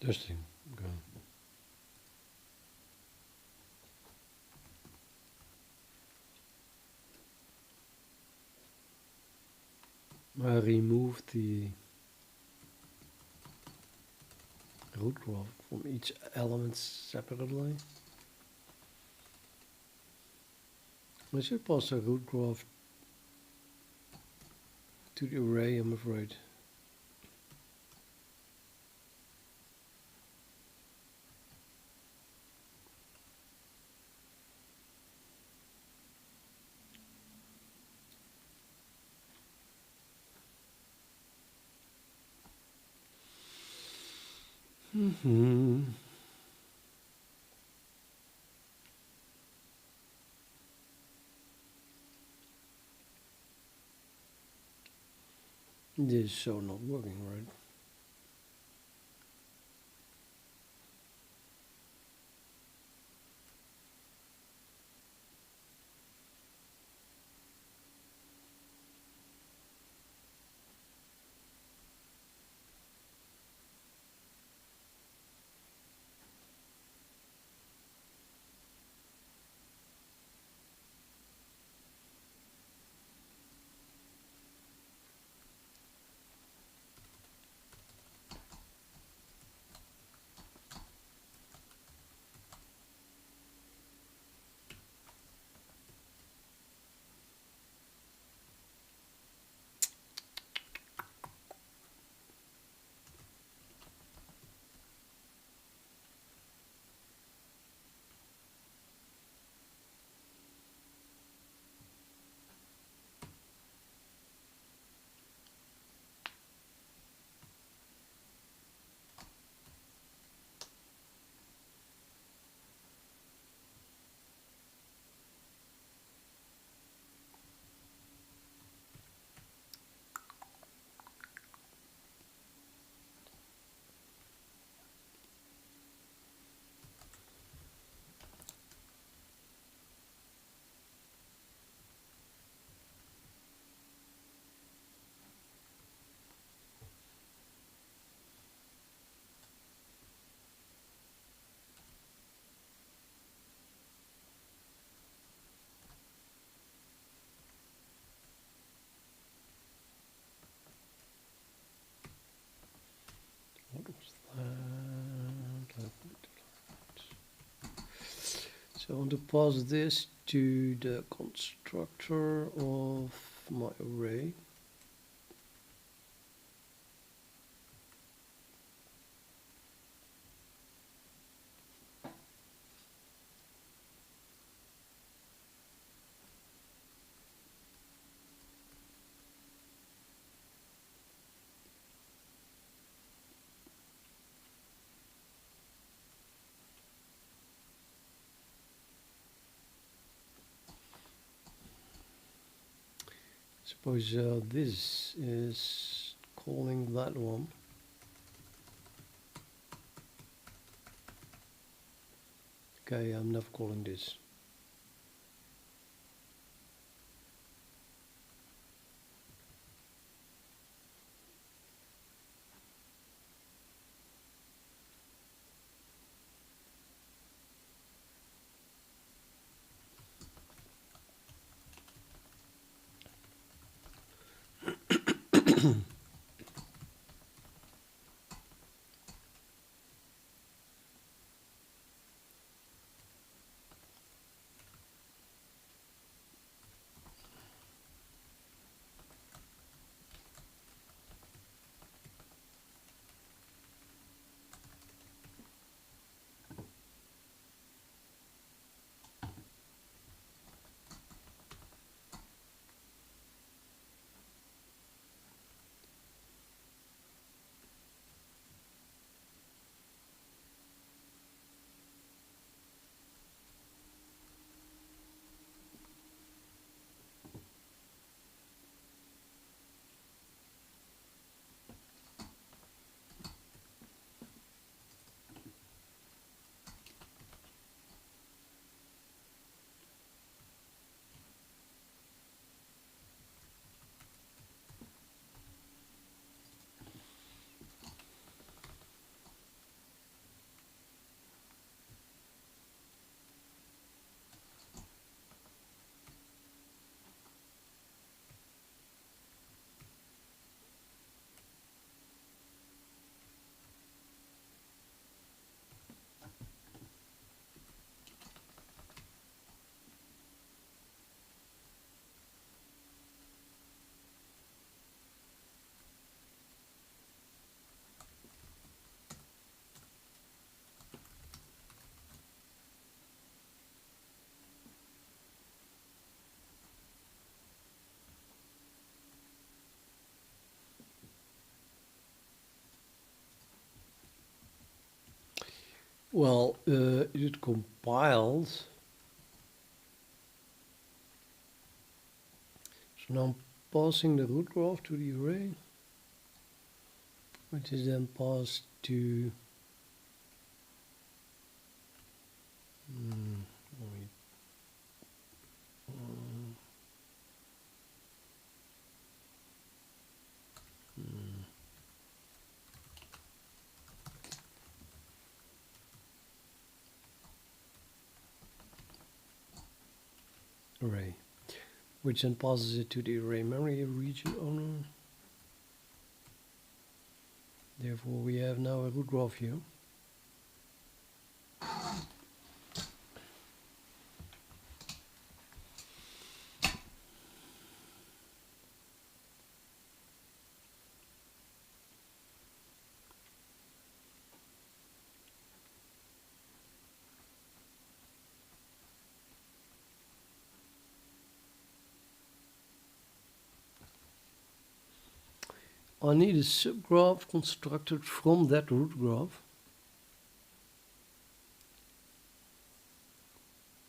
Testing. Okay. I removed the root graph from each element separately. I should pass a root graph to the array, I'm afraid. This is so not working, right? What was that? So I want to pass this to the constructor of my array. Suppose this is calling that one. Okay, I'm never calling this. Well, it compiled. So now I'm passing the root graph to the array, which is then passed to wait, um, array, which then passes it to the array memory region owner. Therefore, we have now a root graph here. I need a subgraph constructed from that root graph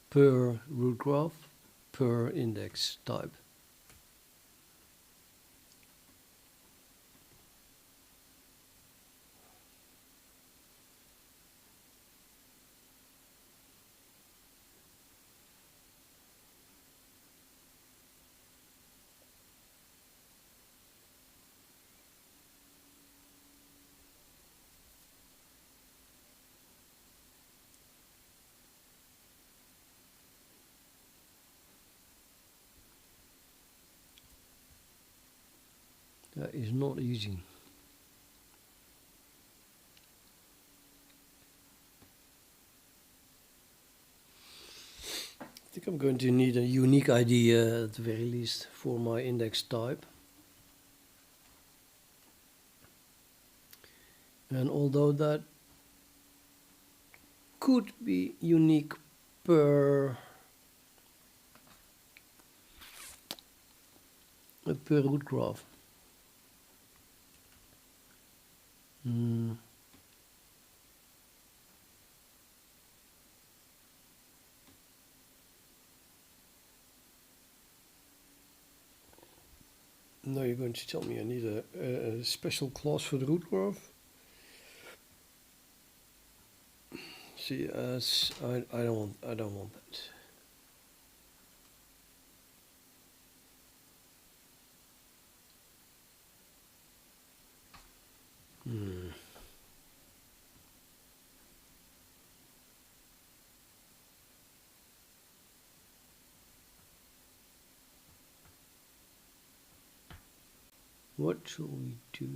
per root graph per index type. That is not easy. I think I'm going to need a unique ID at the very least for my index type. And although that could be unique per root graph. Now you're going to tell me I need a special class for the root graph. See, I don't want that. What shall we do?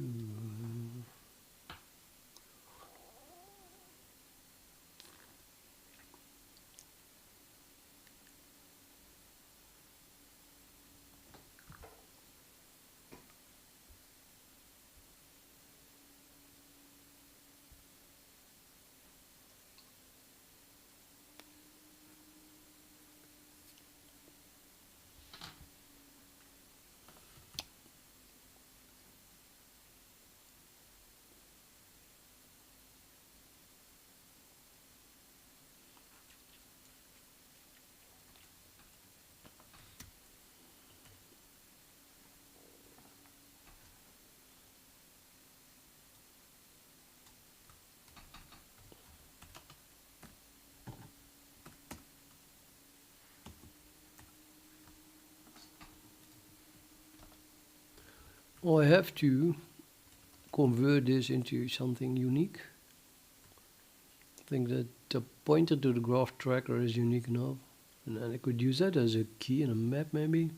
Well, I have to convert this into something unique. I think that the pointer to the graph tracker is unique enough. And then I could use that as a key in a map maybe.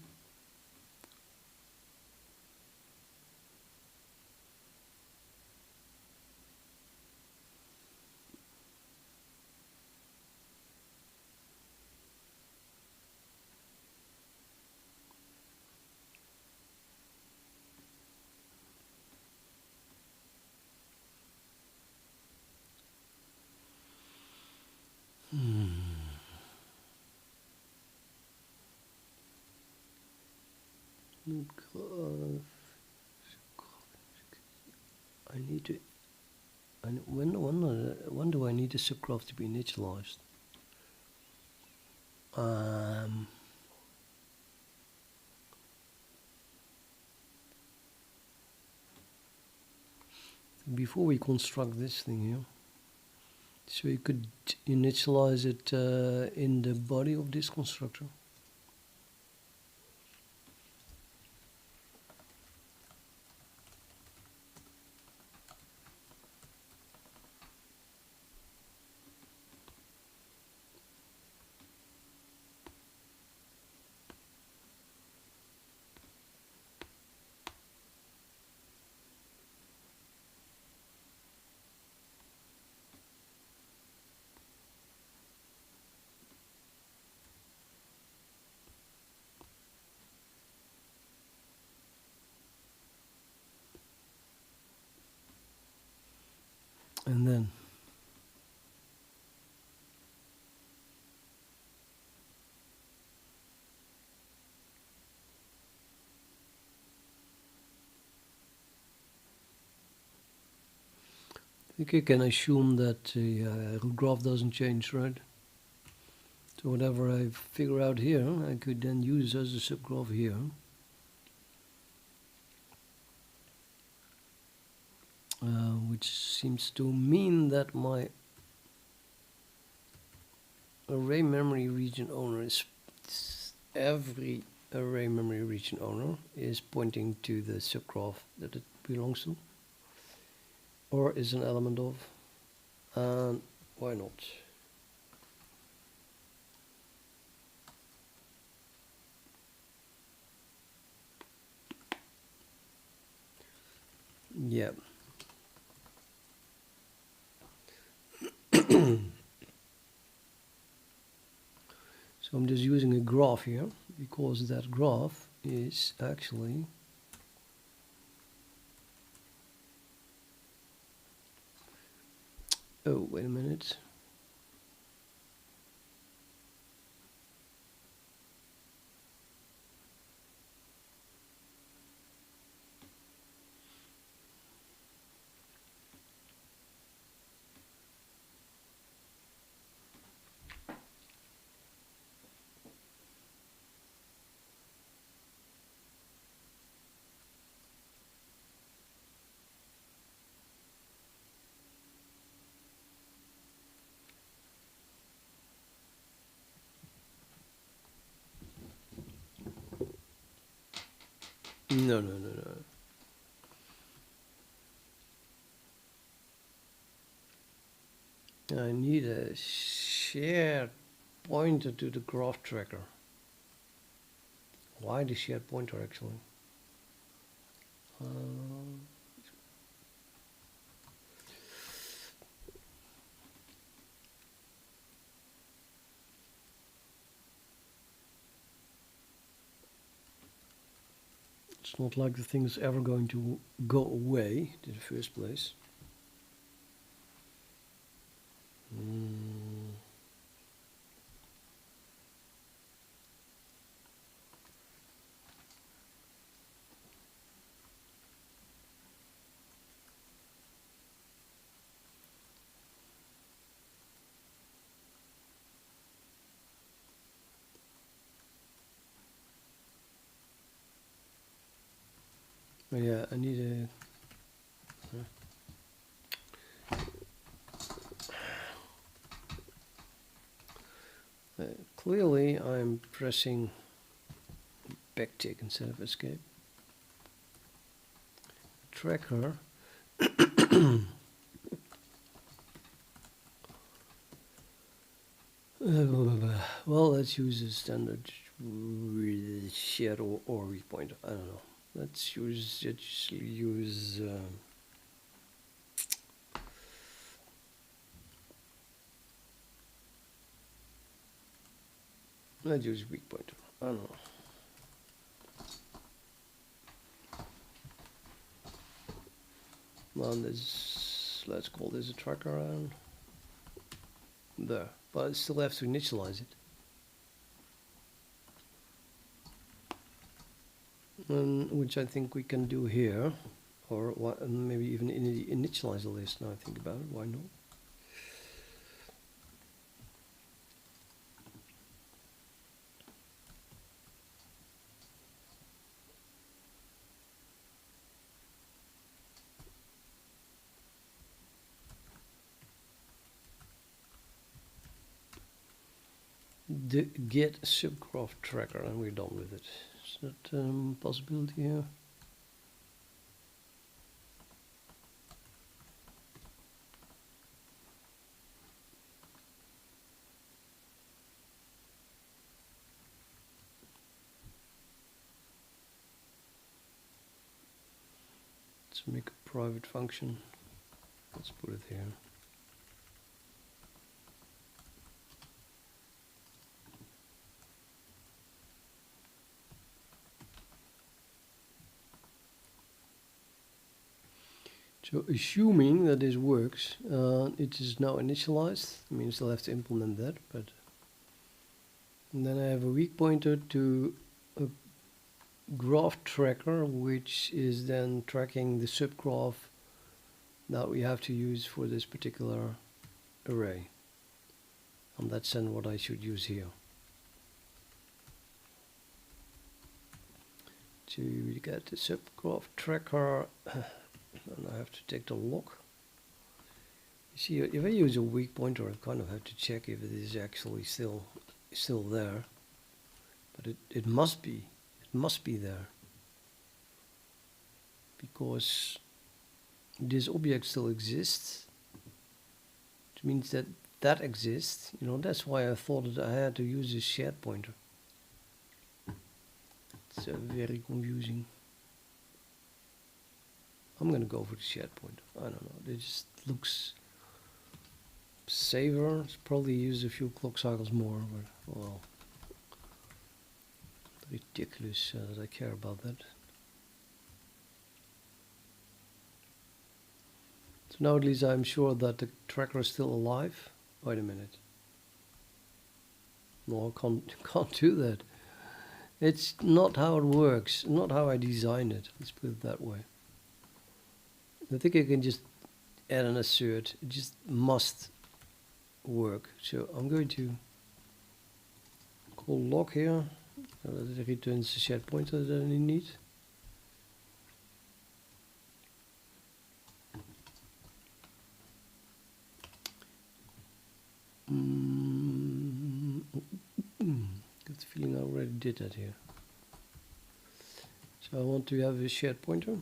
I need to And when do I need the subgraph to be initialized? Before we construct this thing here, so you could initialize it in the body of this constructor. And then I think you can assume that the graph doesn't change, right? So whatever I figure out here, I could then use as a subgraph here. Which seems to mean that my array memory region owner is every array memory region owner is pointing to the subgraph that it belongs to, or is an element of, and why not? Yeah. So I'm just using a graph here because that graph is actually oh, wait a minute. No. I need a shared pointer to the graph tracker. Why the shared pointer actually? It's not like the thing is ever going to go away in the first place. Yeah, I need a... clearly I'm pressing backtick instead of escape. Tracker. Well, let's use a standard shared or read pointer. I don't know. Let's use let's use weak pointer. I don't know. Well, let's call this a tracker around there, but I still have to initialize it. Which I think we can do here or maybe even initialize the list. Now I think about it, why not? The get subgraph tracker, and we're done with it. Is that a possibility here? Let's make a private function. Let's put it here. So assuming that this works, it is now initialized. I mean, still have to implement that, but and then I have a weak pointer to a graph tracker, which is then tracking the subgraph that we have to use for this particular array. And that's then what I should use here. To get the subgraph tracker, and I have to take the lock. You see, if I use a weak pointer, I kind of have to check if it is actually still there. But it must be. It must be there. Because this object still exists. Which means that that exists. You know, that's why I thought that I had to use this shared pointer. It's very confusing. I'm going to go for the shared pointer. I don't know. It just looks safer. It's probably use a few clock cycles more, but well, ridiculous that I care about that. So now at least I'm sure that the tracker is still alive. Wait a minute. No, I can't do that. It's not how it works. Not how I designed it. Let's put it that way. I think I can just add an assert. It just must work. So I'm going to call log here. That returns the shared pointer that I need. Got the feeling I already did that here. So I want to have a shared pointer.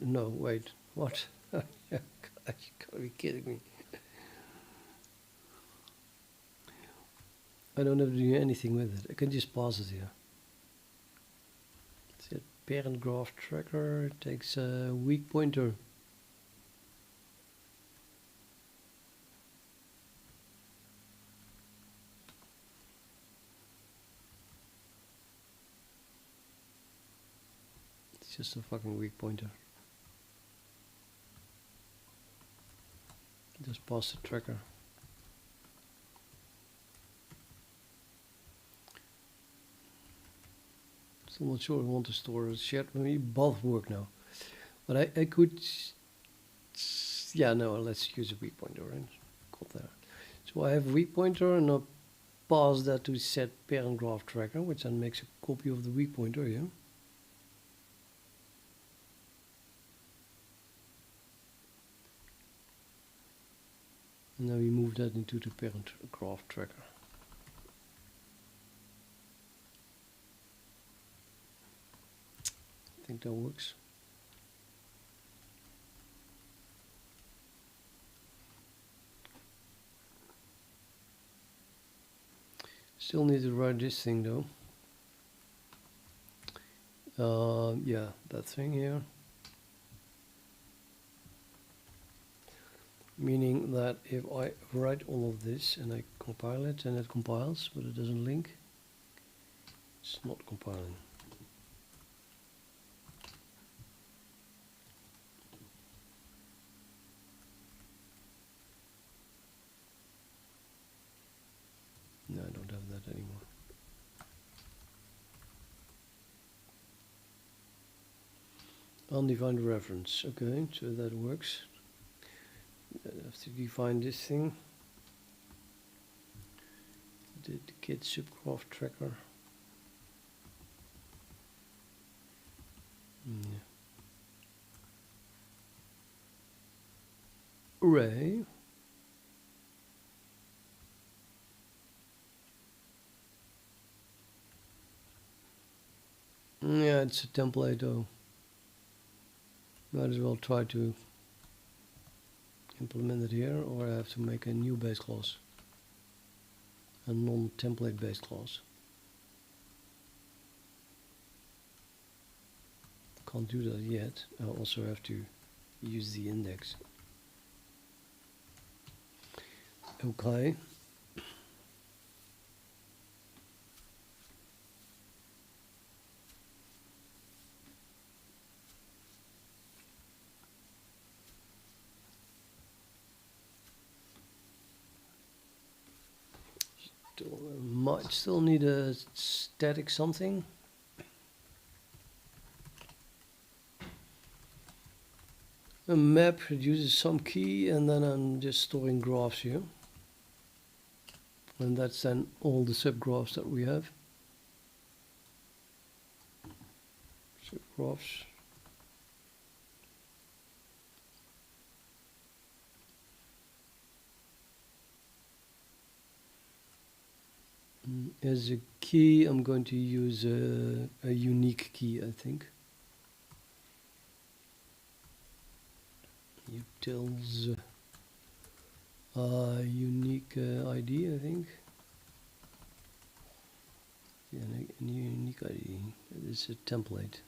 No, wait, what? You gotta be kidding me. I don't have to do anything with it. I can just pass it here. It's a parent graph tracker. It takes a weak pointer. It's just a fucking weak pointer. Just pass the tracker. Still not sure I want to store a shared. Maybe both work now. But I could. Yeah, no, let's use a weak pointer, right? Got that. So I have a weak pointer and I'll pass that to set parent graph tracker, which then makes a copy of the weak pointer here. And now we move that into the parent graph tracker. I think that works. Still need to write this thing though. Yeah, that thing here. Meaning that if I write all of this and I compile it, and it compiles, but it doesn't link, it's not compiling. No, I don't have that anymore. Undefined reference. Okay, so that works. I have to define this thing. The git subgraph tracker. Yeah. Array. Yeah, it's a template though. Might as well try to implement it here, or I have to make a new base class. A non-template based class. Can't do that yet. I also have to use the index. Okay. Might still need a static something. A map uses some key, and then I'm just storing graphs here. And that's then all the subgraphs that we have. Subgraphs. As a key, I'm going to use a unique key, I think. Utils unique ID, I think. Yeah, a unique ID. It's a template.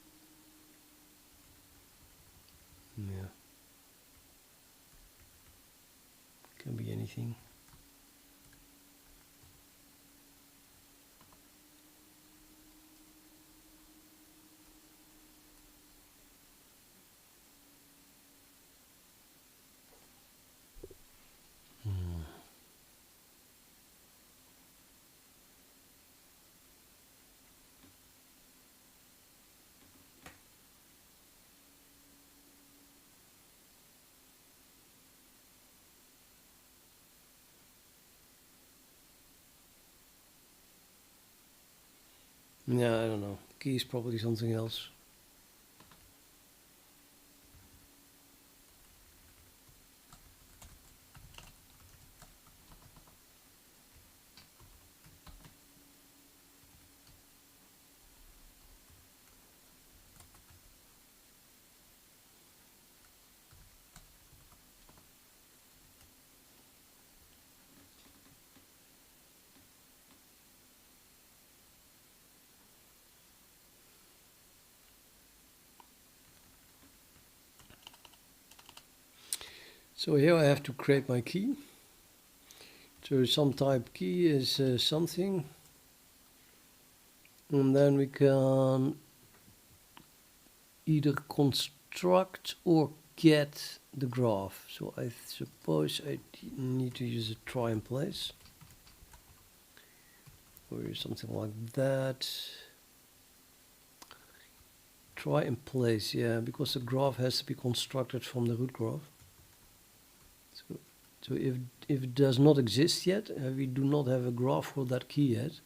Yeah. Can be anything. Yeah, I don't know. Key is probably something else. So here I have to create my key. So some type key is something. And then we can either construct or get the graph. So I suppose I need to use a try in place. Or something like that. Try in place, yeah, because the graph has to be constructed from the root graph. So if it does not exist yet, we do not have a graph for that key yet,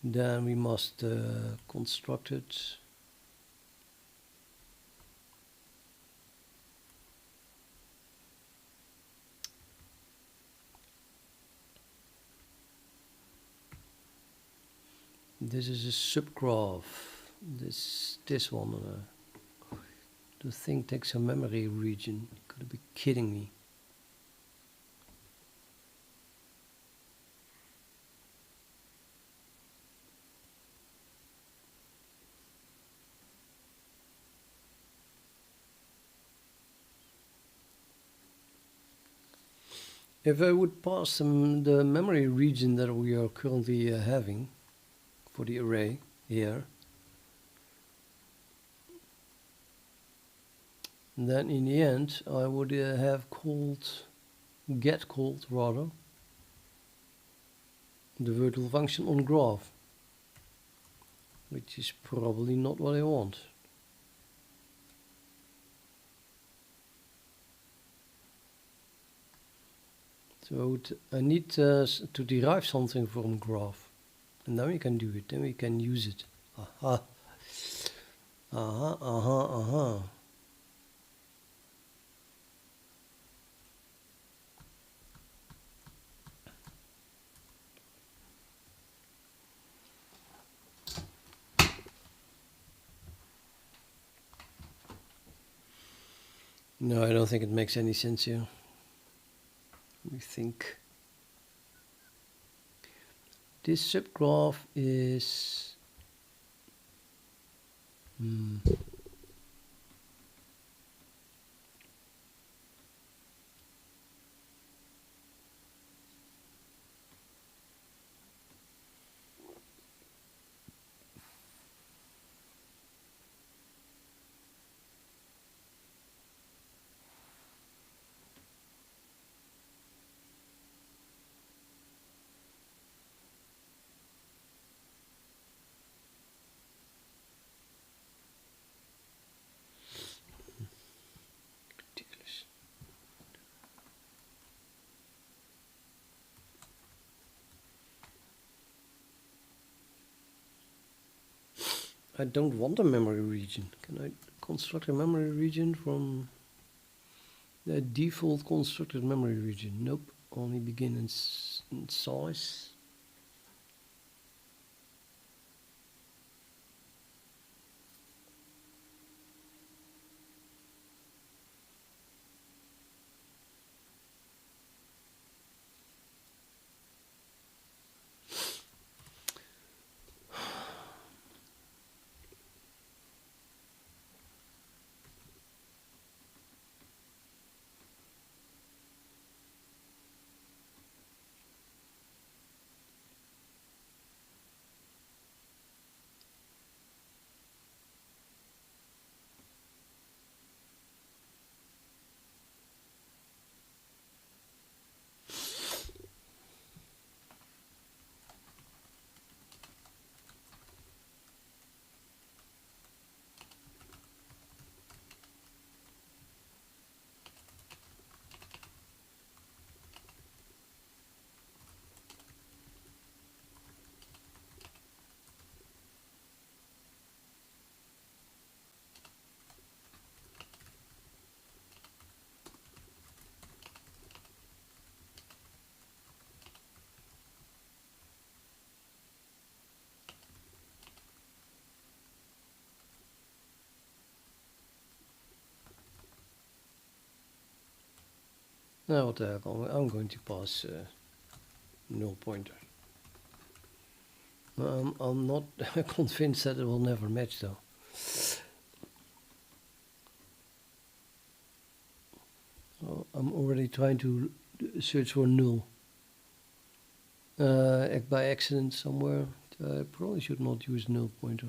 then we must construct it. This is a subgraph. This one. The thing takes a memory region. You gotta be kidding me. If I would pass the memory region that we are currently having for the array here, then in the end I would have called rather the virtual function on graph, which is probably not what I want. So I need to derive something from graph, and then we can do it, then we can use it. Aha. Aha, aha, aha. No, I don't think it makes any sense here. Let me think. This subgraph is ridiculous. I don't want a memory region. Can I construct a memory region from the default constructed memory region? Nope, only begin in size. Now what the heck, I'm going to pass null pointer. I'm not convinced that it will never match though. Oh, I'm already trying to search for null. By accident somewhere. I probably should not use null pointer.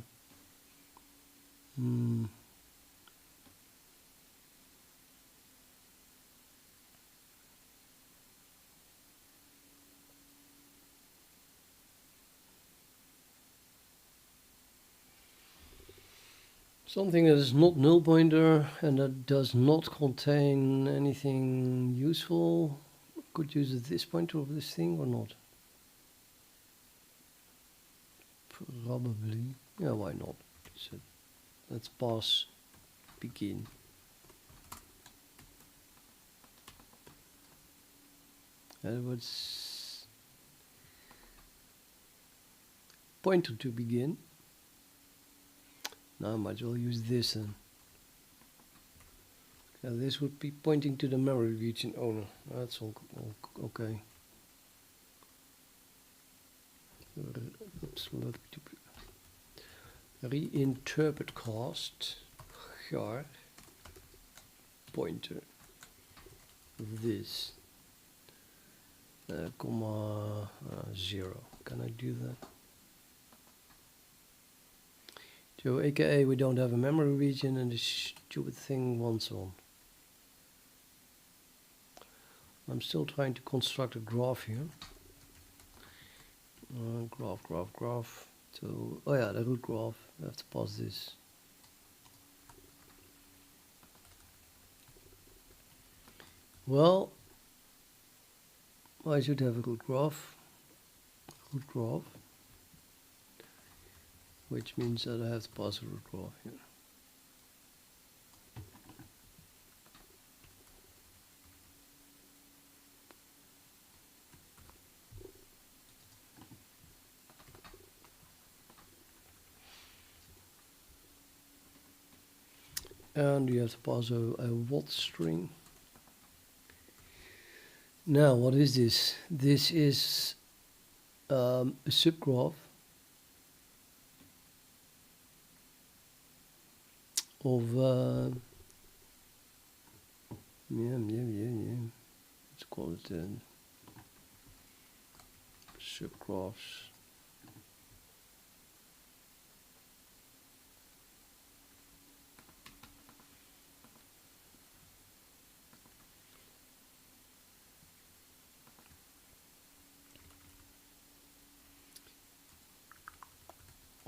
Something that is not null pointer and that does not contain anything useful. Could use this pointer of this thing or not? Probably. Yeah, why not? So let's pass begin. That was pointer to begin. Now I might as well use this then. Yeah, this would be pointing to the memory region owner. That's all okay. Reinterpret cast char pointer this. comma 0. Can I do that? So aka we don't have a memory region and this stupid thing wants one. I'm still trying to construct a graph here. Graph. So, oh yeah, the root graph. I have to pass this. Well, I should have a root graph, which means that I have to pass a root graph here. And you have to pass a what string. Now, what is this? This is a subgraph of let's call it subgraphs.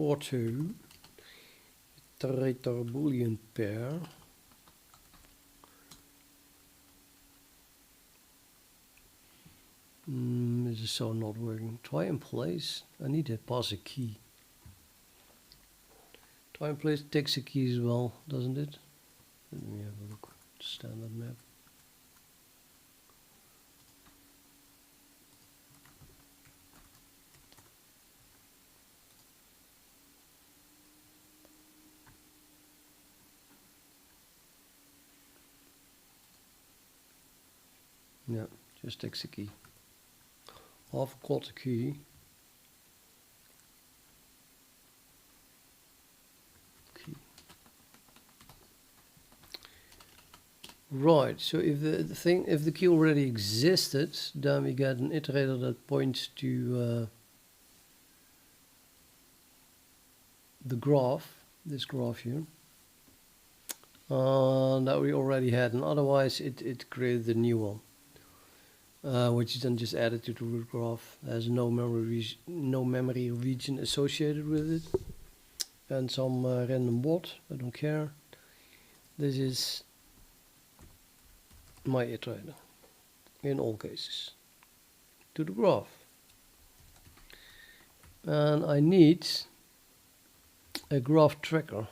Auto iterator boolean pair this is so not working. Try and place. I need to pass a key. Try and place takes a key as well, doesn't it? Let me have a look. Standard map. Yeah, just takes a key. Half quarter key. Right, so if if the key already existed, then we get an iterator that points to the graph, this graph here, that we already had, and otherwise it created a new one. Which is then just added to the root graph. There's no memory region associated with it, and some random bot. I don't care. This is my iterator in all cases to the graph, and I need a graph tracker.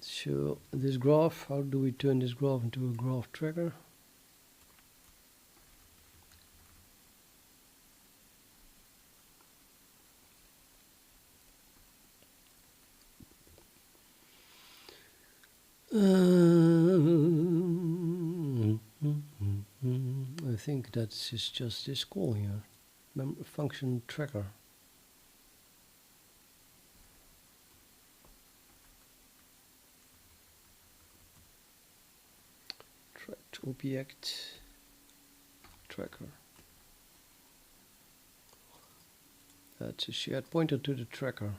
So this graph, how do we turn this graph into a graph tracker? I think that is just this call here, function tracker. Tracked object tracker. That's a shared pointer to the tracker.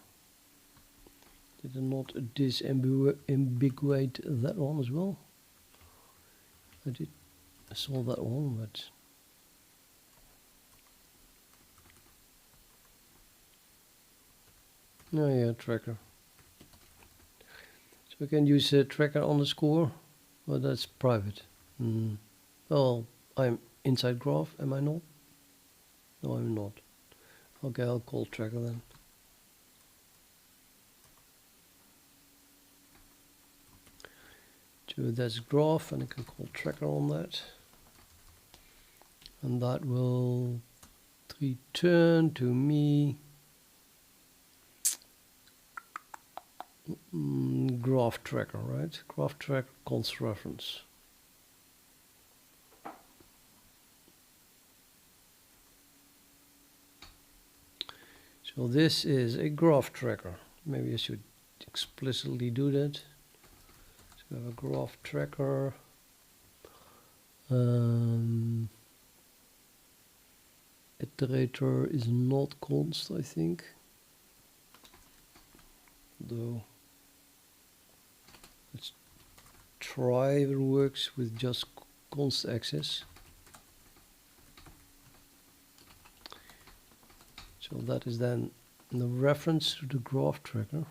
Did I not disambiguate that one as well? I did solve that one, but oh yeah, tracker. So we can use a tracker underscore, but that's private. Well, I'm inside graph, am I not? No, I'm not. Okay, I'll call tracker then. So that's graph, and I can call tracker on that. And that will return to me graph tracker, right? Graph tracker const reference. So this is a graph tracker. Maybe I should explicitly do that. So we have a graph tracker. Iterator is not const, I think. Though let's try if it works with just const access. So that is then the reference to the graph tracker.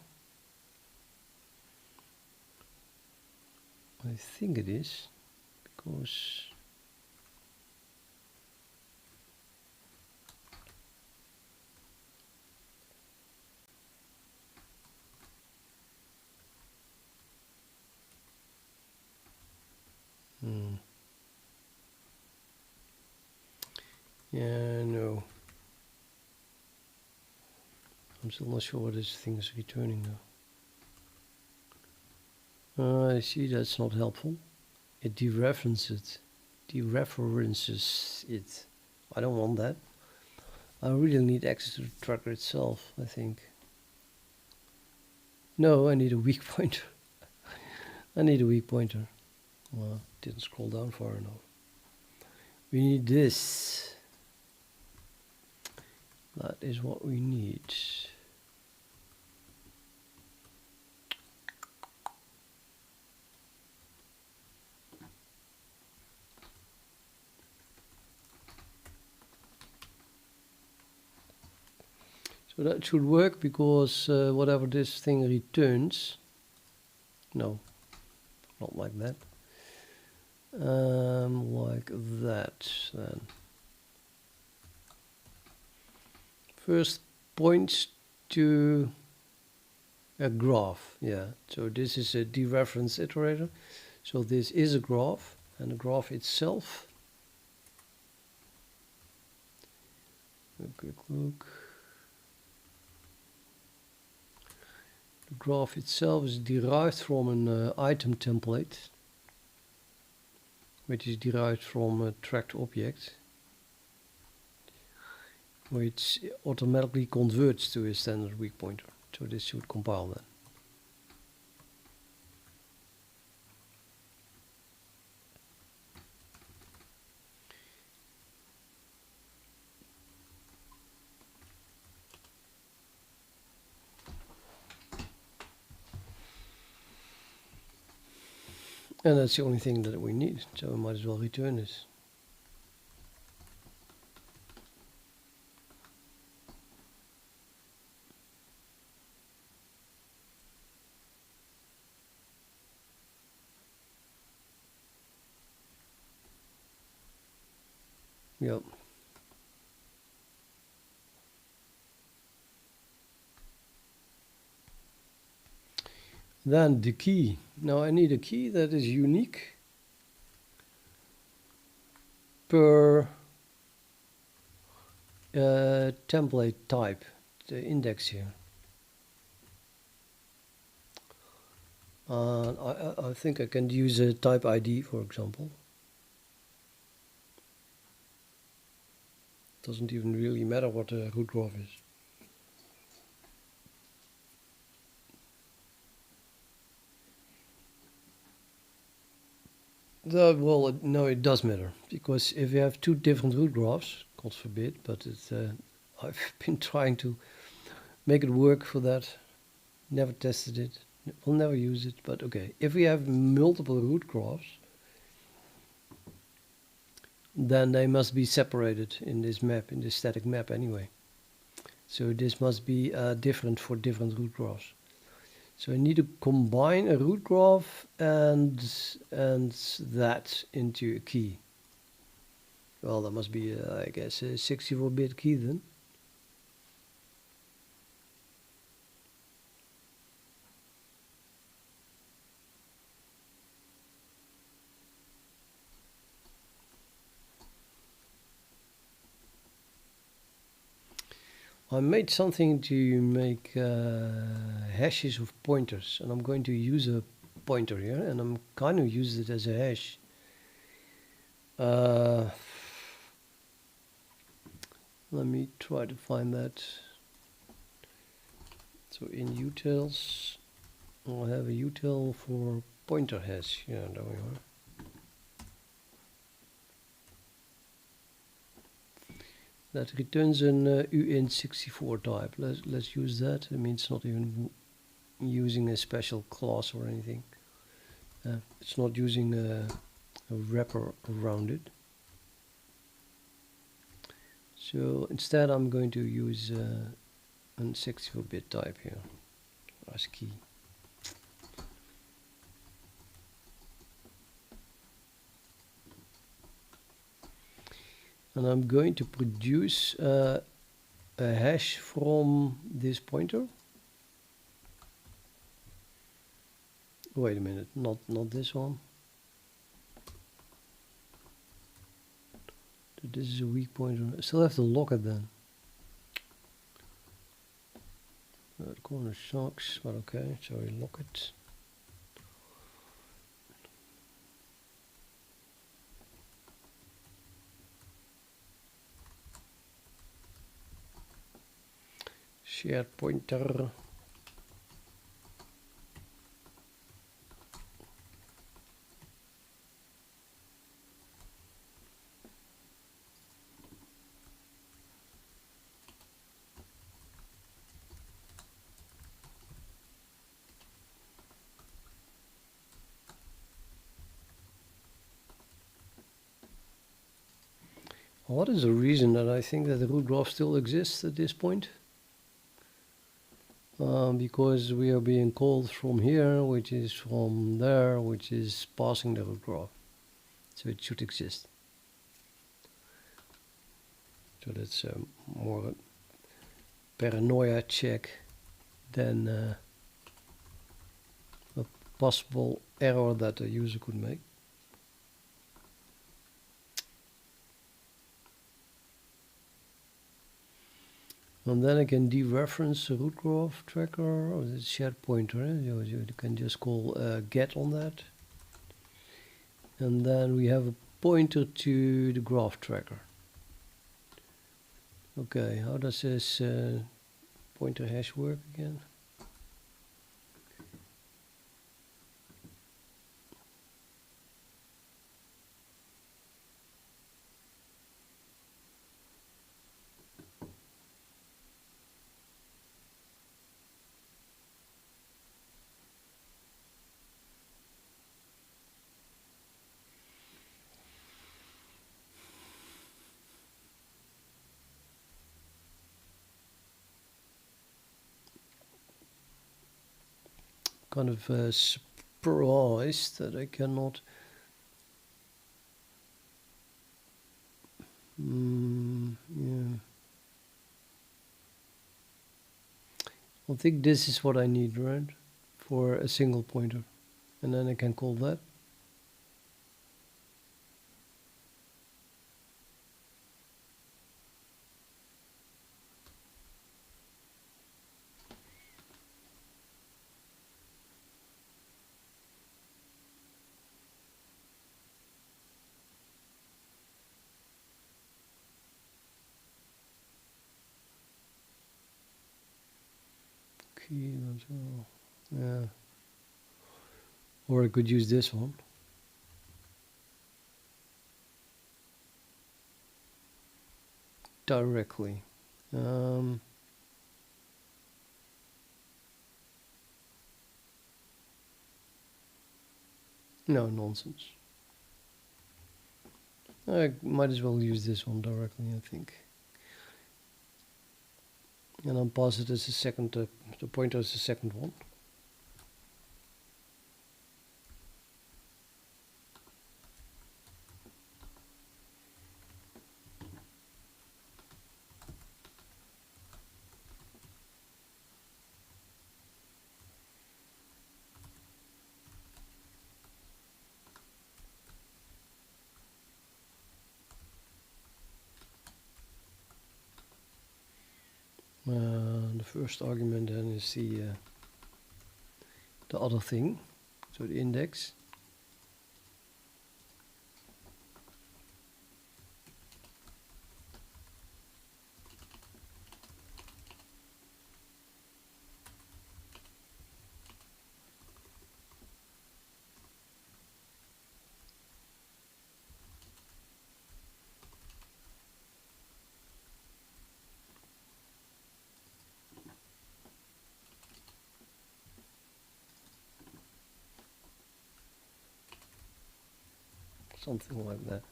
I think it is, because yeah, no. I'm still not sure what this thing is returning though. I see that's not helpful. It dereferences it. I don't want that. I really need access to the tracker itself, I think. No, I need a weak pointer. I need a weak pointer. Well, didn't scroll down far enough. We need this. That is what we need. So that should work, because whatever this thing returns, no, not like that. Like that then. First points to a graph, yeah. So this is a dereference iterator. So this is a graph, and the graph itself. A quick look. The graph itself is derived from an item template, which is derived from a tracked object, which automatically converts to a standard weak pointer. So this should compile then. And that's the only thing that we need, so we might as well return this. Yep. Then the key. Now I need a key that is unique per template type, the index here. I think I can use a type ID, for example. Doesn't even really matter what the root graph is. Well, no, it does matter, because if you have two different root graphs, God forbid, but it's, I've been trying to make it work for that. Never tested it. We'll never use it, but okay. If we have multiple root graphs, then they must be separated in this map, in this static map anyway. So this must be different for different root graphs. So I need to combine a root graph and that into a key. Well, that must be, I guess, a 64-bit key then. I made something to make hashes of pointers, and I'm going to use a pointer here, and I'm kind of use it as a hash. Let me try to find that. So in utils, I'll have a util for pointer hash. Yeah, there we are. that returns an uint64 type. Let's use that. I mean, it's not even using a special class or anything. It's not using a wrapper around it. So instead I'm going to use an 64-bit type here, ASCII. And I'm going to produce a hash from this pointer. Wait a minute, not this one. This is a weak pointer. I still have to lock it then. The corner sucks, but okay, so we lock it. Shared pointer. What is the reason that I think that the root graph still exists at this point? Because we are being called from here, which is from there, which is passing the root graph. So it should exist. So that's more a paranoia check than a possible error that a user could make. And then I can dereference the root graph tracker or the shared pointer. You can just call get on that. And then we have a pointer to the graph tracker. Okay, how does this pointer hash work again? Kind of surprised that I cannot yeah. I think this is what I need, right? For a single pointer. And then I can call that. Yeah. Or I could use this one. Directly. No, nonsense. I might as well use this one directly, I think. And I'll pass it as a second, the pointer as the second one. The first argument then is the other thing, so the index. something like that.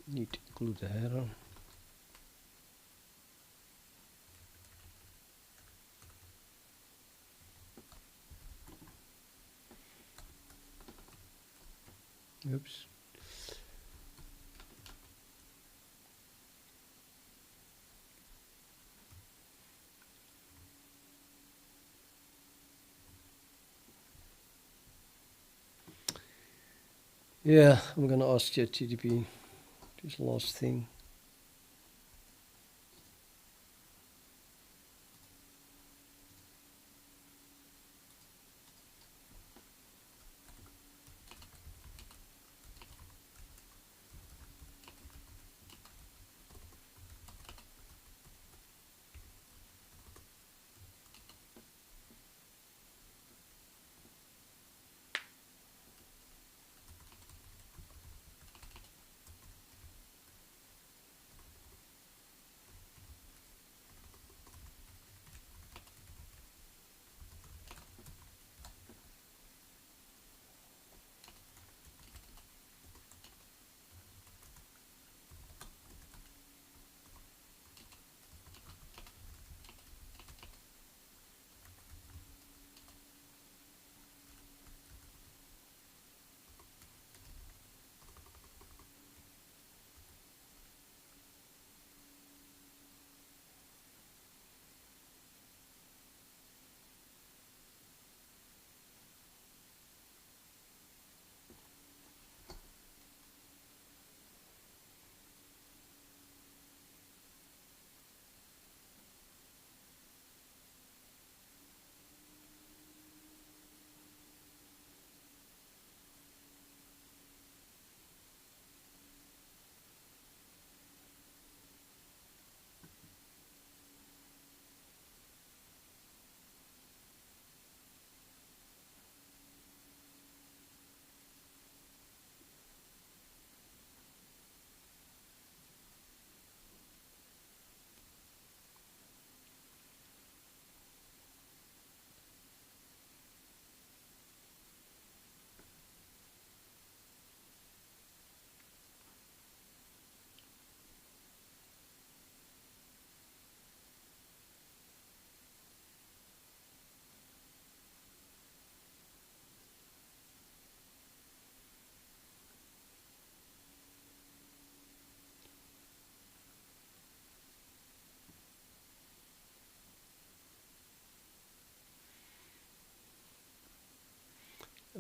Need to include the header. Oops. Yeah, I'm gonna ask ChatGPT this last thing.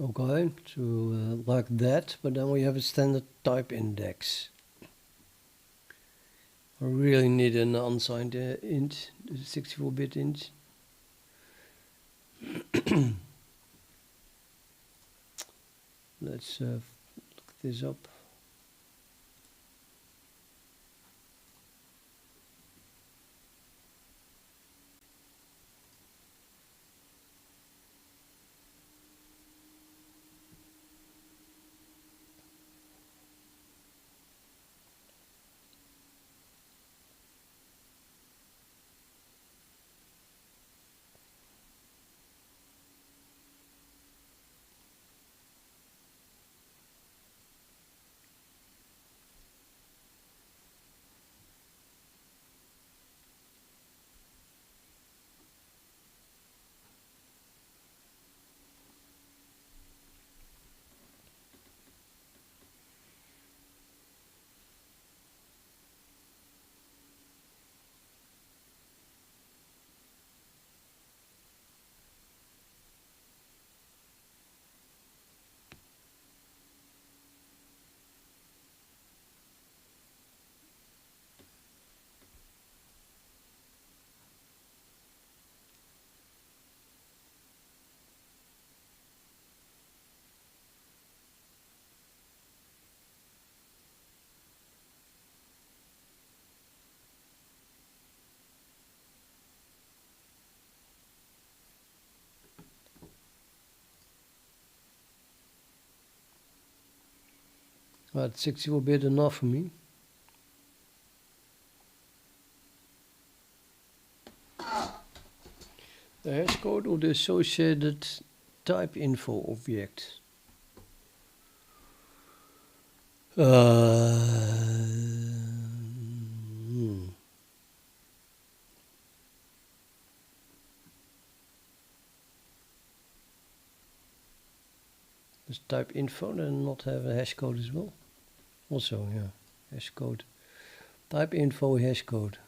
Okay, so like that, but then we have a standard type index. I really need an unsigned int, the 64-bit int. Let's look this up. But 64-bit enough for me. The hash code of the associated type info object. Does type info then not have a hash code as well? Also, yeah, hash code. Type info hash code.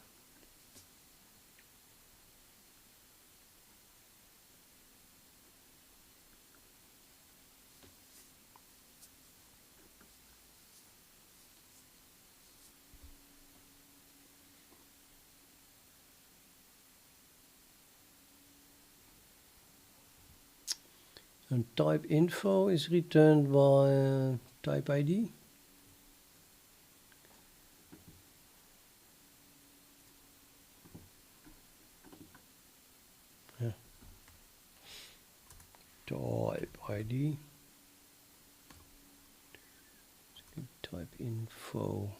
And type info is returned by type ID. Yeah. Type ID. Type info.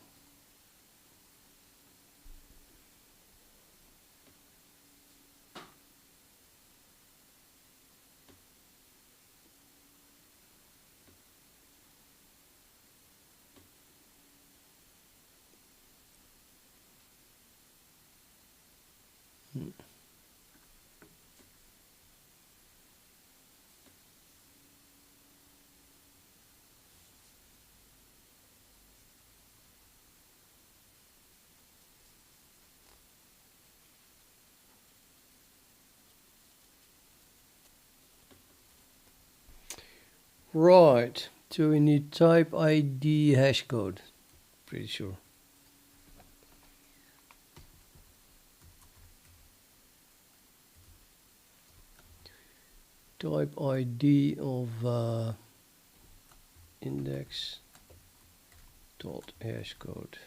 Right, so we need type ID hash code, pretty sure. Type ID of index dot hash code.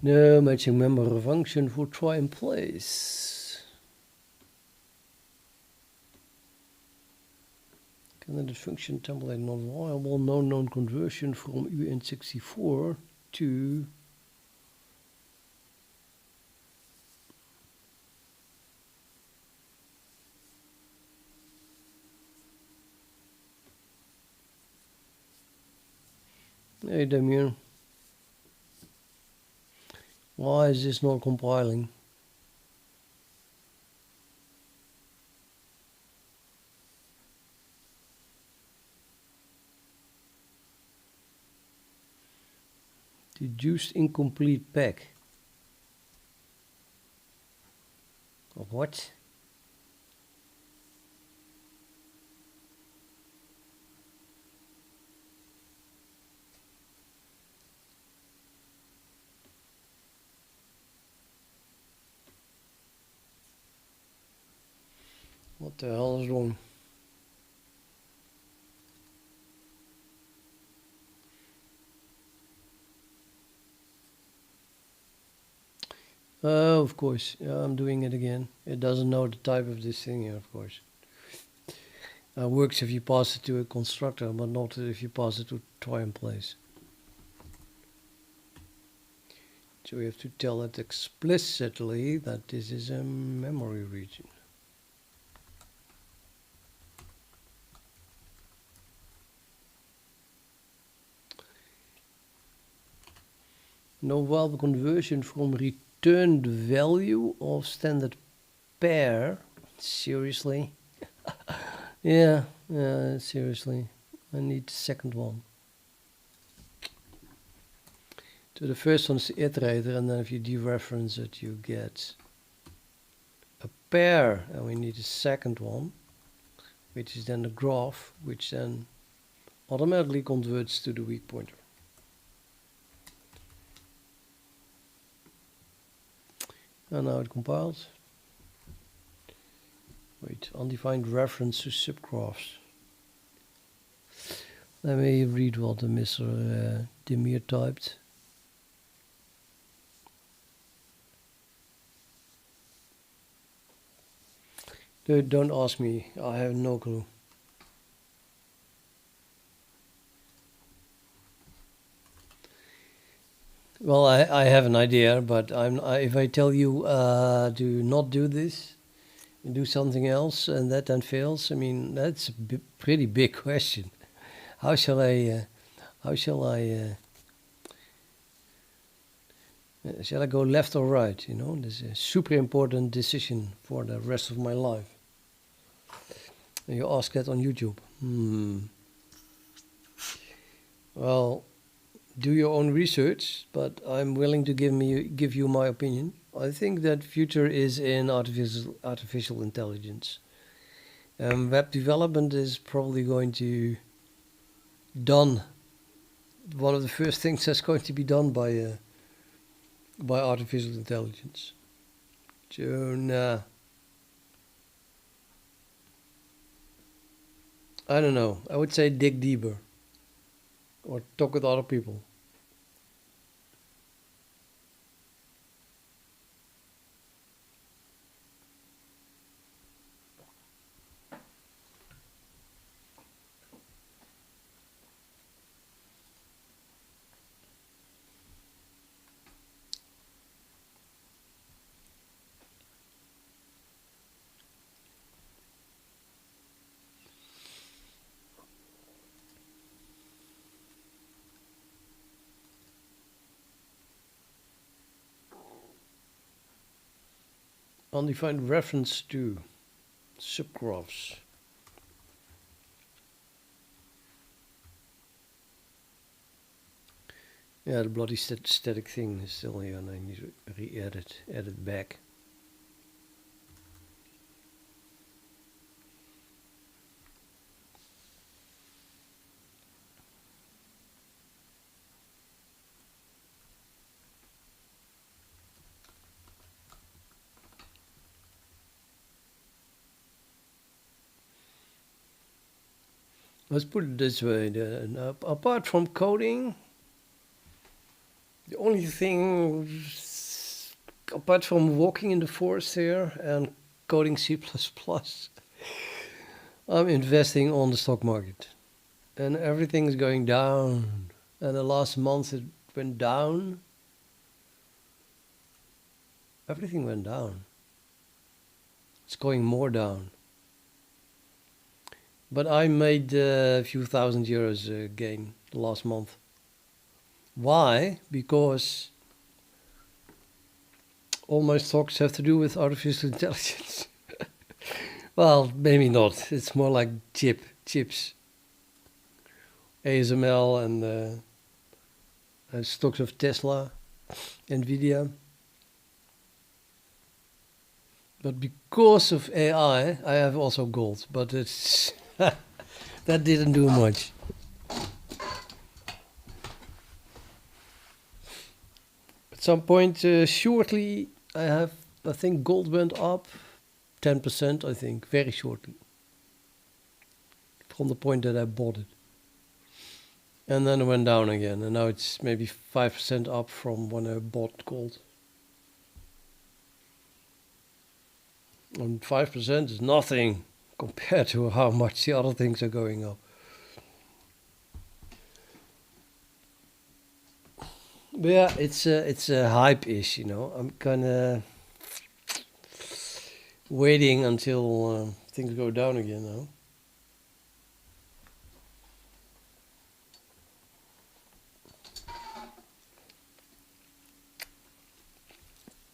No matching member function for try and place. Candidate function template not viable. No known conversion from uint64 to hey Damien. Why is this not compiling? Deduced incomplete pack. Of what? What the hell is wrong? Oh, of course. I'm doing it again. It doesn't know the type of this thing here, of course. Works if you pass it to a constructor, but not if you pass it to try and place. So we have to tell it explicitly that this is a memory region. No value conversion from returned value of standard pair. Seriously? Yeah, seriously. I need the second one. So the first one is the iterator, and then if you dereference it, you get a pair, and we need a second one, which is then the graph, which then automatically converts to the weak pointer. And now it compiles. Wait, undefined reference to subgraphs. Let me read what the Mr. Demir typed. Dude, don't ask me. I have no clue. Well, I have an idea, but if I tell you to not do this and do something else, and that then fails, I mean that's a pretty big question. How shall I? Shall I go left or right? You know, this is a super important decision for the rest of my life. And you ask that on YouTube. Well, do your own research, but I'm willing to give you my opinion. I think that future is in artificial intelligence. Web development is probably going to done. One of the first things that's going to be done by artificial intelligence. So nah, I don't know. I would say dig deeper or talk with other people. Undefined reference to subgraphs. Yeah, the bloody static thing is still here, and I need to edit back. Let's put it this way: apart from coding, the only thing, apart from walking in the forest here and coding C++, I'm investing on the stock market. And everything is going down. And the last month it went down. Everything went down. It's going more down. But I made a few thousand euros gain last month. Why? Because all my stocks have to do with artificial intelligence. Well, maybe not. It's more like chips. ASML and stocks of Tesla, Nvidia. But because of AI, I have also gold. But it's that didn't do much. At some point, shortly, I think gold went up 10%, I think, very shortly. From the point that I bought it. And then it went down again, and now it's maybe 5% up from when I bought gold. And 5% is nothing compared to how much the other things are going up. But yeah, it's a hype-ish, you know. I'm kind of waiting until things go down again now.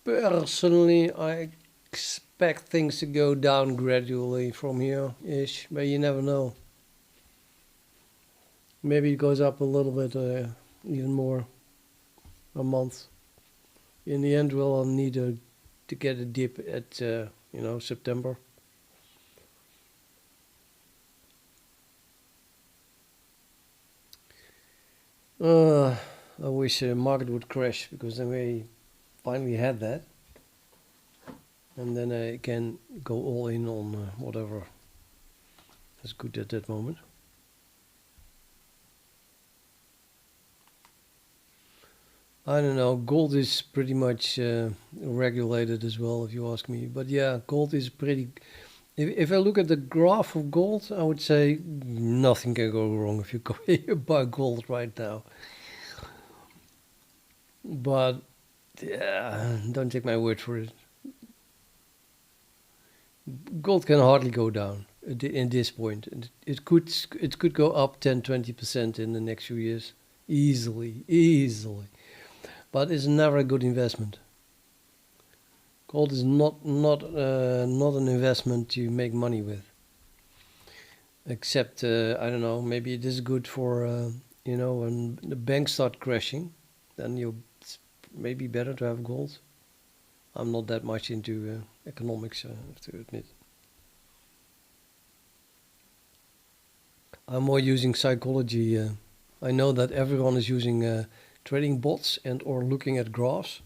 Personally, I expect things to go down gradually from here-ish, but you never know. Maybe it goes up a little bit, even more, a month. In the end, we'll need to get a dip at, September. I wish the market would crash, because then we finally had that. and then I can go all in on whatever is good at that moment. I don't know. Gold is pretty much regulated as well, if you ask me. But yeah, gold is pretty. If I look at the graph of gold, I would say nothing can go wrong if you go you buy gold right now. But yeah, don't take my word for it. Gold can hardly go down in this point. It could go up 10-20% in the next few years, easily. But it's never a good investment. Gold is not an investment you make money with. Except I don't know, maybe it is good for when the banks start crashing, then it's maybe better to have gold. I'm not that much into economics, I have to admit. I'm more using psychology. I know that everyone is using trading bots and or looking at graphs.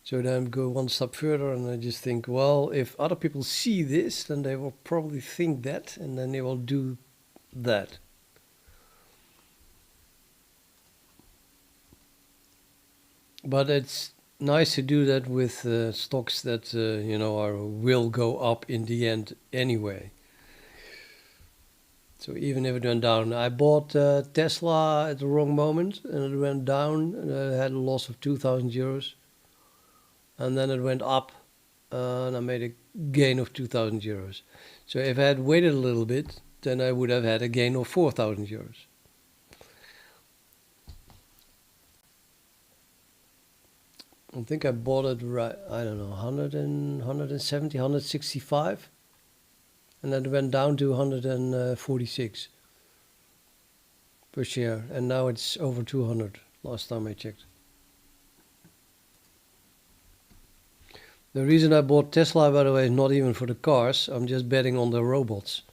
So then go one step further and I just think, well, if other people see this, then they will probably think that, and then they will do that. But it's nice to do that with stocks that will go up in the end anyway. So even if it went down, I bought Tesla at the wrong moment, and it went down, and I had a loss of 2,000 euros. And then it went up, and I made a gain of 2,000 euros. So if I had waited a little bit, then I would have had a gain of 4,000 euros. I think I bought it right, I don't know, 170, 165. And then it went down to 146 per share. And now it's over 200, last time I checked. The reason I bought Tesla, by the way, is not even for the cars. I'm just betting on the robots.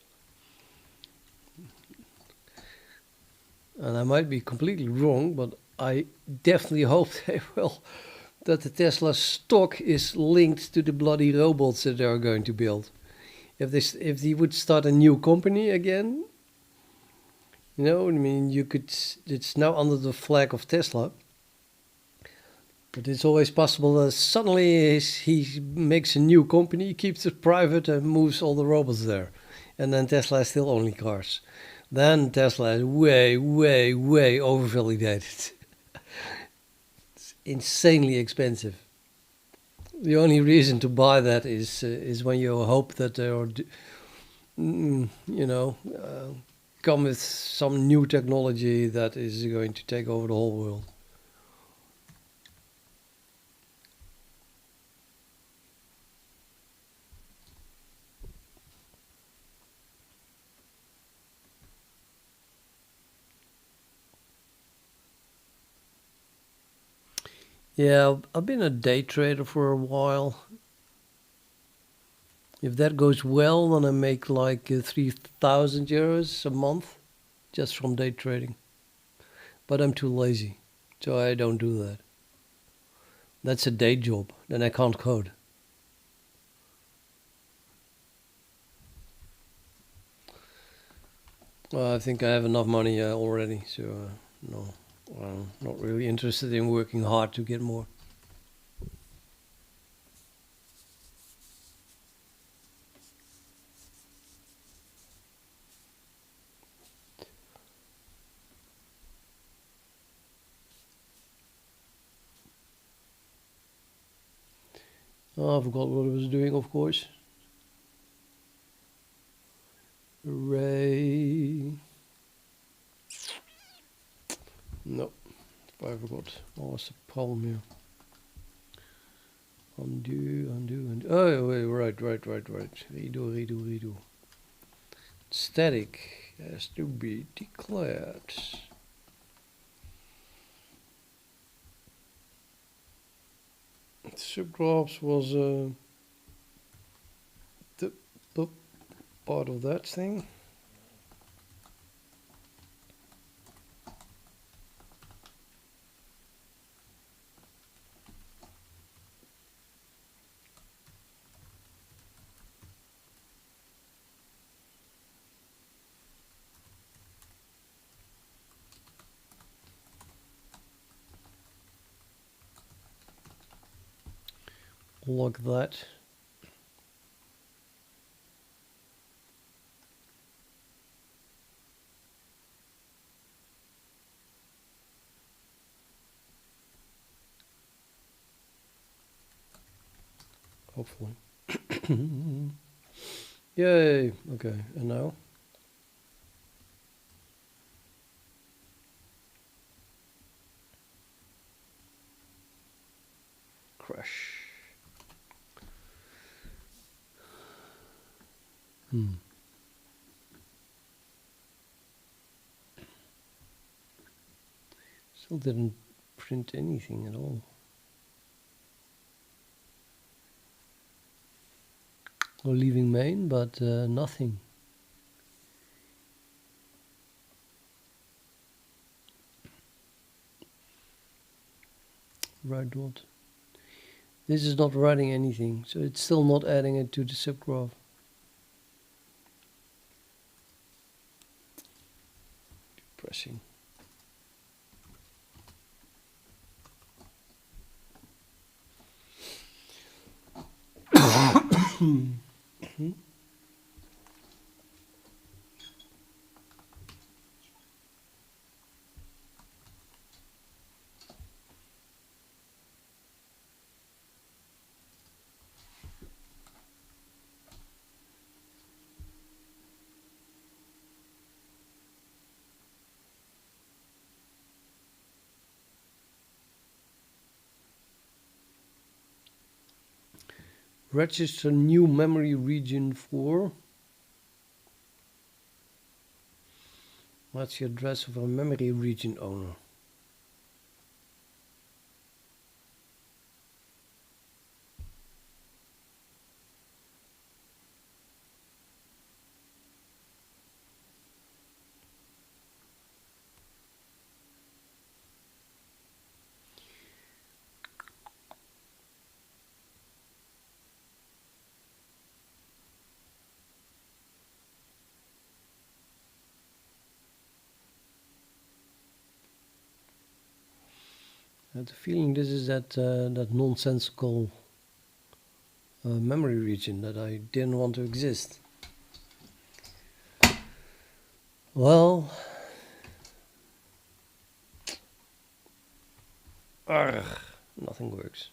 And I might be completely wrong, but I definitely hope that the Tesla stock is linked to the bloody robots that they are going to build. If they would start a new company again, it's now under the flag of Tesla. But it's always possible that suddenly he makes a new company, keeps it private, and moves all the robots there. And then Tesla is still only cars. Then Tesla is way, way, way overvalidated. It's insanely expensive. The only reason to buy that is when you hope that they are, come with some new technology that is going to take over the whole world. Yeah, I've been a day trader for a while. If that goes well, then I make like 3,000 euros a month just from day trading. But I'm too lazy, so I don't do that. That's a day job, then I can't code. Well, I think I have enough money already, so no, I'm not really interested in working hard to get more. Oh, I forgot what I was doing, of course. Ray. No, I forgot. What was the problem here? Undo. Oh, wait, right. Redo. Static has to be declared. Subgraphs was the part of that thing. log that. Hopefully. Yay! Okay, and now? Crash. Still didn't print anything at all. Or leaving main, but nothing. Right dot. This is not writing anything, so it's still not adding it to the subgraph. Pressing. Register new memory region for. What's the address of a memory region owner? I have the feeling this is that nonsensical memory region that I didn't want to exist. Well, nothing works.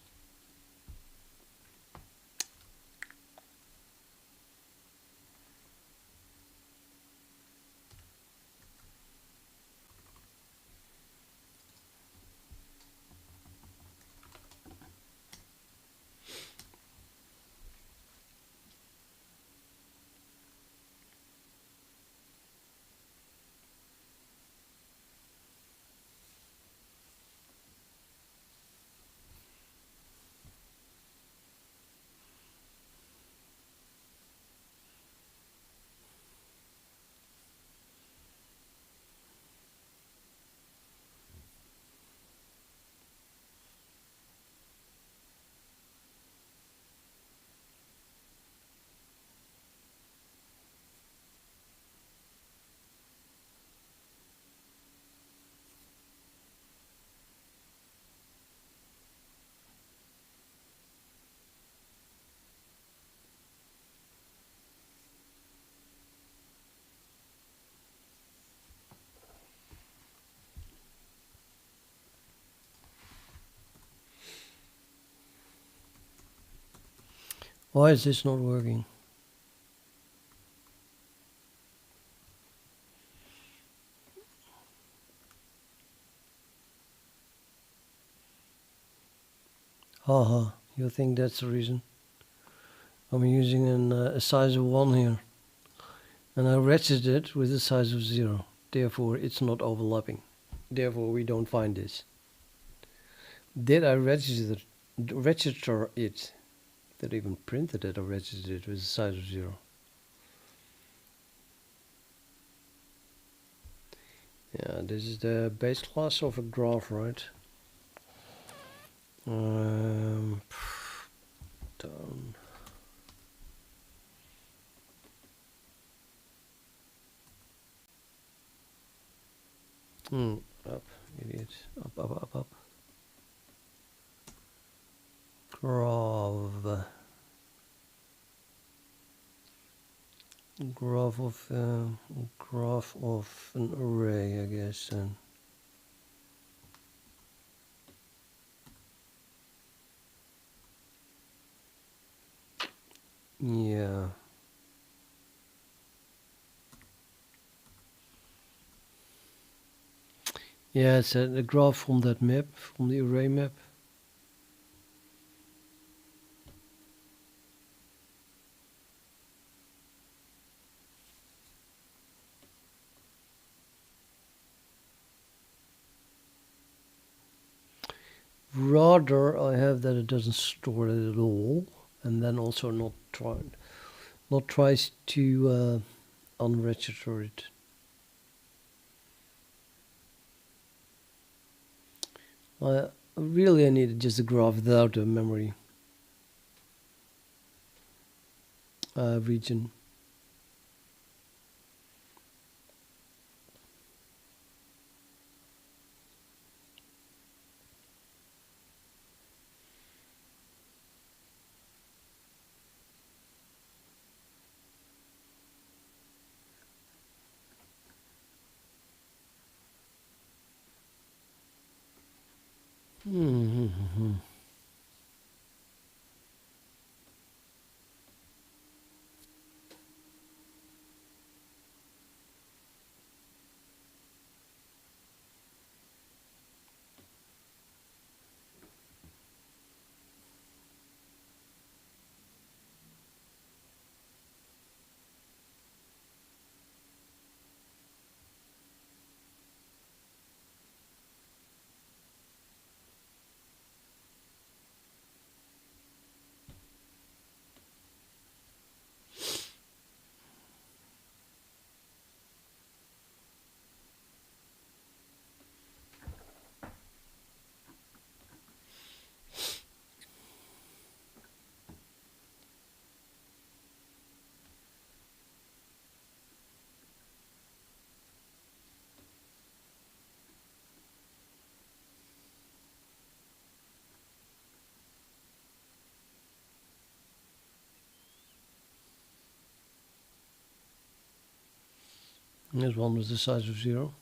Why is this not working? Haha, you think that's the reason? I'm using a size of 1 here. And I registered it with a size of 0. Therefore, it's not overlapping. Therefore, we don't find this. Did I register it? That even printed it or registered it with a size of 0. Yeah, this is the base class of a graph, right? Down. Up, idiot. Up. graph. Graph of an array, I guess. And yeah. Yeah, it's a graph from that map, from the array map. Rather, I have that it doesn't store it at all, and then also not tries to unregister it. Really, I needed just a graph without a memory region. Mm-hmm. This one was the size of 0.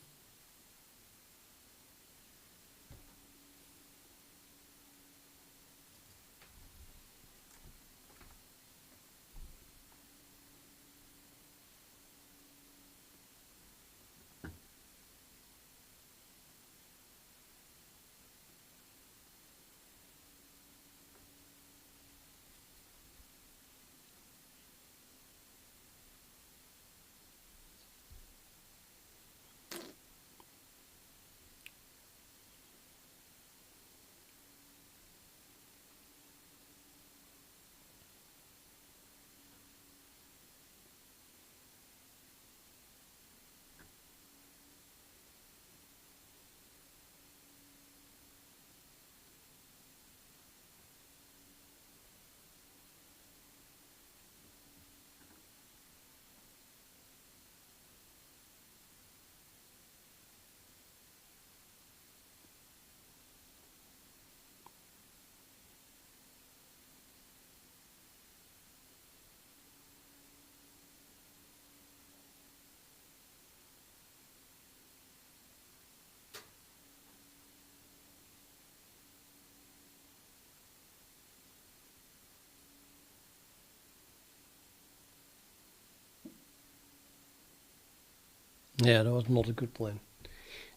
Yeah, that was not a good plan.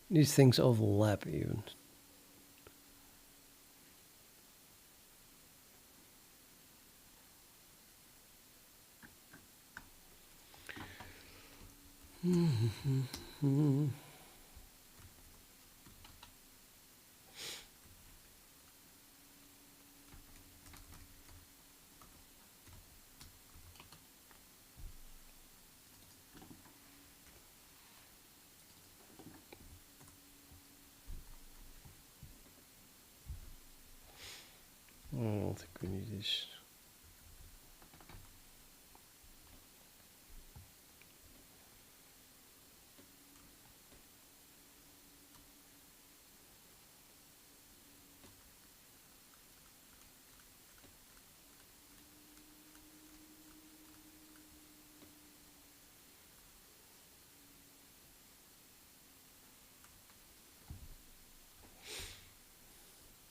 These things overlap even. I don't think we need this.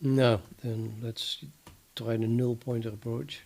No, then let's try the null pointer approach.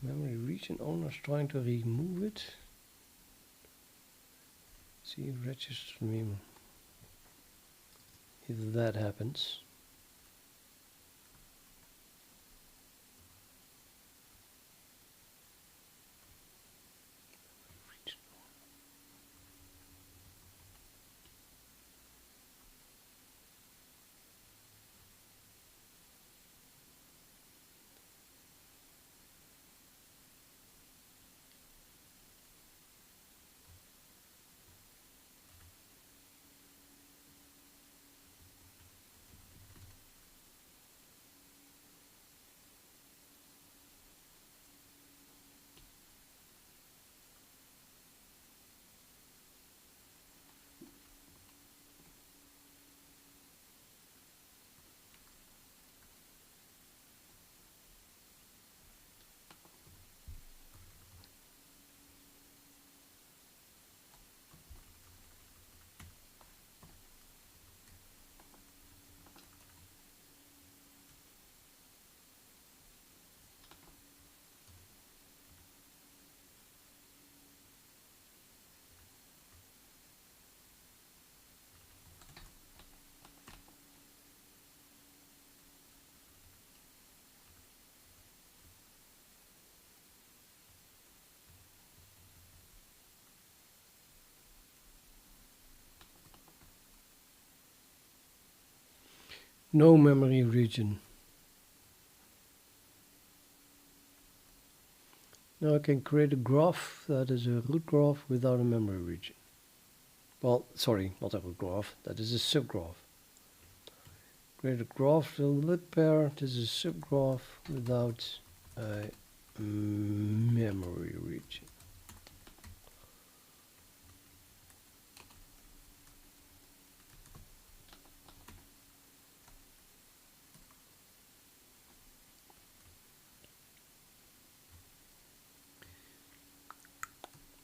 Memory region owner is trying to remove it. See registered memory. If that happens. No memory region. Now I can create a graph that is a root graph without a memory region. Well, sorry, not a root graph, that is a subgraph. Create a graph with a lit pair, this is a subgraph without a memory region.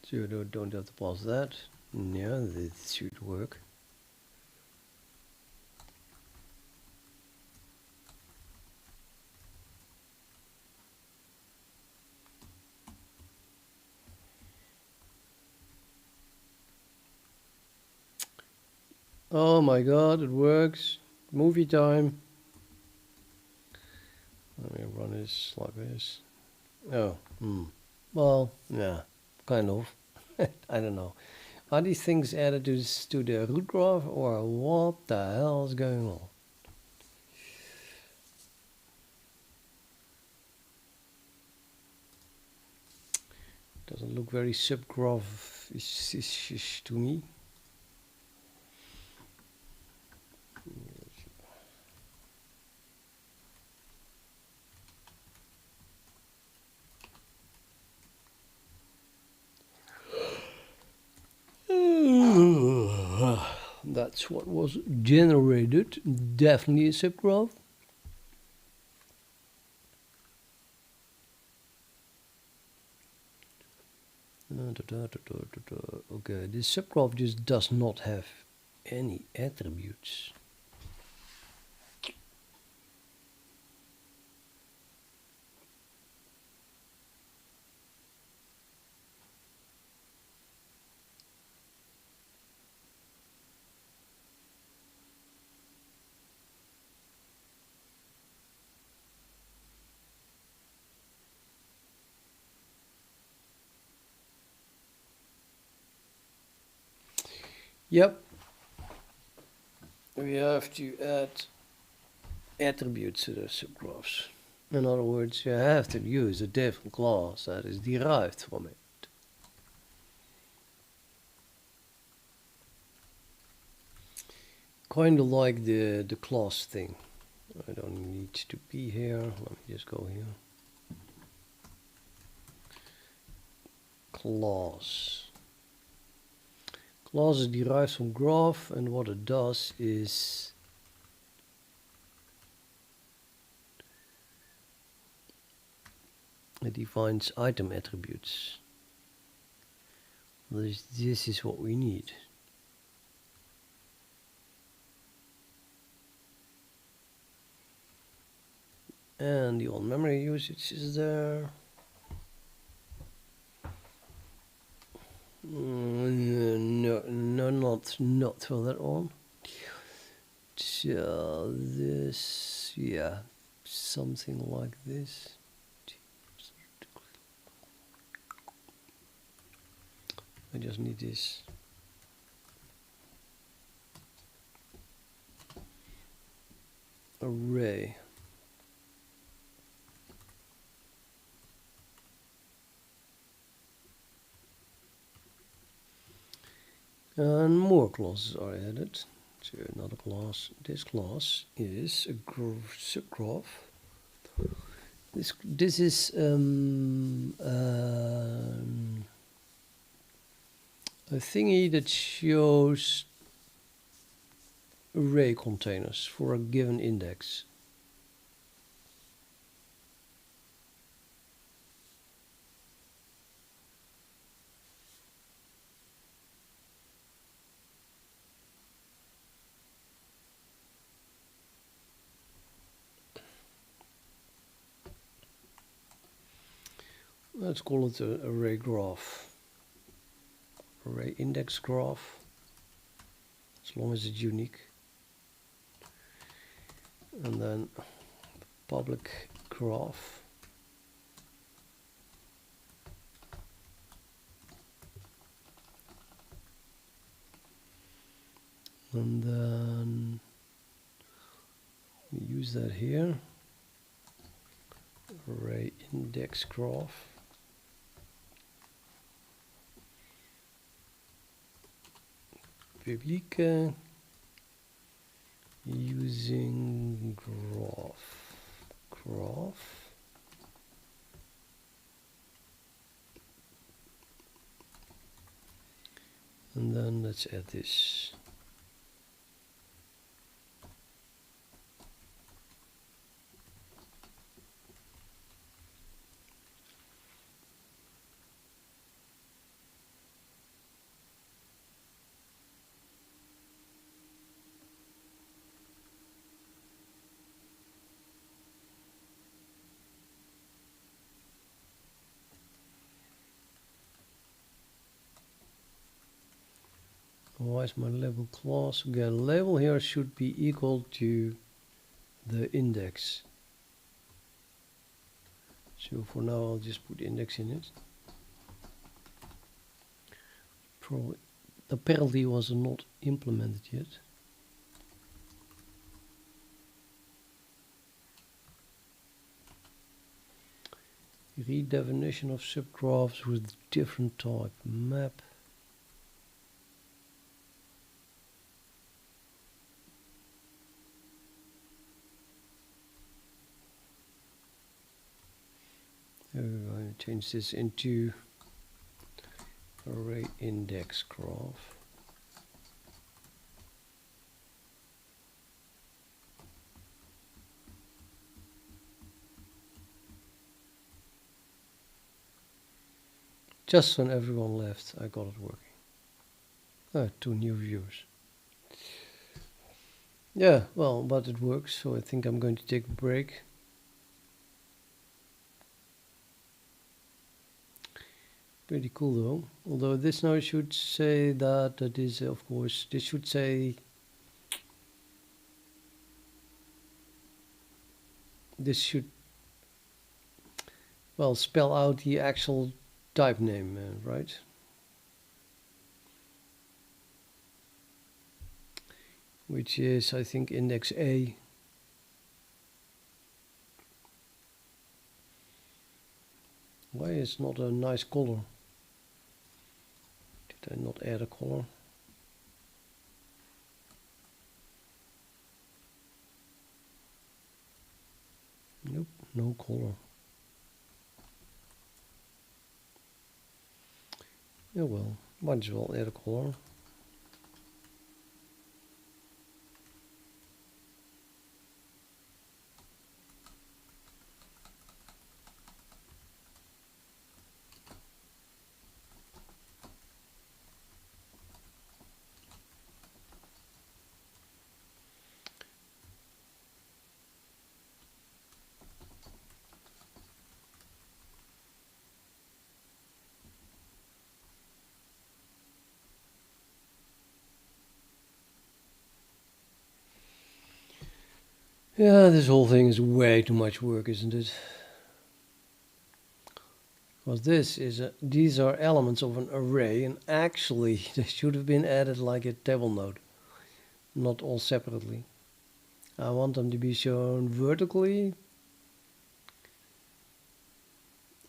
So you don't have to pass that. Yeah, this should work. Oh my god, it works. Movie time. Let me run this like this. Oh, well, yeah, kind of. I don't know. Are these things added to the root graph, or what the hell is going on? Doesn't look very subgraph-ish to me. That's what was generated. Definitely a subgraph. Okay, this subgraph just does not have any attributes. Yep. We have to add attributes to the subgraphs. In other words, you have to use a different class that is derived from it. Kind of like the class thing. I don't need to be here. Let me just go here. Class. Class is derived from graph, and what it does is it defines item attributes. This is what we need. And the old memory usage is there. No, not for that one. So this, yeah, something like this. I just need this. Array. And more clauses are added to another class. This class is a subgraph. This is a thingy that shows array containers for a given index. Let's call it an array graph. Array index graph, as long as it's unique. And then public graph. And then we use that here. Array index graph. Public using graph. And then let's add this. Why is my label class? Again, label here should be equal to the index. So for now I'll just put index in it. Probably apparently was not implemented yet. Redefinition of subgraphs with different type map. I change this into array index graph. Just when everyone left, I got it working. 2 new viewers. Yeah, well, but it works, so I think I'm going to take a break. Pretty cool though. Although this now should say that is, of course, this should say this should, well, spell out the actual type name, right? which is, I think, index A. Why is not a nice color? Did I not add a color? Nope, no color. Yeah, well, might as well add a color. Yeah, this whole thing is way too much work, isn't it? Because these are elements of an array, and actually they should have been added like a table node, not all separately. I want them to be shown vertically,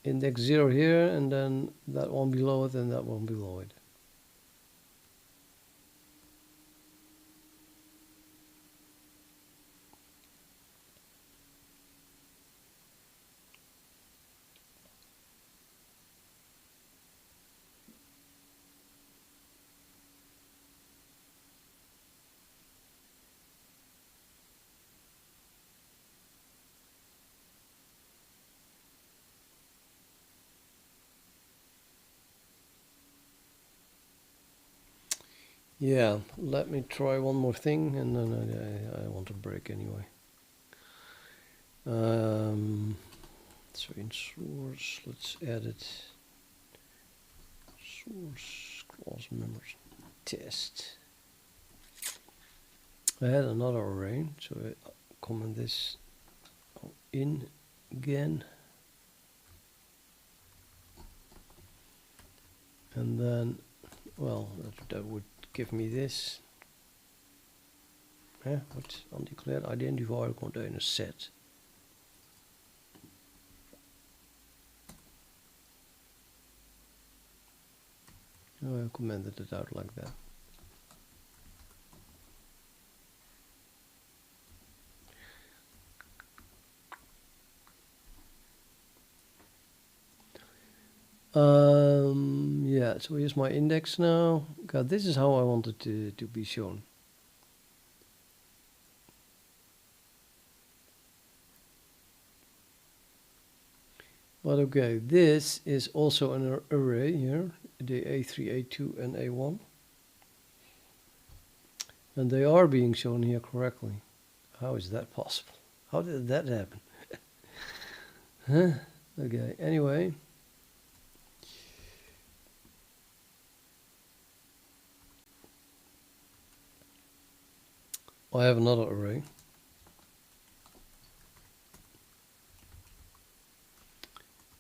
index 0 here, and then that one below it, and that one below it. Yeah, let me try one more thing, and then I want to break anyway. So in source, let's add it. Source class members test. I had another array, so I comment this in again, and then, well, that would give me this. Yeah, what's undeclared identifier container set. Oh, I commented it out like that. Yeah, so here's my index now. God, this is how I want it to be shown. But okay, this is also an array here, the A3, A2, and A1. And they are being shown here correctly. How is that possible? How did that happen? Huh? Okay, anyway. I have another array.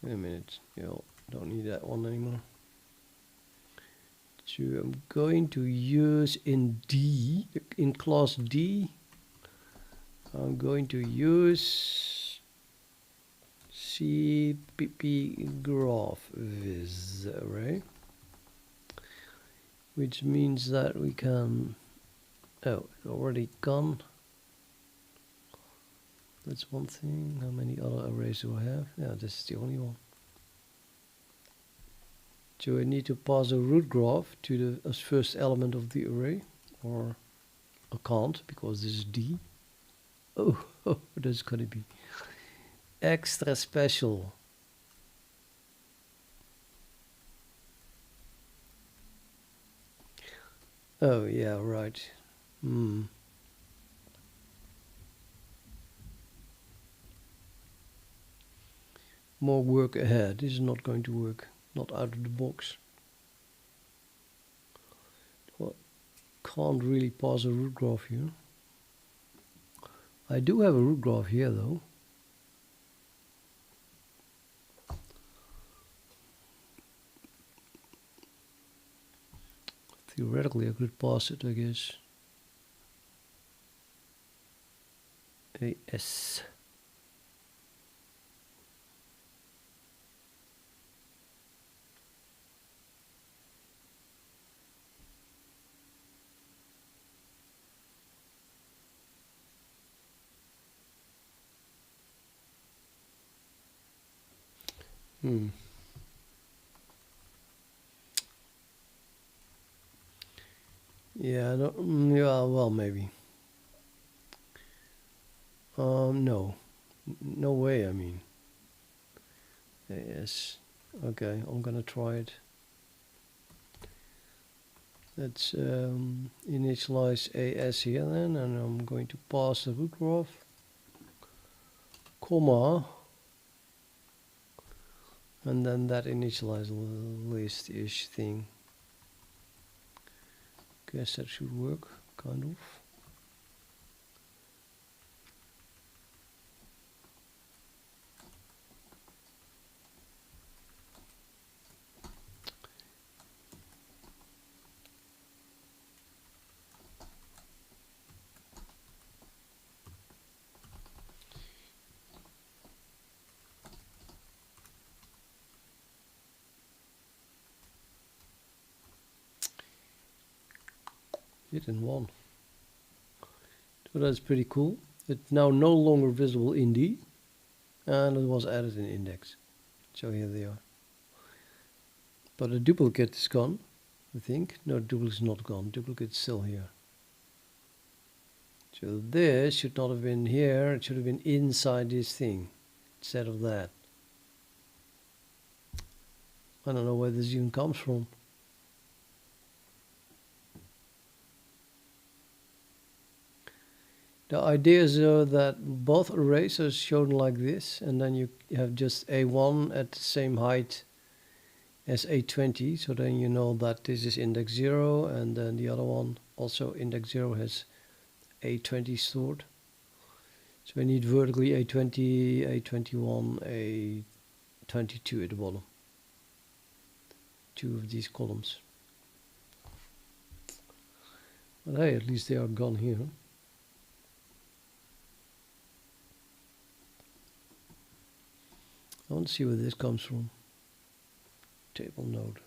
Wait a minute, don't need that one anymore. So I'm going to use in class D, I'm going to use cpp graph with array, which means that we can, oh, it's already gone. That's one thing. How many other arrays do I have? Yeah, this is the only one. So I need to pass a root graph to the as first element of the array, or I can't because this is D. Oh, that's gonna be extra special. Oh yeah, right. More work ahead. This is not going to work. Not out of the box. Well, can't really pass a root graph here. I do have a root graph here though. Theoretically I could pass it, I guess. AS. Yeah, yeah, well, maybe. No. No way, I mean. Yes. Okay, I'm gonna try it. Let's initialize AS here then, and I'm going to pass the root graph, comma, and then that initialize list-ish thing. Guess that should work, kind of. Hit in one. So that's pretty cool. It's now no longer visible in D, and it was added in index. So here they are. But the duplicate is gone, I think. No, duplicate is not gone. Duplicate is still here. So this should not have been here. It should have been inside this thing instead of that. I don't know where this even comes from. The idea is that both arrays are shown like this, and then you have just A1 at the same height as A20, so then you know that this is index 0, and then the other one, also index 0, has A20 stored. So we need vertically A20, A21, A22 at the bottom. Two of these columns. But hey, at least they are gone here. I want to see where this comes from. Table node.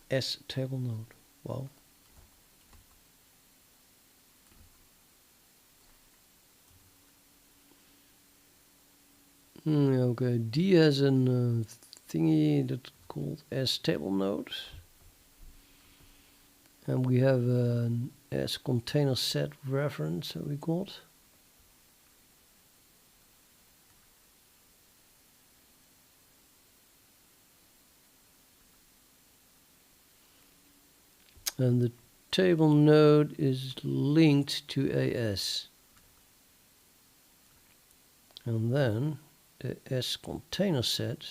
S table node. Wow. Okay, D has a thingy that's called S table node. And we have an S container set reference that we got. And the table node is linked to AS. And then the S container set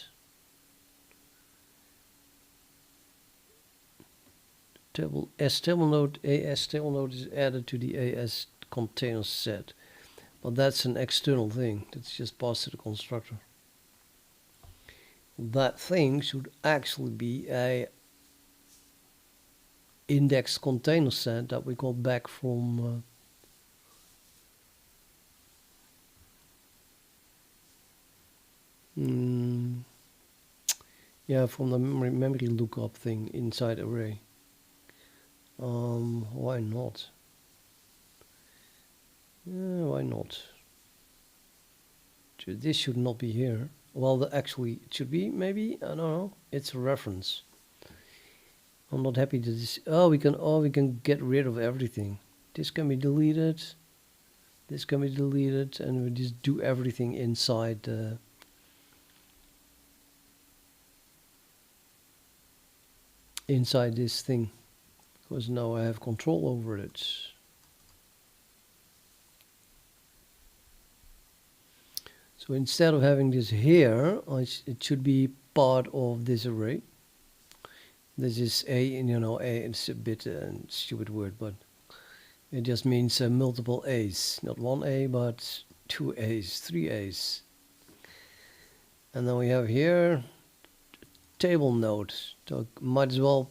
S table node, AS table node is added to the AS container set. But that's an external thing. That's just passed to the constructor. That thing should actually be a index container set that we got back from yeah, from the memory lookup thing inside array. Why not? Why not? So this should not be here. Well, actually, it should be, maybe, I don't know. It's a reference. I'm not happy that this, we can get rid of everything. This can be deleted. This can be deleted, and we just do everything inside inside this thing, because now I have control over it. So instead of having this here, it should be part of this array. This is A, and A is a bit stupid word, but it just means multiple A's. Not one A, but two A's, three A's. And then we have here table node. So might as well.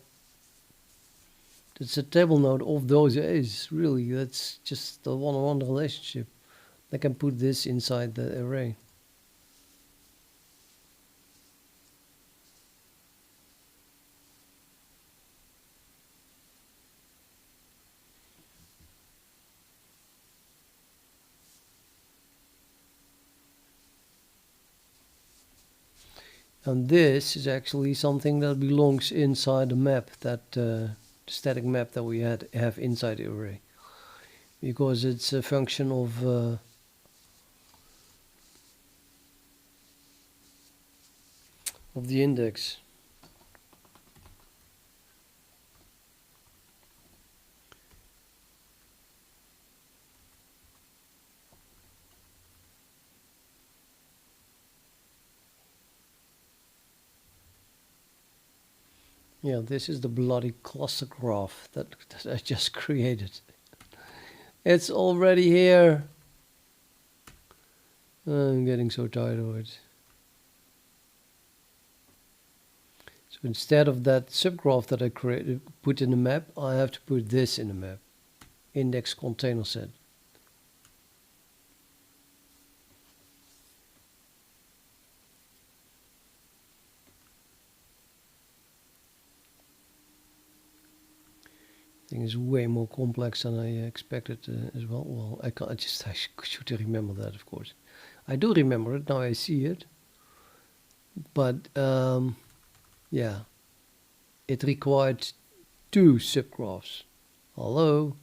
It's a table node of those A's. Really, that's just a one-on-one relationship. I can put this inside the array. And this is actually something that belongs inside the map, that static map that we have inside the array, because it's a function of the index. Yeah, this is the bloody cluster graph that I just created. It's already here. I'm getting so tired of it. So instead of that subgraph that I created, put in the map, I have to put this in the map. Index container set. Thing is way more complex than I expected as well. Well, I should remember that, of course. I do remember it now. I see it, but yeah, it required 2 subgraphs. Hello.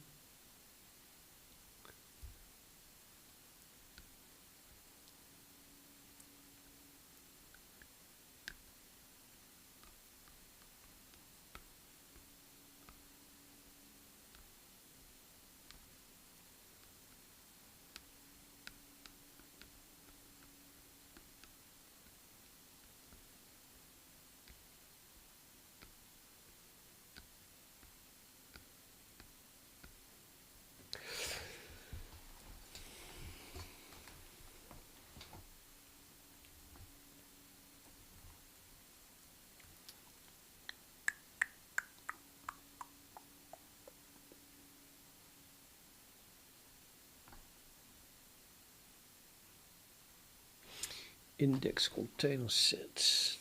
Index container set.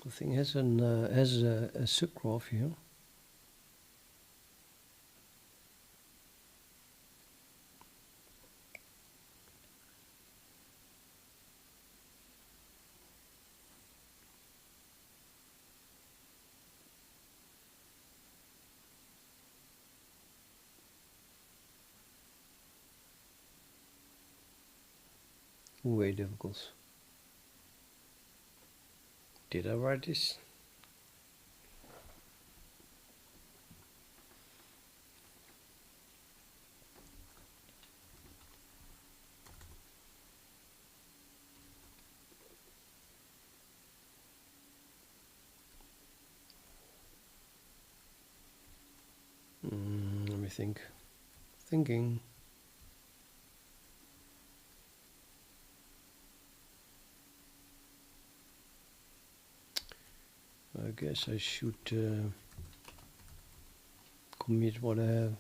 The thing has a subgraph here. Way difficult. Did I write this? Let me think. Thinking. I guess I should commit what I have.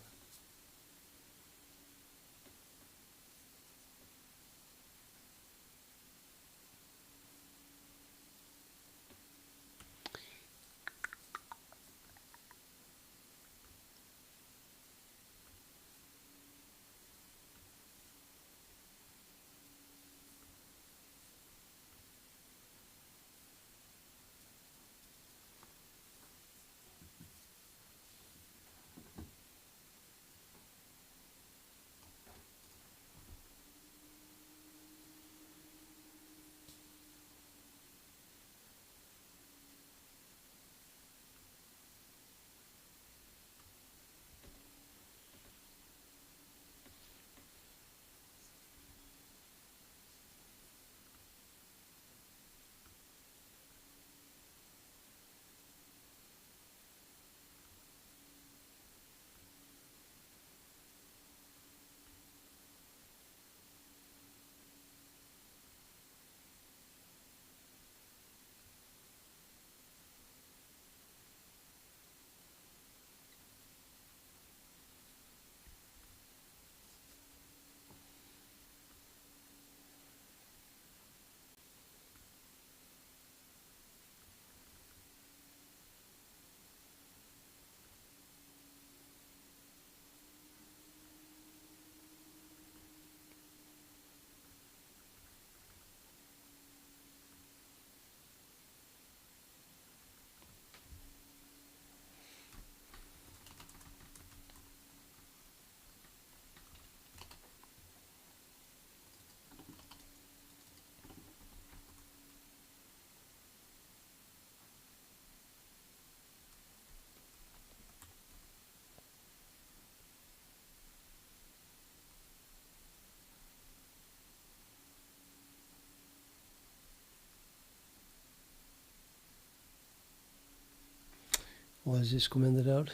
Was this commented out?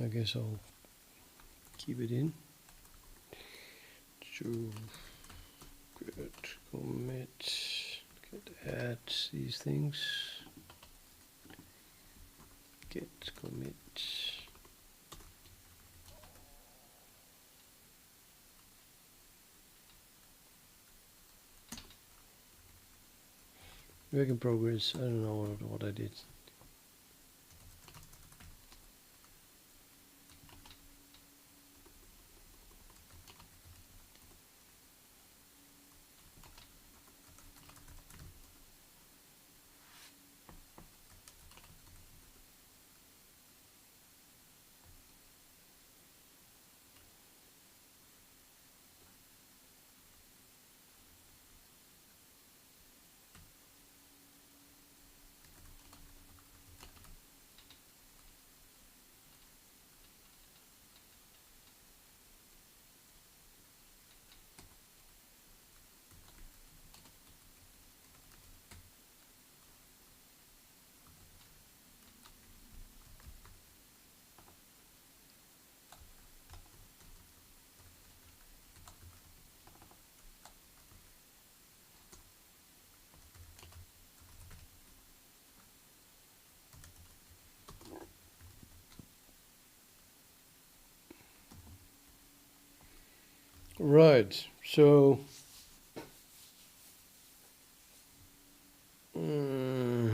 I guess I'll keep it in. To git commit, git add these things. Git commit. Work in progress. I don't know what I did. Right, so no.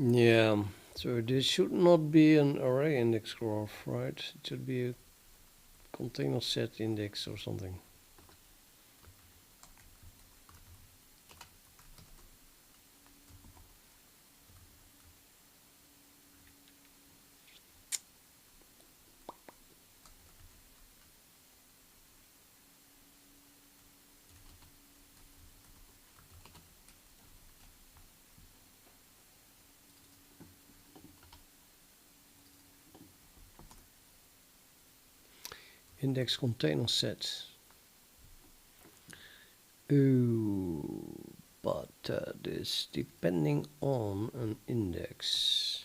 Yeah, so this should not be an array index graph, right? It should be a container set index or something. Index container set. Ooh, but this depending on an index.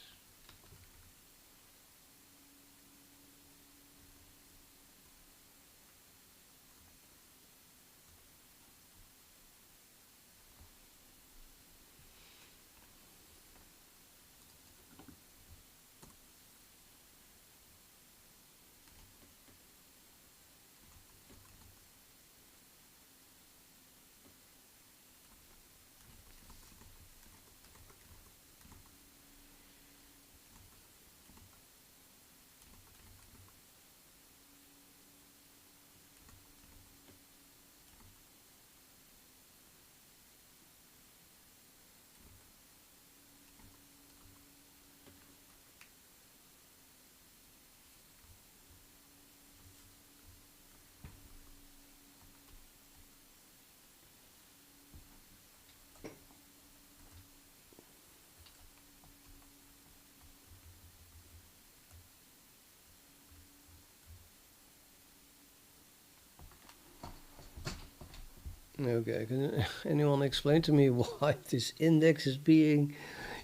Okay, can anyone explain to me why this index is being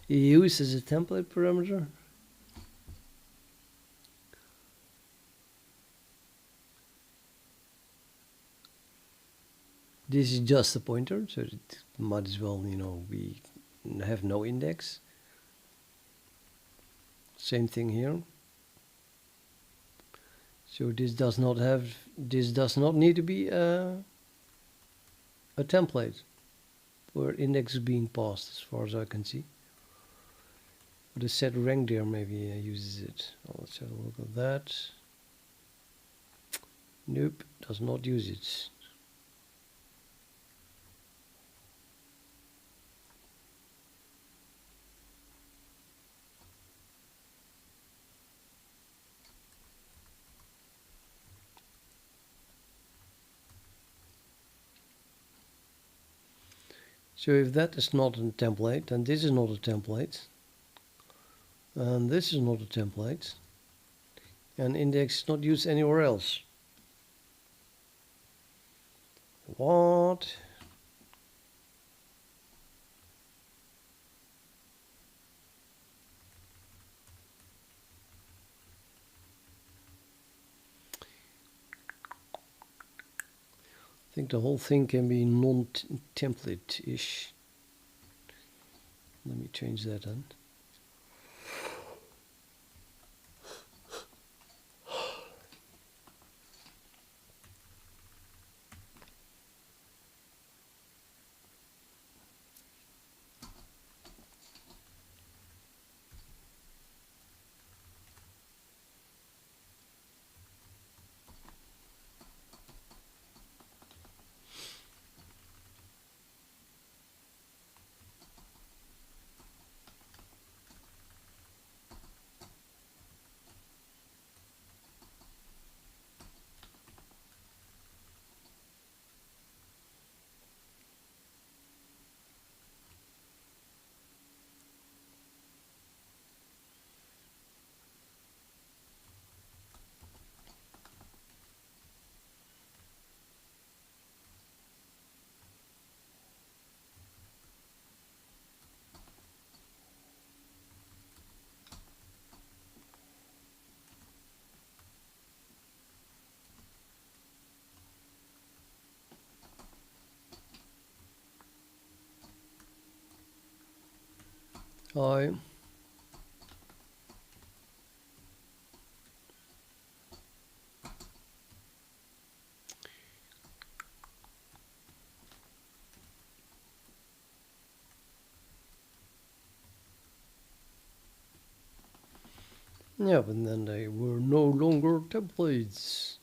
used as a template parameter? This is just a pointer, so it might as well, we have no index. Same thing here. So this does not need to be a template where index is being passed, as far as I can see. But the set rank there maybe uses it. Let's have a look at that. Nope, does not use it. So if that is not a template, then this is not a template. And this is not a template. And index is not used anywhere else. What? I think the whole thing can be non-template-ish. Let me change that then. Hi. Yeah, but then they were no longer templates.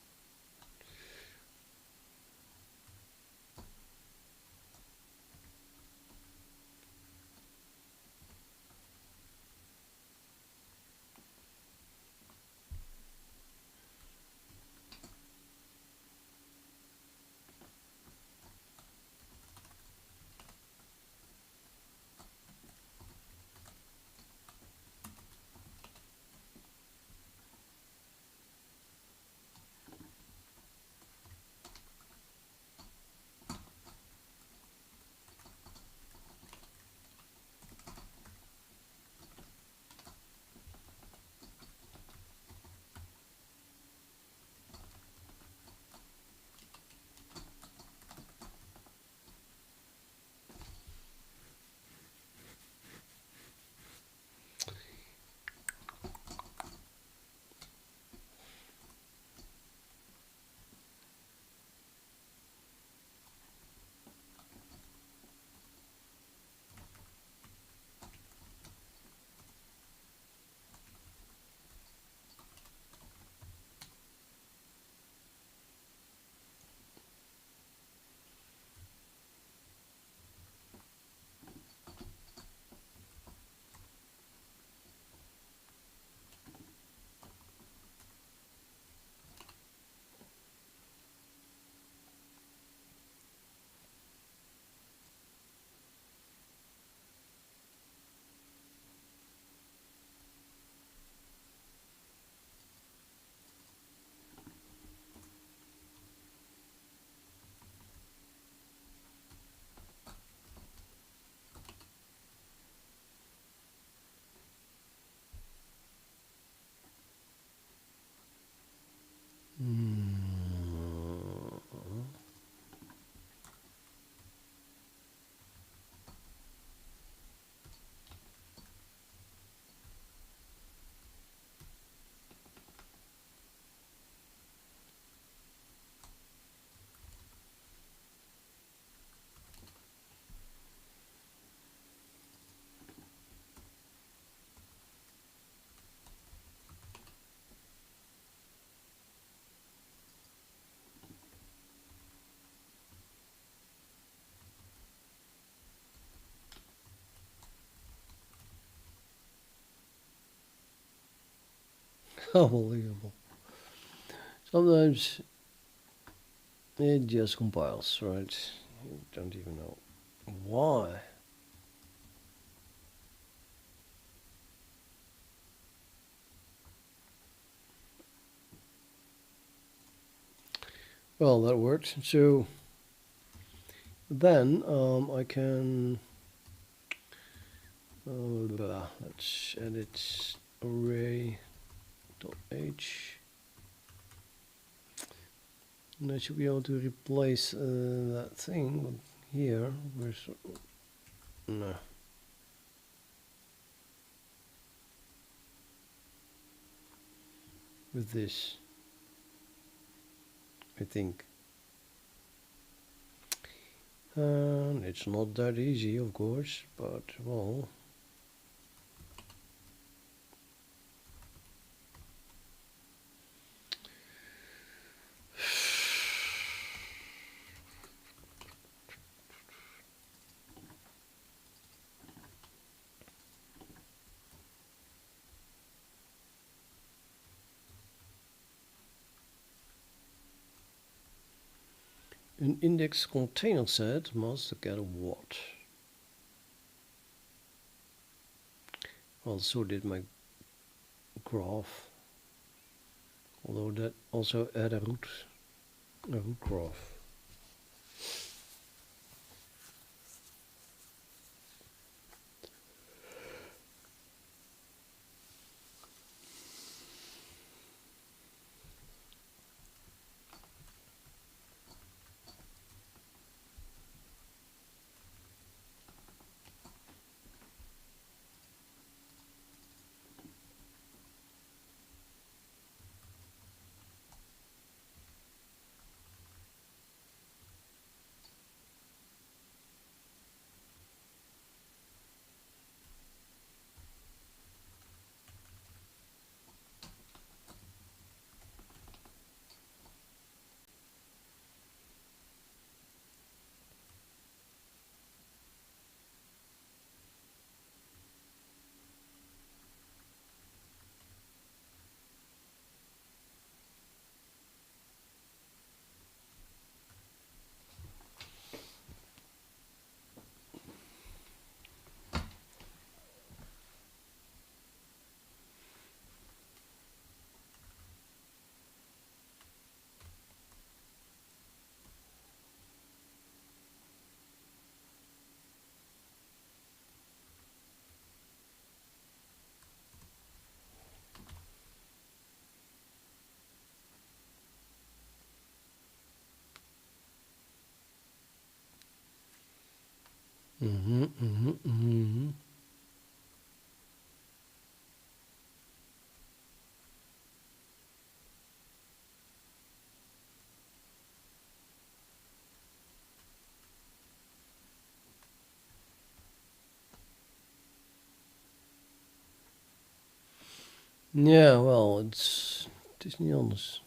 Unbelievable. Sometimes it just compiles, right? You don't even know why. Well, that worked. So then I can let's edit array.h, and I should be able to replace that thing here with no. With this, I think. And it's not that easy, of course, but well. An index container set must get a what? Well, so did my graph. Although that also add a root graph. Yeah, well, it is niet anders.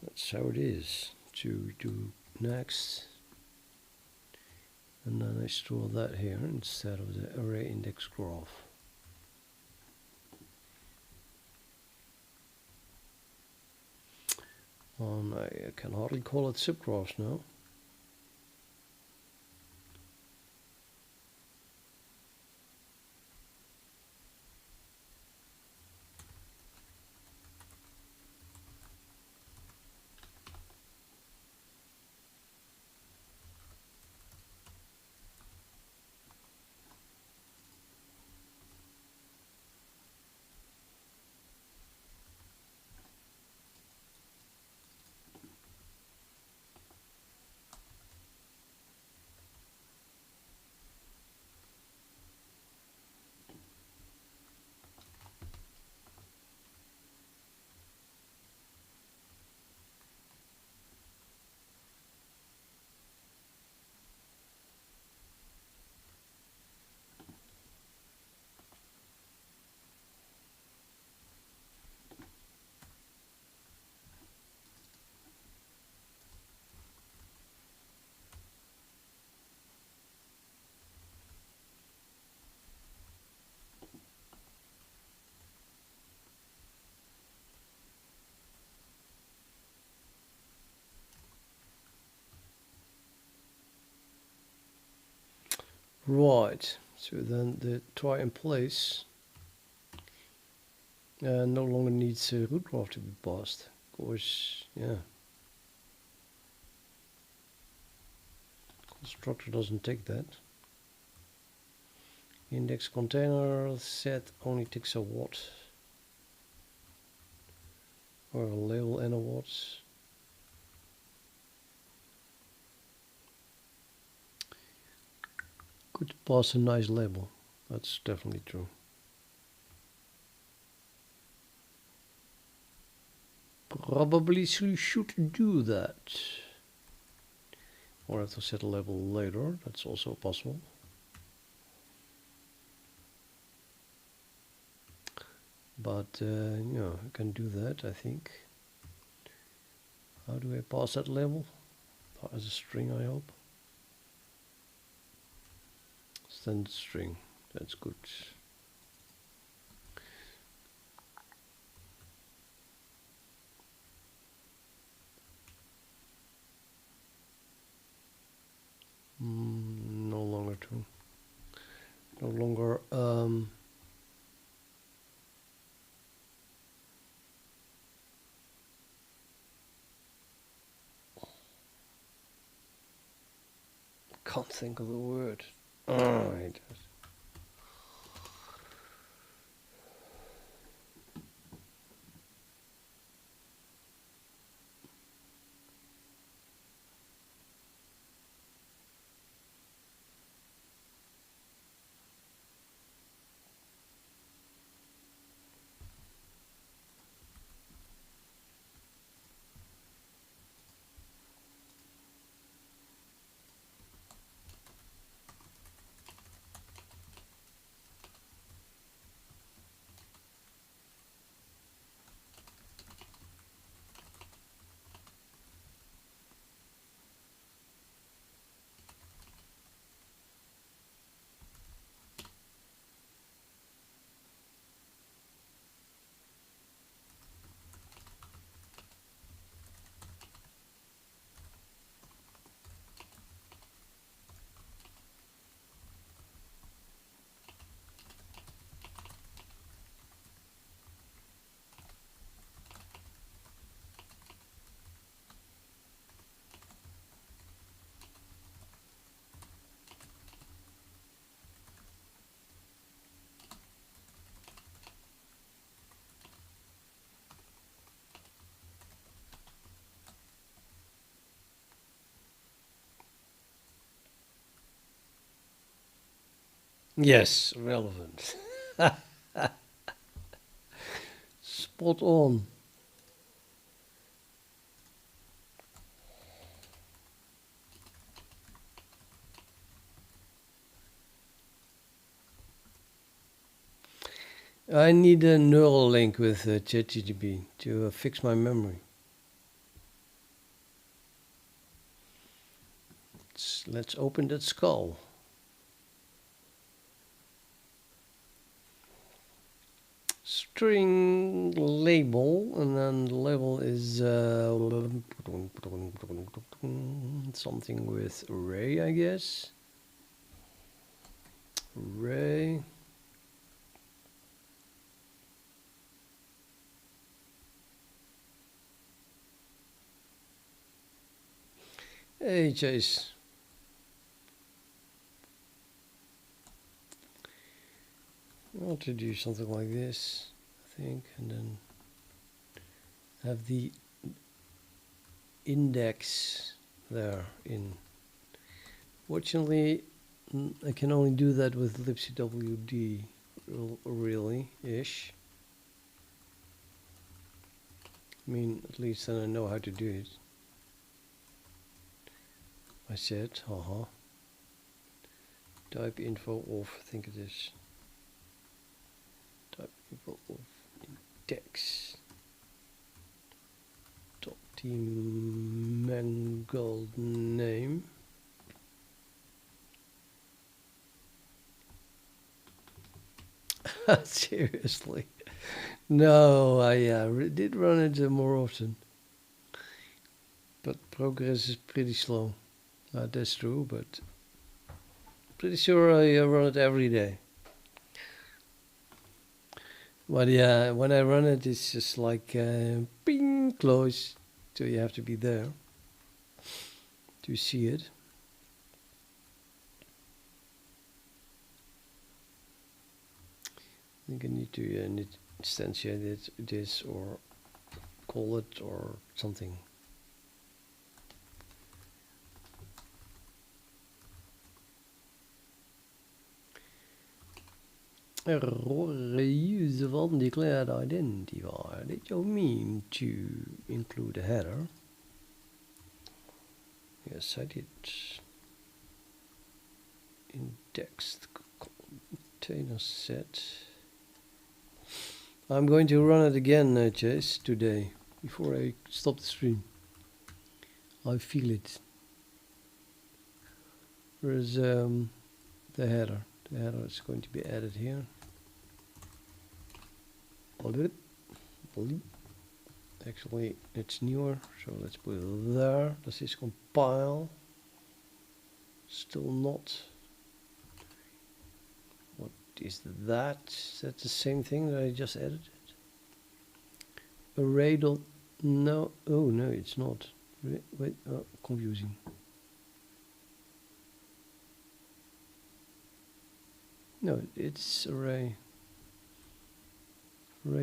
That's how it is. To do next, and then I store that here instead of the array index graph. I can hardly call it subgraphs now. Right, so then the try in place no longer needs root graph to be passed. Of course, yeah. Constructor doesn't take that. Index container set only takes a what or a label and a what. Could pass a nice label. That's definitely true. Probably should do that. Or have to set a label later. That's also possible. But yeah, I can do that, I think. How do I pass that label? As a string, I hope. Standard string. That's good. No longer true. No longer can't think of the word. Alright. Yes, relevant. Spot on. I need a neural link with ChatGPT to fix my memory. Let's open that skull. String label, and then the label is something with array, I guess. Array. Hey, Chase. I want to do something like this, I think, and then have the index there in. Fortunately, I can only do that with libcwd, really-ish. I mean, at least then I know how to do it. I said, type info of, I think it is. Type info of index. Dot mangled name. Seriously. No, I did run it more often. But progress is pretty slow. That's true, but pretty sure I run it every day. But yeah, when I run it, it's just like ping, close. So you have to be there to see it. I think I need to instantiate this or call it or something. Error use of undeclared identifier. Did you mean to include a header? Yes, I did. Indexed container set. I'm going to run it again, Chase, today, before I stop the stream. I feel it. There's the header. The header is going to be added here. Actually, it's newer, so let's put it there. Does this compile? Still not. What is that? Is that the same thing that I just edited? Array dot no. Oh no, it's not. Wait, confusing. No, it's array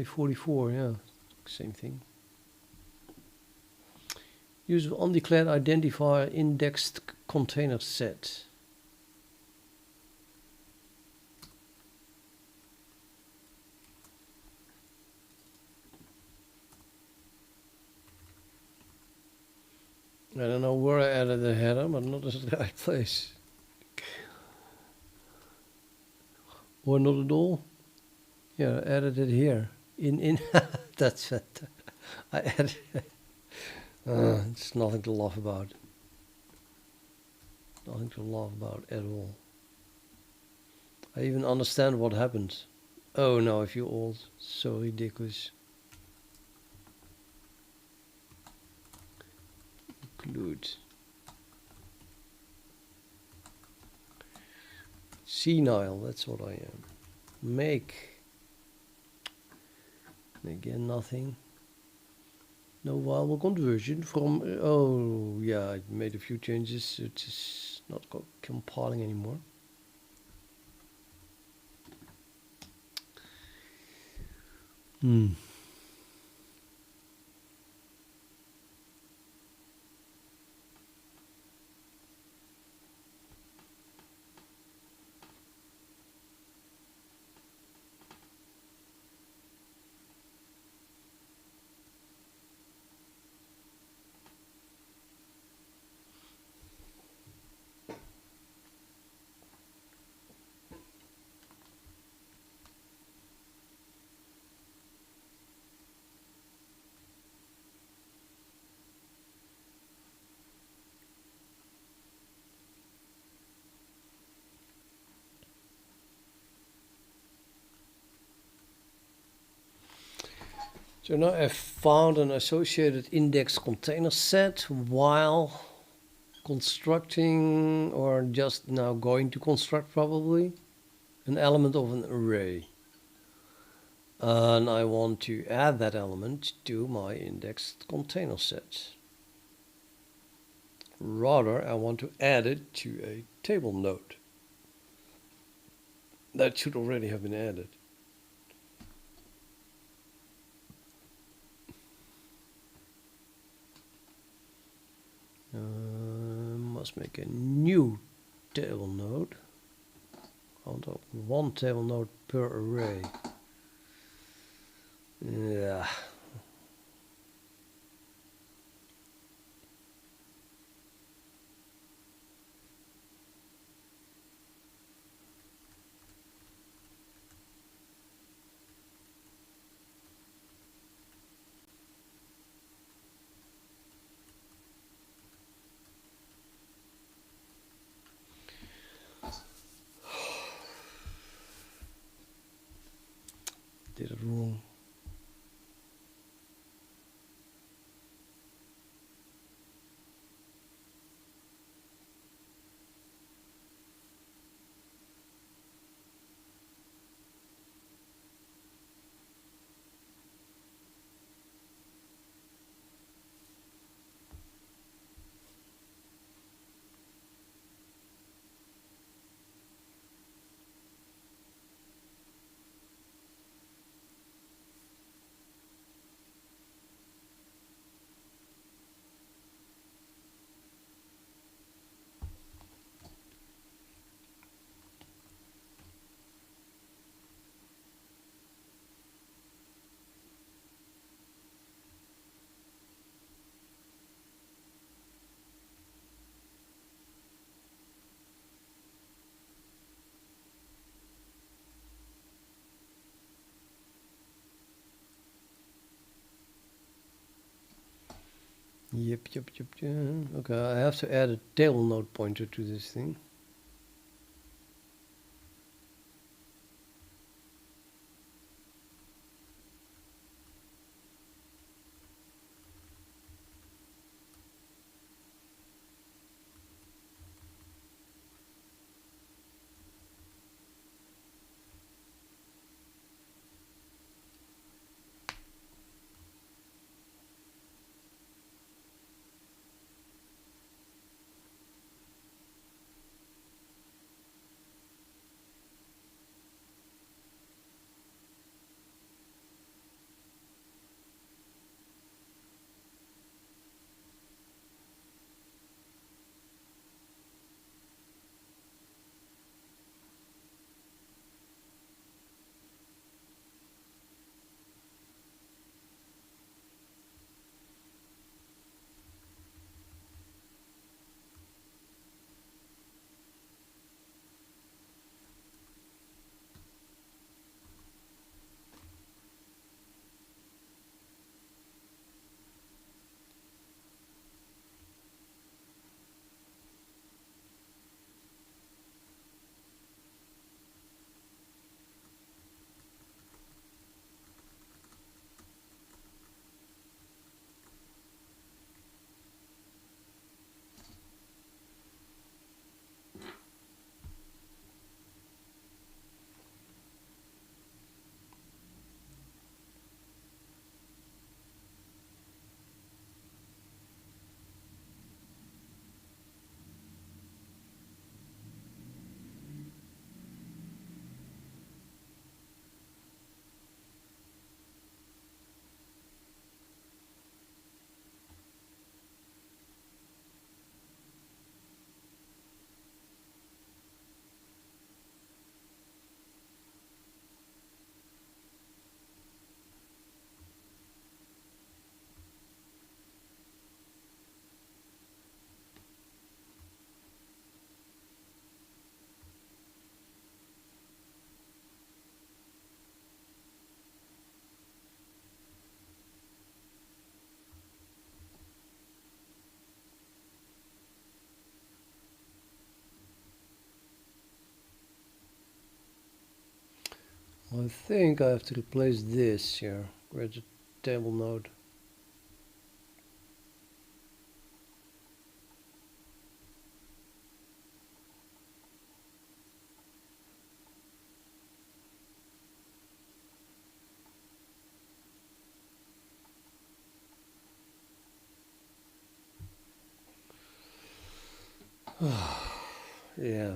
44. Yeah, same thing. Use of undeclared identifier indexed container set. I don't know where I added the header, but not at the right place. Or not at all. Yeah, I added it here. In that's it. I added it. It's nothing to laugh about. Nothing to laugh about at all. I even understand what happened. Oh no, I feel old. So ridiculous. Include. Senile, that's what I am. Make. Again, nothing. No viable conversion from. Oh, yeah, I made a few changes. It's not compiling anymore. So now I've found an associated index container set while constructing, or just now going to construct probably, an element of an array. And I want to add that element to my indexed container set. Rather, I want to add it to a table node. That should already have been added. Must make a new table node. I want to open one table node per array. Yeah. Did it wrong. Yep. Okay, I have to add a table node pointer to this thing. I think I have to replace this here with a table node. Yeah.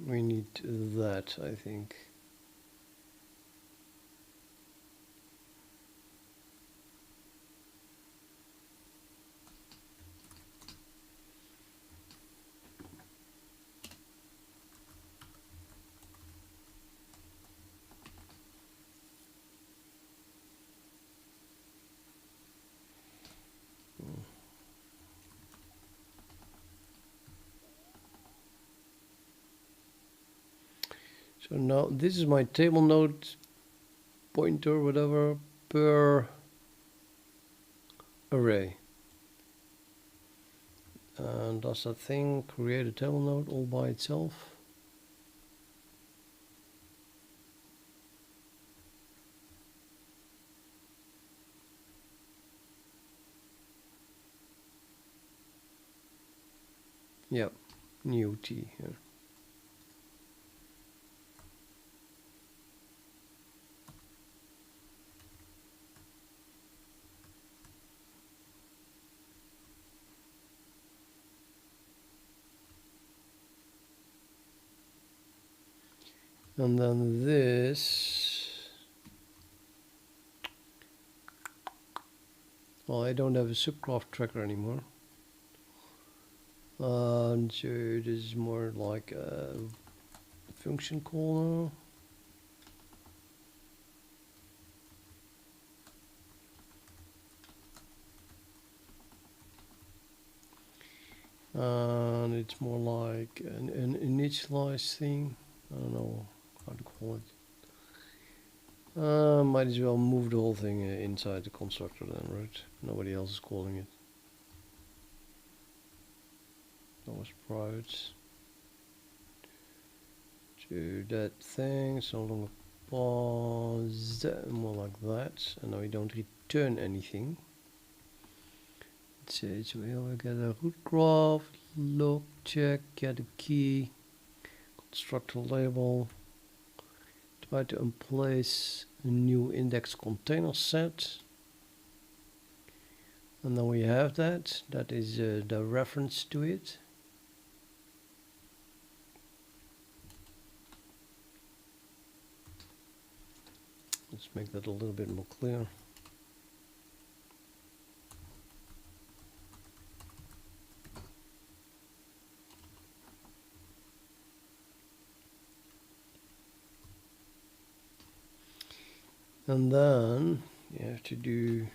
We need that, I think. So now this is my table node pointer, whatever, per array. And does that thing create a table node all by itself? Yep, new T here. And then this, Well, I don't have a subgraph tracker anymore. So this is more like a function call now. And it's more like an initialize thing. I don't know how to call it. Might as well move the whole thing inside the constructor then, right? Nobody else is calling it. That was private. To that thing, it's no longer paused, more like that. And now we don't return anything. It says we'll get a root graph, log check, get a key, construct a label, try to place a new index container set. And then we have that. That is the reference to it. Let's make that a little bit more clear. And then you have to do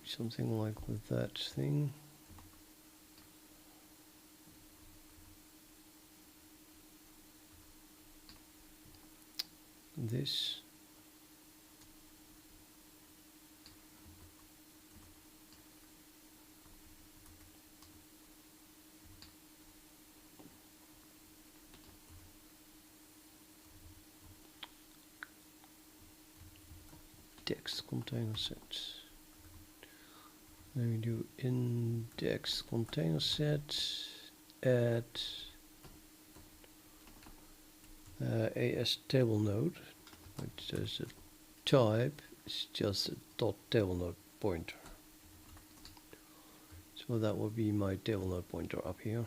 something like with that thing. This. Text container set. Then we do index container set, add AS table node, which is a type, is just a dot table node pointer. So that will be my table node pointer up here.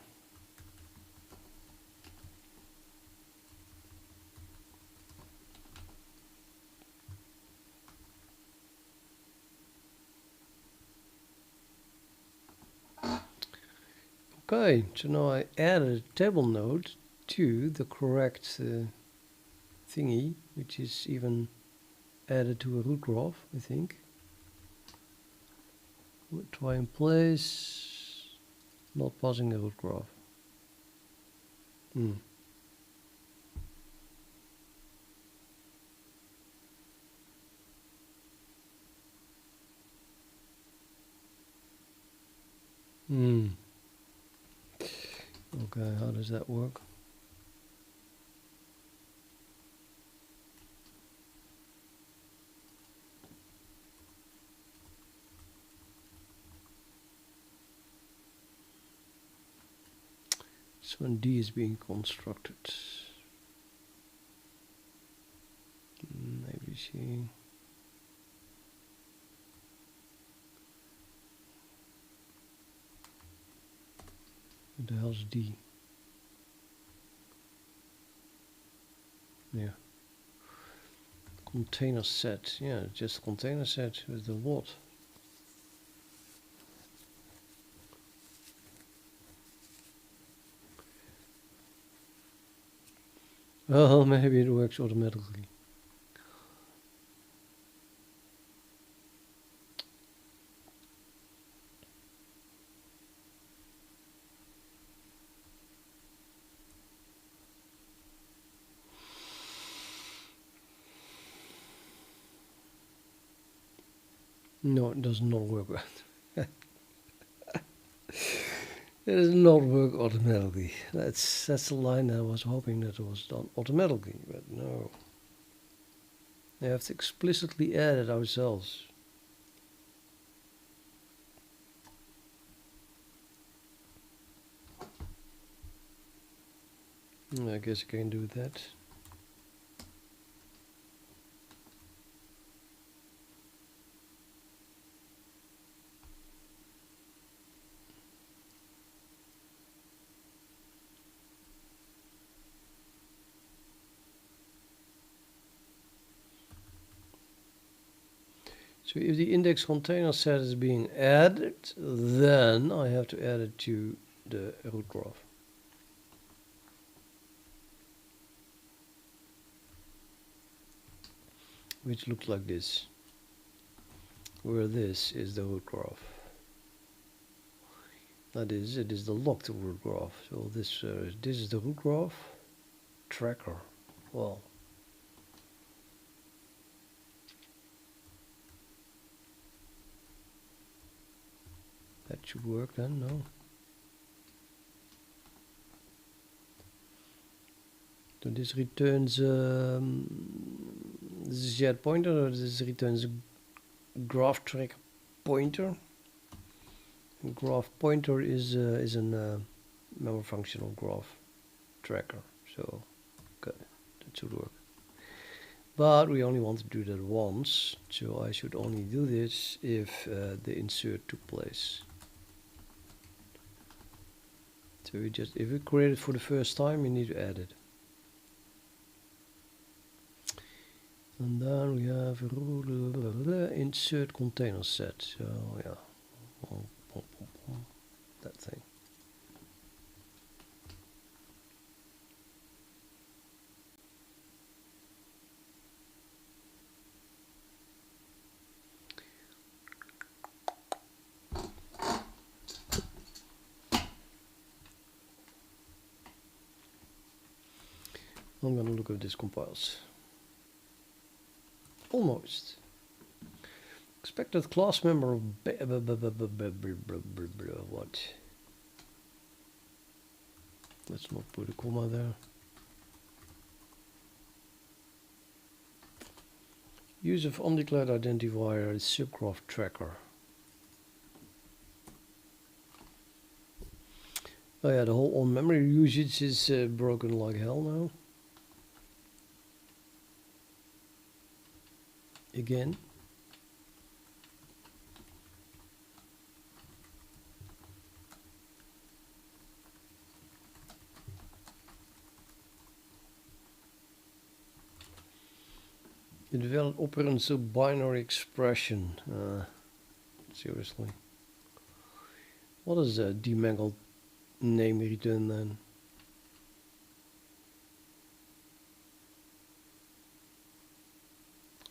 Okay, so now I added a table node to the correct thingy, which is even added to a root graph, I think. We'll try and place, not passing a root graph. Okay, how does that work? So when D is being constructed. ABC. What the hell's D? Yeah. Container set. Yeah, just container set with the what? Well, maybe it works automatically. No, it does not work. It does not work automatically. That's the line I was hoping that it was done automatically, but no. We have to explicitly add it ourselves. I guess I can do that. So if the index container set is being added, then I have to add it to the root graph. Which looks like this, where this is the root graph. That is, it is the locked root graph. So this is the root graph tracker. Well, that should work then, no? So this returns, this is yet pointer, or this returns graph track pointer. And graph pointer is an member functional graph tracker. So, okay, that should work. But we only want to do that once, so I should only do this if the insert took place. So we just, if we create it for the first time, we need to add it. And then we have insert container set. So yeah, that thing. I'm gonna look if this compiles. Almost. Expected class member of what? Let's not put a comma there. Use of undeclared identifier is subgraph tracker. Oh yeah, the whole on memory usage is broken like hell now. Again. It valid operands a binary expression. Seriously. What is a demangled name return then?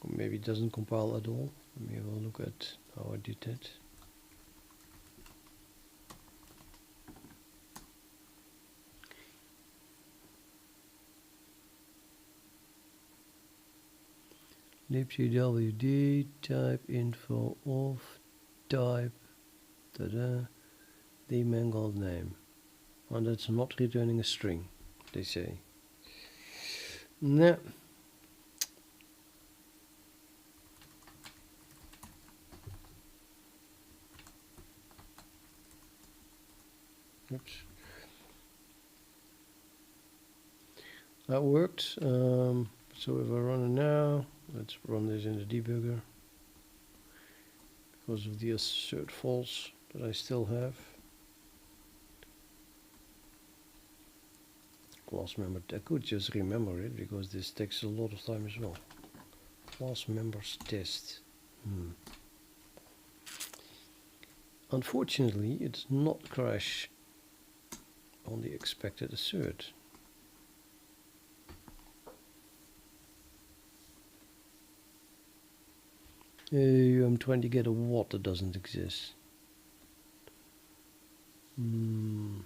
Or maybe it doesn't compile at all. Let me have a look at how I did that. libcwd type info of type demangled name. And that's not returning a string, they say. No. Oops. That worked. So if I run it now, let's run this in the debugger. Because of the assert false that I still have. Class member, I could just remember it because this takes a lot of time as well. Class members test. Unfortunately, it does not crash on the expected assert. I'm trying to get a what that doesn't exist. In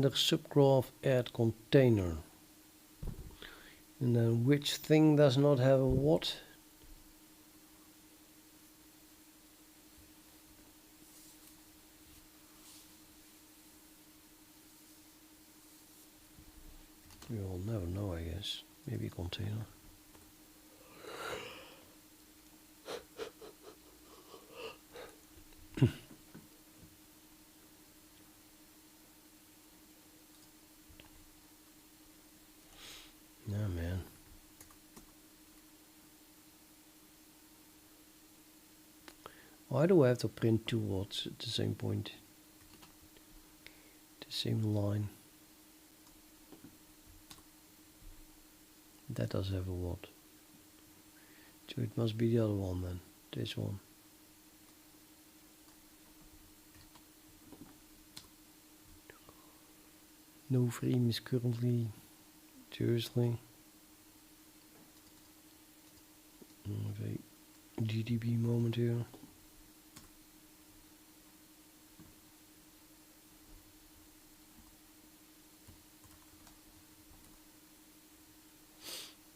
the subgraph add container. And then which thing does not have a what? We will never know, I guess. Maybe container. Yeah, man. Why do I have to print 2 watts at the same point? The same line. That does have a watt. So it must be the other one then. This one. No frame is currently. Seriously. Have a GDB moment here.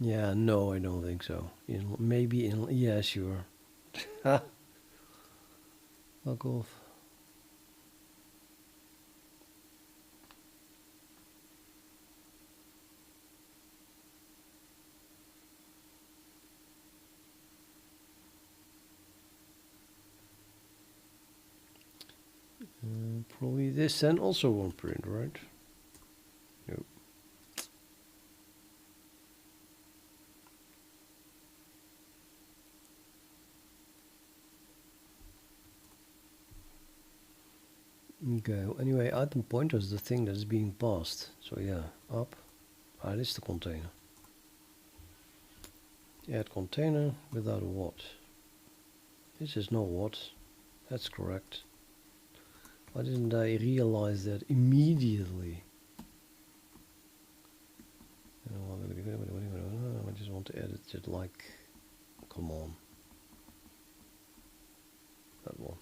Yeah, no, I don't think so. Maybe in, yeah, sure. Fuck off. Probably this then also won't print, right? Nope. Okay, anyway, item pointer is the thing that is being passed. So yeah, up. Ah, this is the container. Add container without a watt. This is no watt. That's correct. Why didn't I realize that immediately? I just want to edit it like, come on. That one.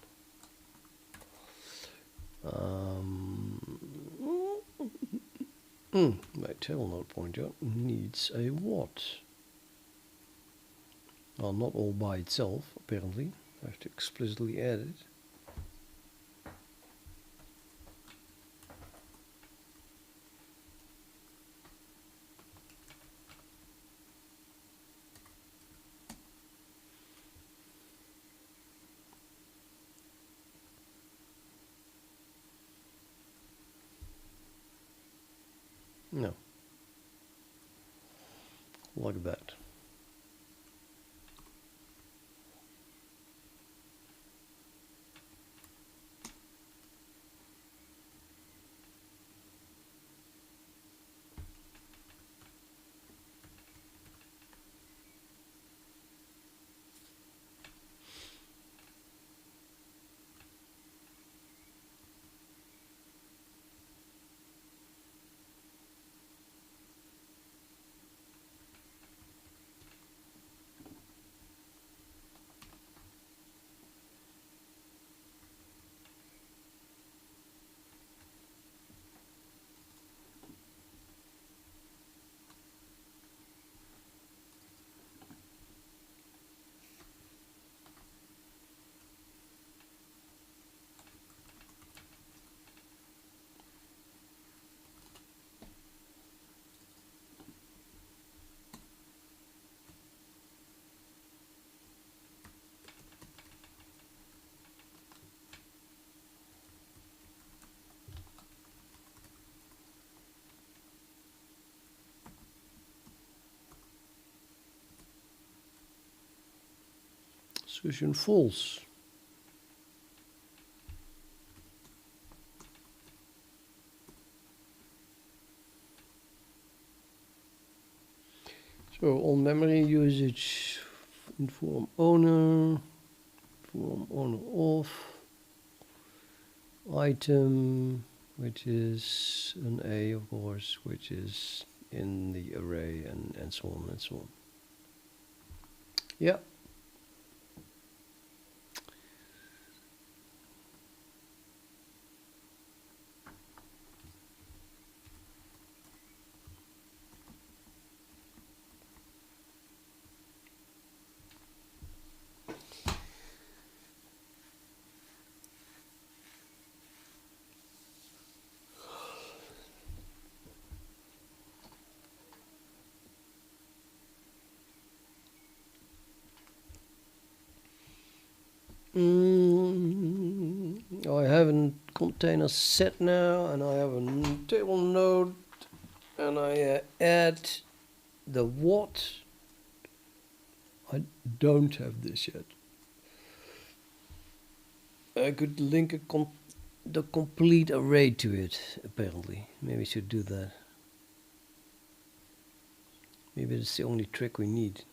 My tail node pointer needs a watt. Well, not all by itself, apparently. I have to explicitly add it. No. Like that. Solution false. So on memory usage, inform owner off, item, which is an A, of course, which is in the array, and so on and so on. Yeah. I have a container set now, and I have a table node, and I add the watt. I don't have this yet. I could link the complete array to it, apparently. Maybe I should do that. Maybe that's the only trick we need.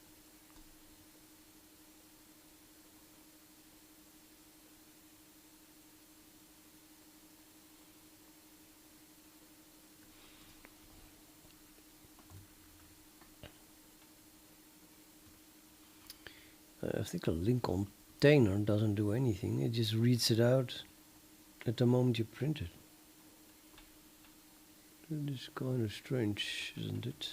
I think a link container doesn't do anything. It just reads it out at the moment you print it. It is kind of strange, isn't it?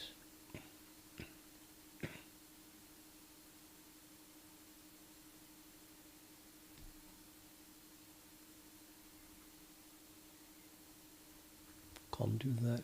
Can't do that.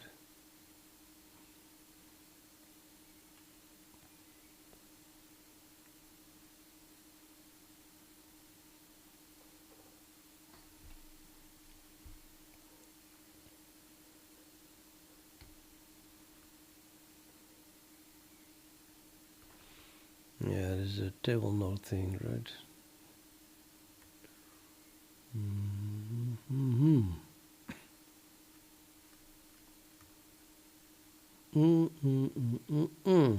Yeah, this is a table node thing, right? Mm-hmm. Mm-mm-mm-mm-mm.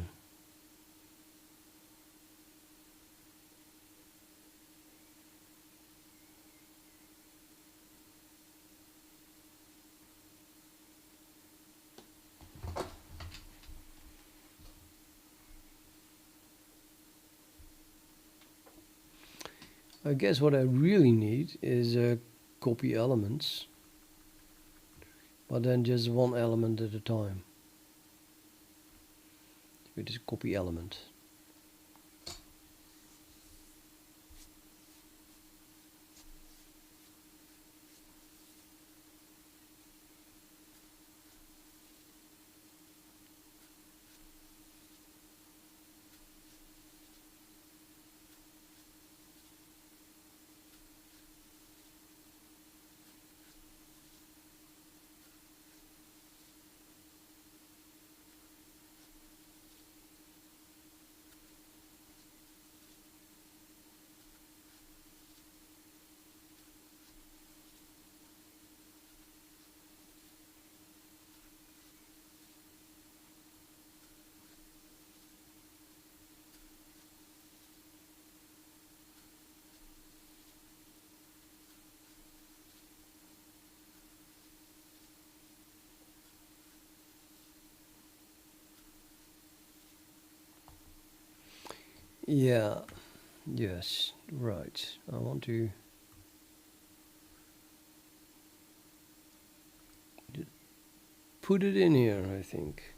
I guess what I really need is copy elements, but then just one element at a time. It is copy element. Yeah, yes, right. I want to put it in here, I think.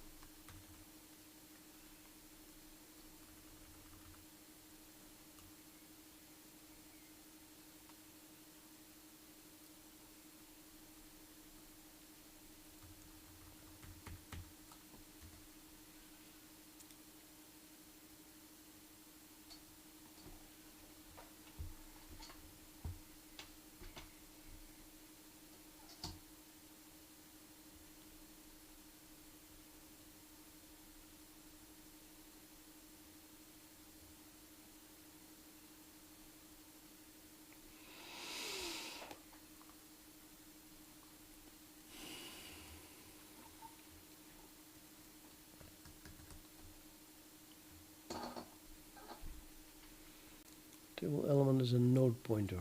Table element is a node pointer.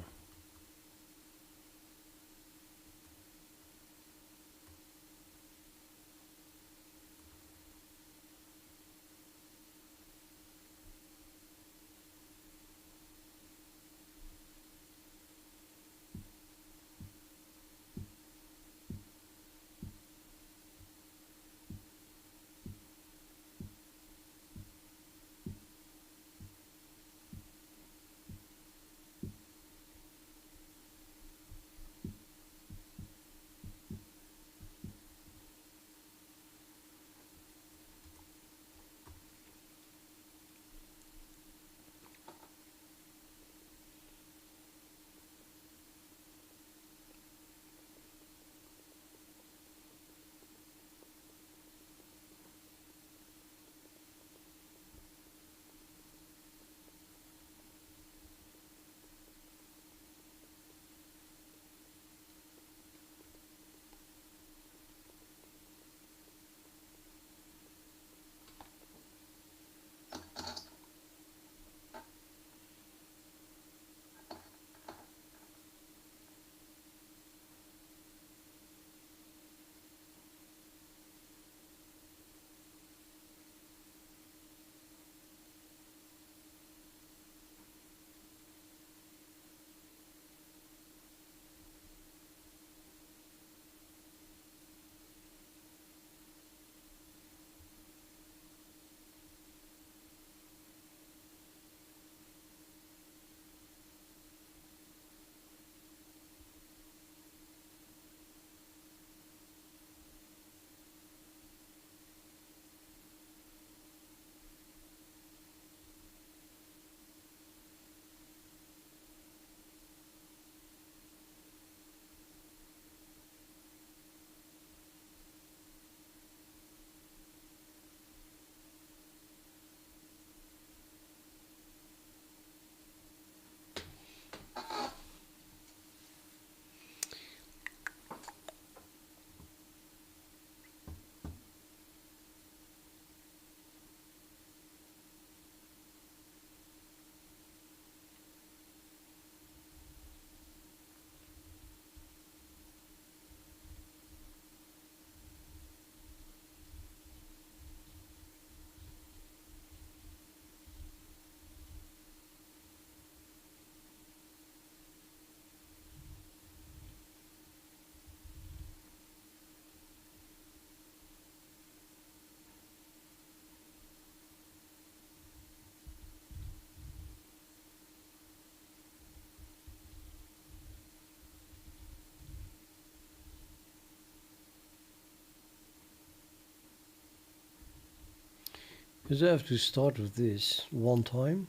Because I have to start with this one time,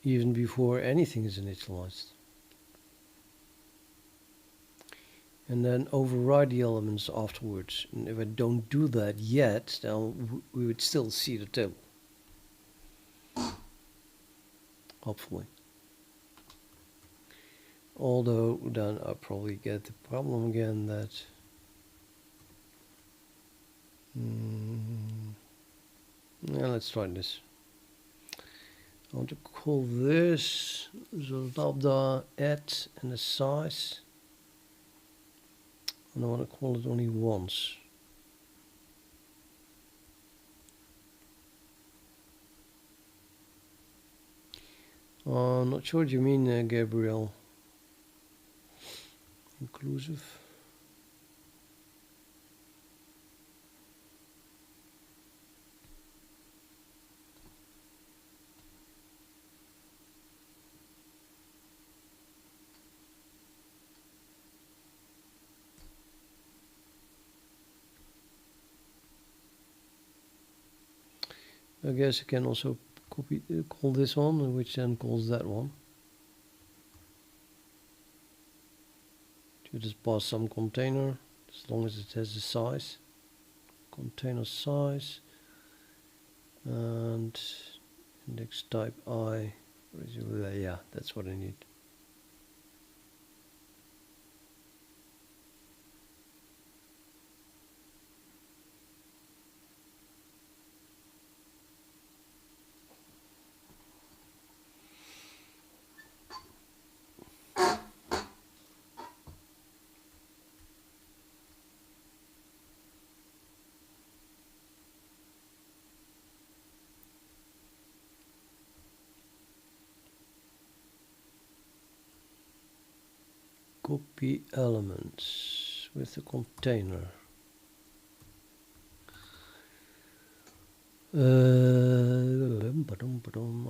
even before anything is initialized. And then override the elements afterwards. And if I don't do that yet, then we would still see the table. Hopefully. Although then I probably get the problem again that yeah, let's try this. I want to call this lambda add and the size, and I want to call it only once. I'm not sure what you mean, Gabriel. Inclusive. I guess I can also copy call this one, which then calls that one. You just pass some container, as long as it has the size, container size, and index type I. Yeah, that's what I need. Copy elements with the container. I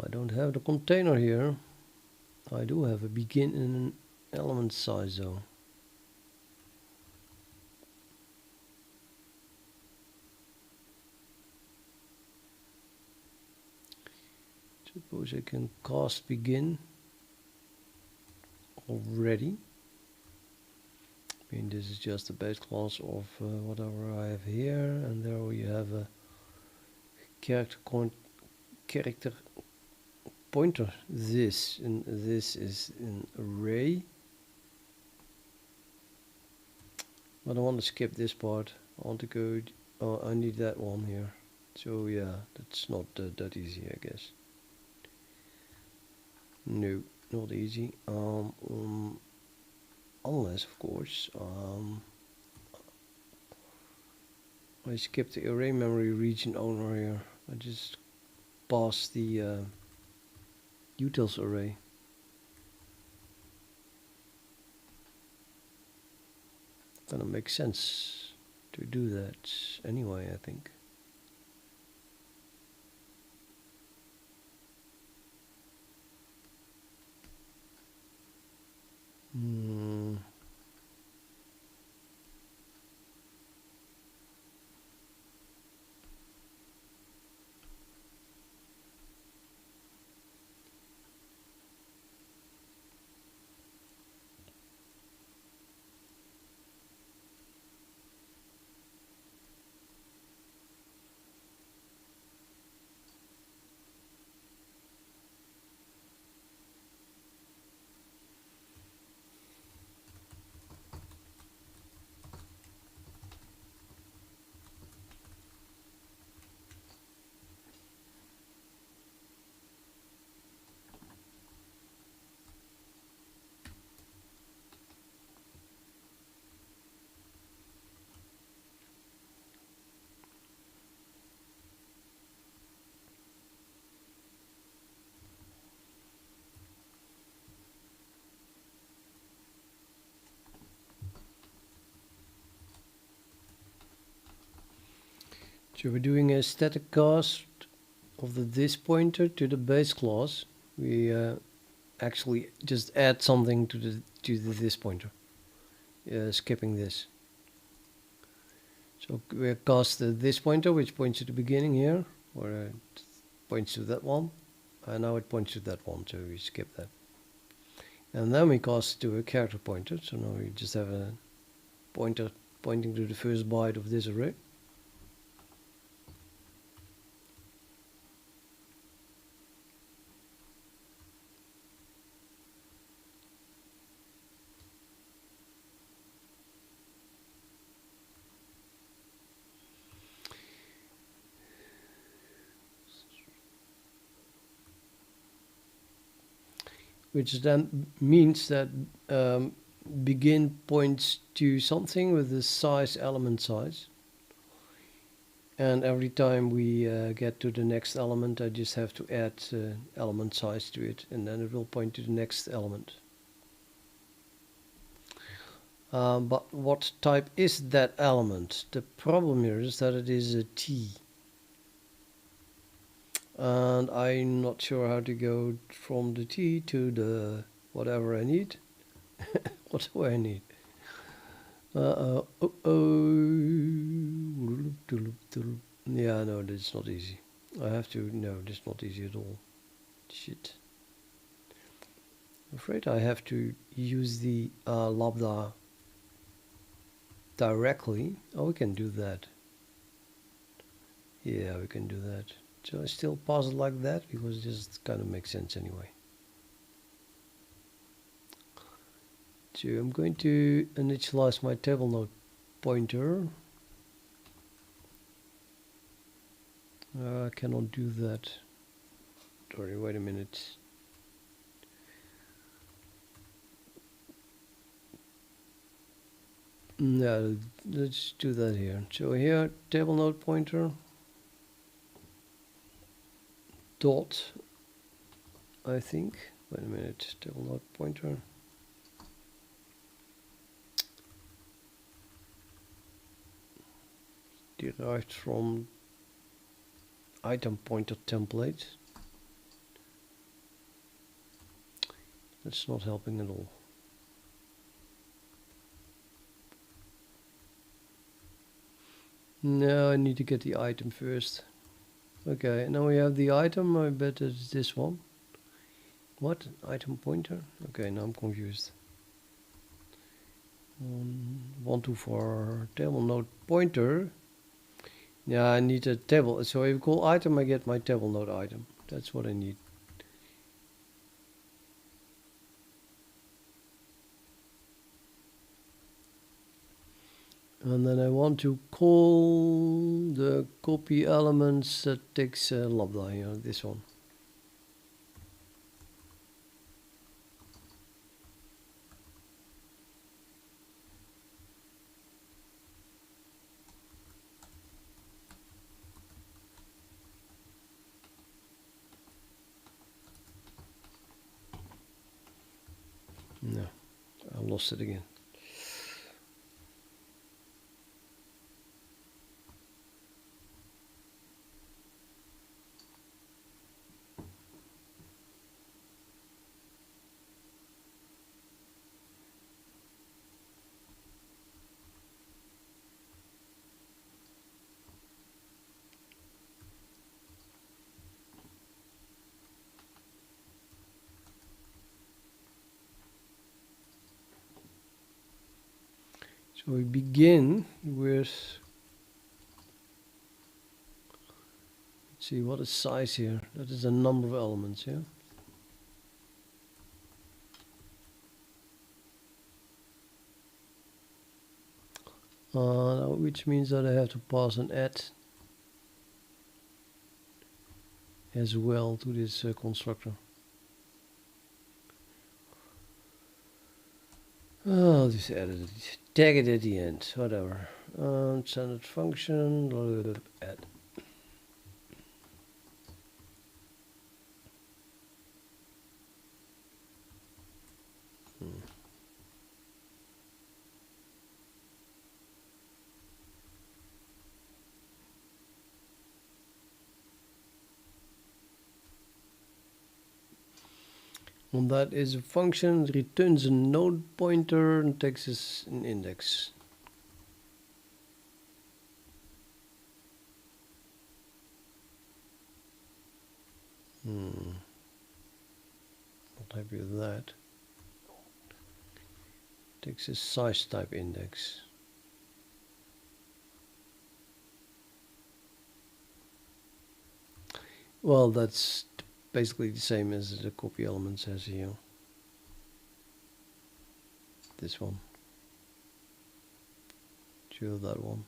don't have the container here. I do have a begin and an element size though. Suppose I can cast begin already. I mean, this is just the base class of whatever I have here, and there we have a character pointer. This and this is an array. But I want to skip this part. I want to go. Oh, I need that one here. So yeah, that's not that easy, I guess. No, not easy. Unless, of course, I skip the array memory region owner here. I just pass the utils array. Then it makes sense to do that anyway, I think. So we're doing a static cast of the this pointer to the base class. We actually just add something to the this pointer, skipping this. So we cast this pointer, which points to the beginning here, or it points to that one, and now it points to that one, so we skip that. And then we cast to a character pointer, so now we just have a pointer pointing to the first byte of this array. Which then means that begin points to something with the size, element size. And every time we get to the next element, I just have to add element size to it, and then it will point to the next element. But what type is that element? The problem here is that it is a T. And I'm not sure how to go from the T to the whatever I need. What do I need? Yeah, no, that's not easy. I have to, no, that's not easy at all. Shit. I'm afraid I have to use the lambda directly. Oh, we can do that. Yeah, we can do that. So I still pass it like that because it just kind of makes sense anyway. So I'm going to initialize my table node pointer. I cannot do that. Sorry, wait a minute. No, let's do that here. So here, table node pointer dot, I think. Wait a minute, table node pointer. Derived from item pointer template. That's not helping at all. No, I need to get the item first. Okay, now we have the item. I bet it's this one. What? Item pointer? Okay, now I'm confused. 124 table node pointer. Yeah, I need a table. So if you call item, I get my table node item. That's what I need. And then I want to call the copy elements that takes lambda here, this one. No, I lost it again. So we begin with, let's see, what is size here? That is a number of elements, yeah? Which means that I have to pass an add as well to this constructor. I'll just add it, tag it at the end, whatever. Standard function, add. And that is a function that returns a node pointer and takes us an index. Not happy with that. Takes a size type index. Well, that's basically the same as the copy element says here. This one. Choose that one.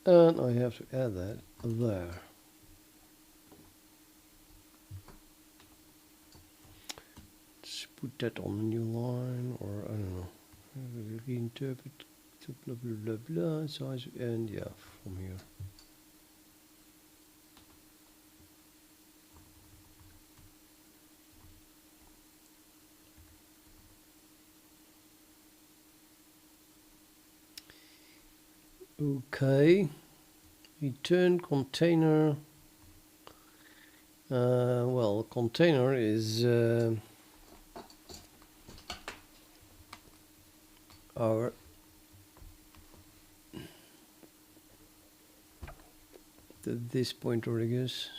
And I have to add that there. Let's put that on a new line, or I don't know. Reinterpret, blah blah blah blah, size, and yeah, from here. Okay, return container. Well, container is our this pointer, I guess.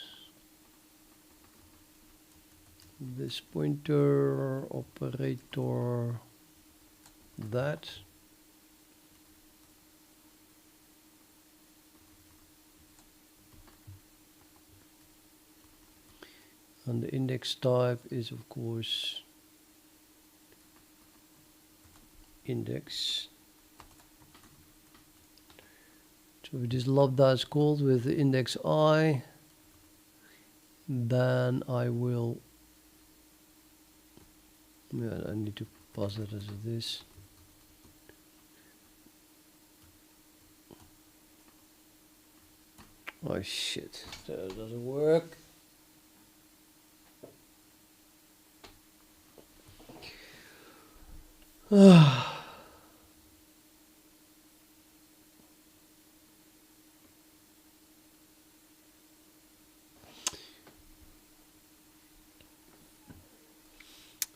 This pointer operator that. And the index type is of course index. So if this lambda is called with the index I, then I will, yeah, I need to pass it as this. Oh shit, that doesn't work.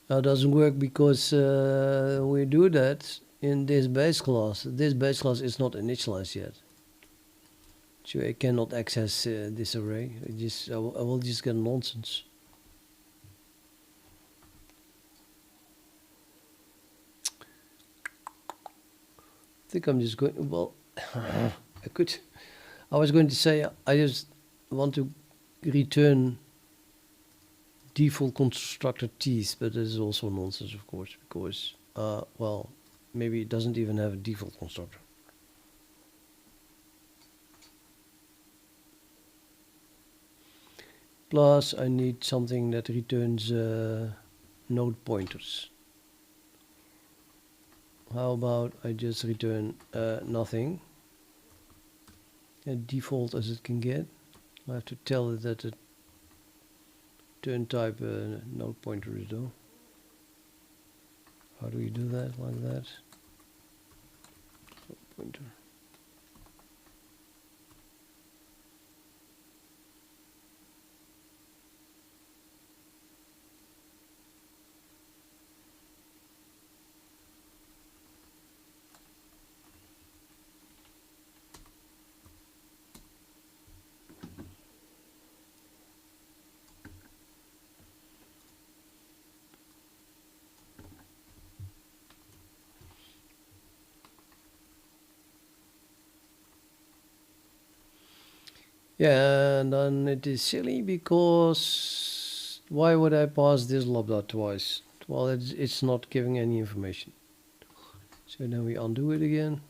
That doesn't work because we do that in this base class. This base class is not initialized yet, so I cannot access this array. I will just get nonsense. I think I'm just going. Well, I was going to say I just want to return default constructor T's, but this is also nonsense, of course, because well, maybe it doesn't even have a default constructor. Plus, I need something that returns node pointers. How about I just return nothing, default as it can get. I have to tell it that the turn type node pointer is though. How do we do that? Like that. Node pointer. Yeah, and then it is silly because why would I pass this lambda twice? Well, it's not giving any information. So then we undo it again.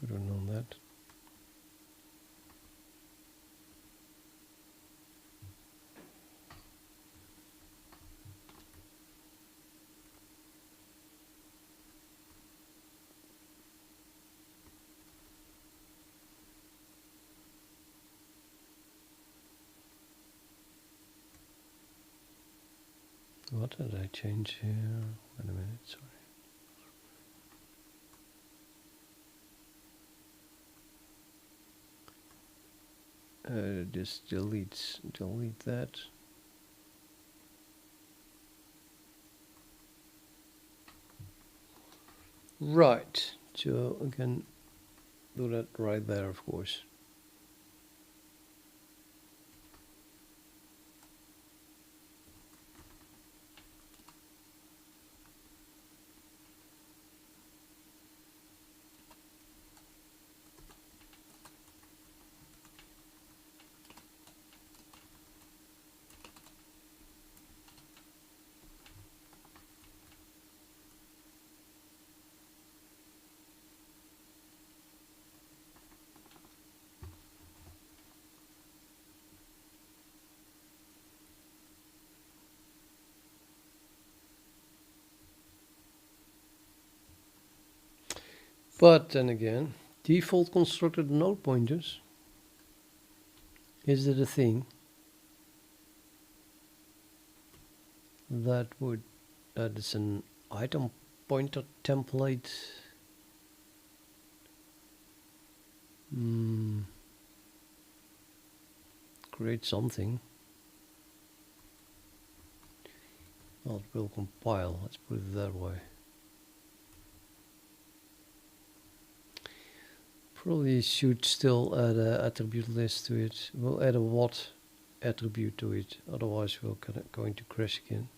Put it on that. What did I change here? Wait a minute, sorry. Just delete that. Right, so I can do that right there, of course. But then again, default constructed node pointers. Is it a thing that is an item pointer template? Create something. Well, it will compile, let's put it that way. Probably should still add an attribute list to it. We'll add a what attribute to it, otherwise we're going to crash again.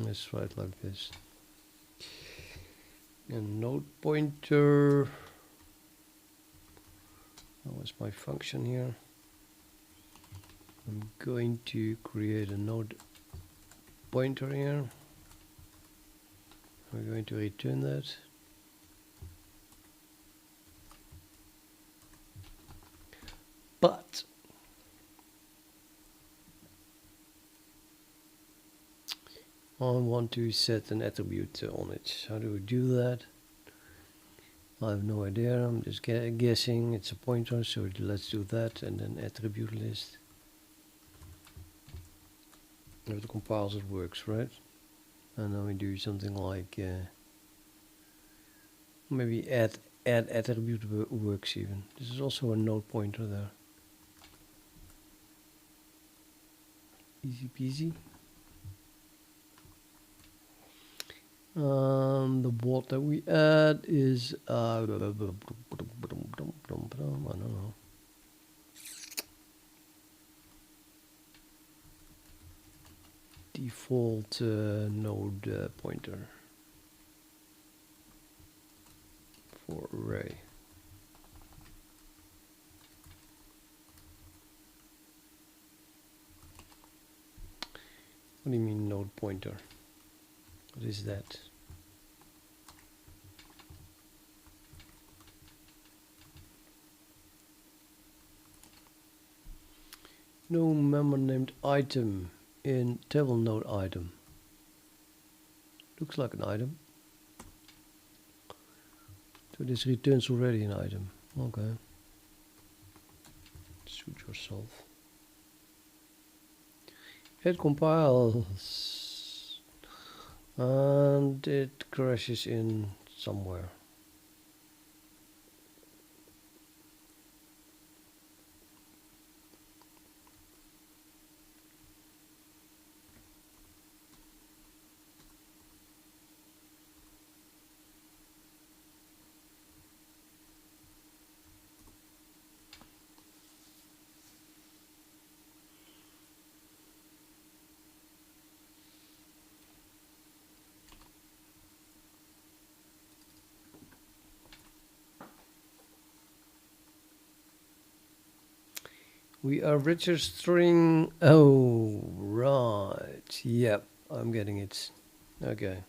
Let's try it like this. A node pointer. What's my function here? I'm going to create a node pointer here. We're going to return that. But I want to set an attribute on it. How do we do that? I have no idea. I'm just guessing it's a pointer, so let's do that, and then attribute list. If it compiles, it works, right? And then we do something like maybe add attribute works even. This is also a node pointer there. Easy peasy. The what that we add is I don't know. Default node pointer for array. What do you mean node pointer? What is that? No member named item in table node item. Looks like an item. So this returns already an item. Okay. Suit yourself. It compiles and it crashes in somewhere. We are registering. Oh, right. Yep, I'm getting it. Okay.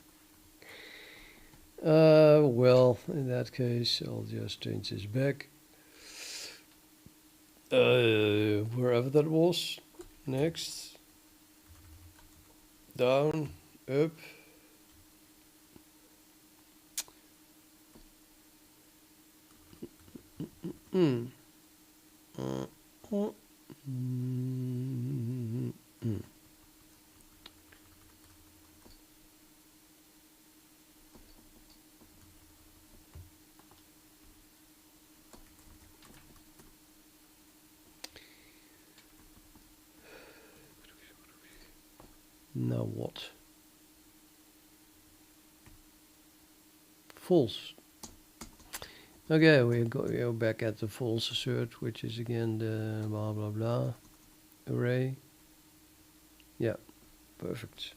Well, in that case, I'll just change this back. Wherever that was. Next. Down. Up. Mm. Now what? False. Okay, we go back at the false assert, which is again the blah blah blah array. Yeah, perfect.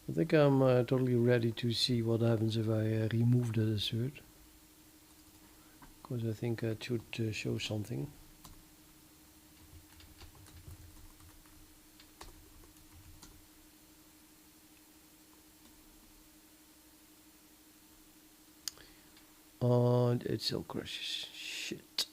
I think I'm totally ready to see what happens if I remove that assert. Because I think it should show something. And it still crashes. Shit.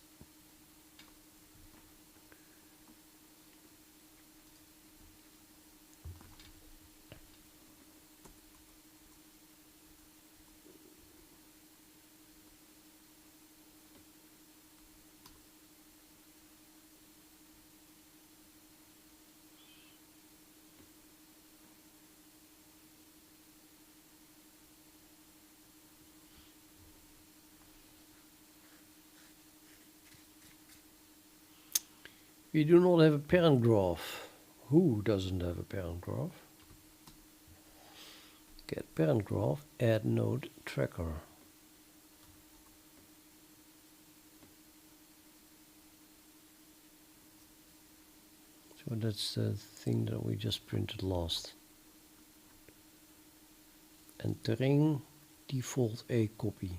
We do not have a parent graph. Who doesn't have a parent graph? Get parent graph, add node tracker. So that's the thing that we just printed last. Entering default A copy.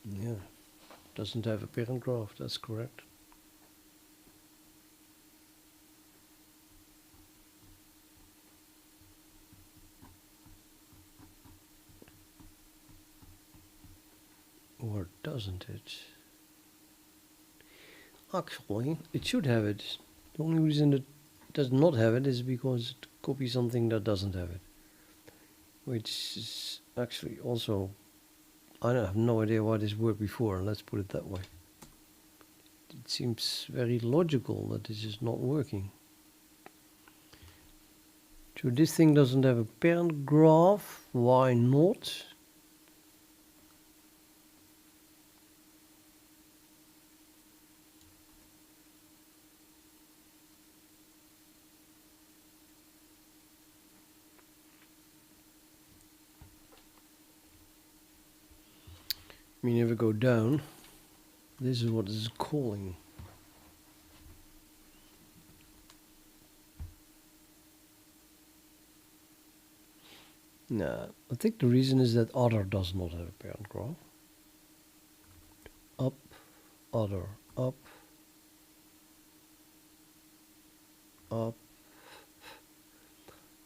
Yeah, doesn't have a parent graph, that's correct. Or doesn't it? Actually, it should have it. The only reason it does not have it is because it copies something that doesn't have it. Which is actually also, I have no idea why this worked before, let's put it that way. It seems very logical that this is not working. So this thing doesn't have a parent graph, why not? I mean, if I go down, this is what it's calling. Nah, I think the reason is that other does not have a parent graph. Up, other, up, up.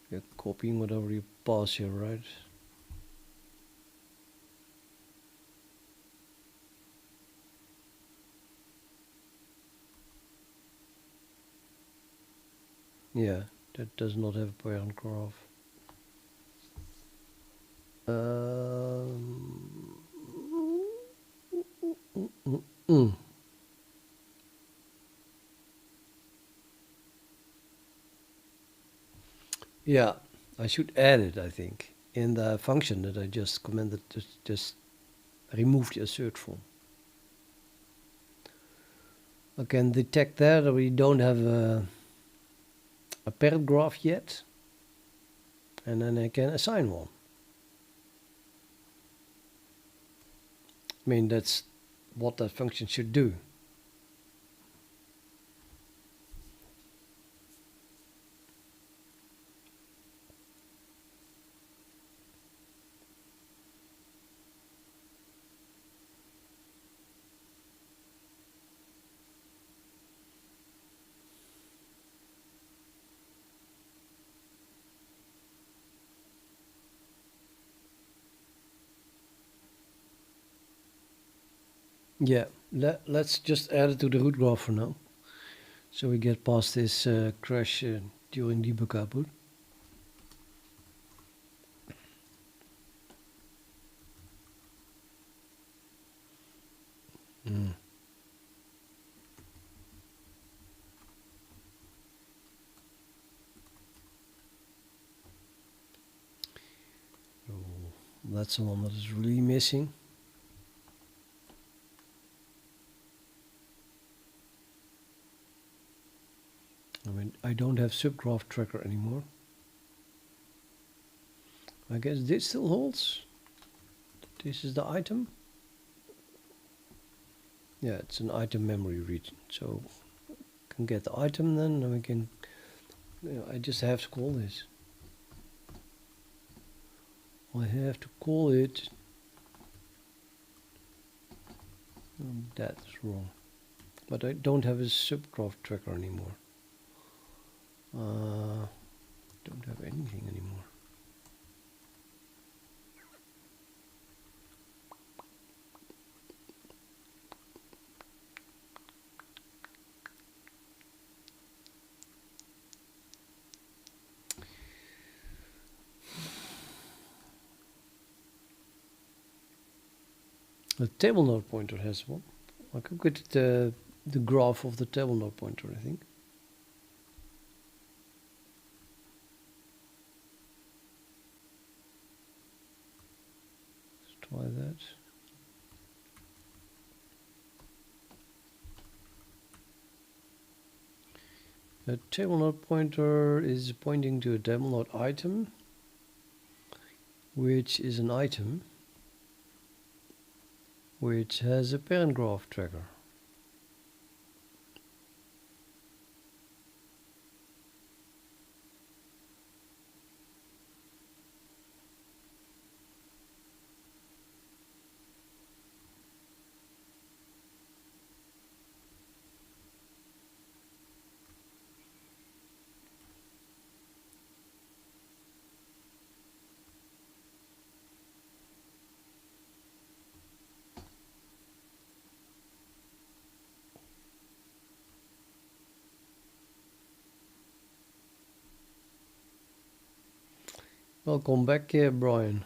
You're copying whatever you pass here, right? Yeah, that does not have a parent graph. Yeah, I should add it, I think, in the function that I just commented, just remove the assert from. I can detect there that we don't have a parent graph yet, and then I can assign one. I mean, that's what that function should do. Yeah, let's just add it to the root graph for now. So we get past this crash during debug output. Mm. So that's the one that is really missing. I mean, I don't have subgraph tracker anymore. I guess this still holds. This is the item. Yeah, it's an item memory region. So can get the item then, and we can. You know, I just have to call this. I have to call it. That's wrong. But I don't have a subgraph tracker anymore. Don't have anything anymore. The table node pointer has one. I could get the graph of the table node pointer, I think. Let's try that. The table node pointer is pointing to a table node item, which is an item which has a parent graph tracker. Welcome back, Brian.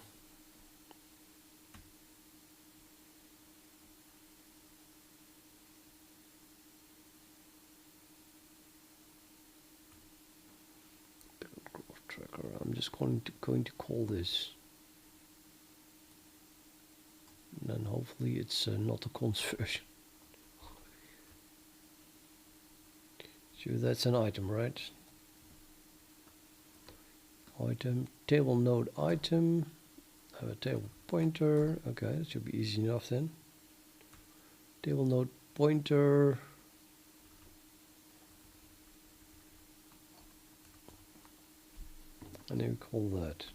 Graph tracker. I'm just going to call this, and then hopefully it's not a const version. So that's an item, right? Item, table node item. Have a table pointer. Okay, that should be easy enough then. Table node pointer. And then we call that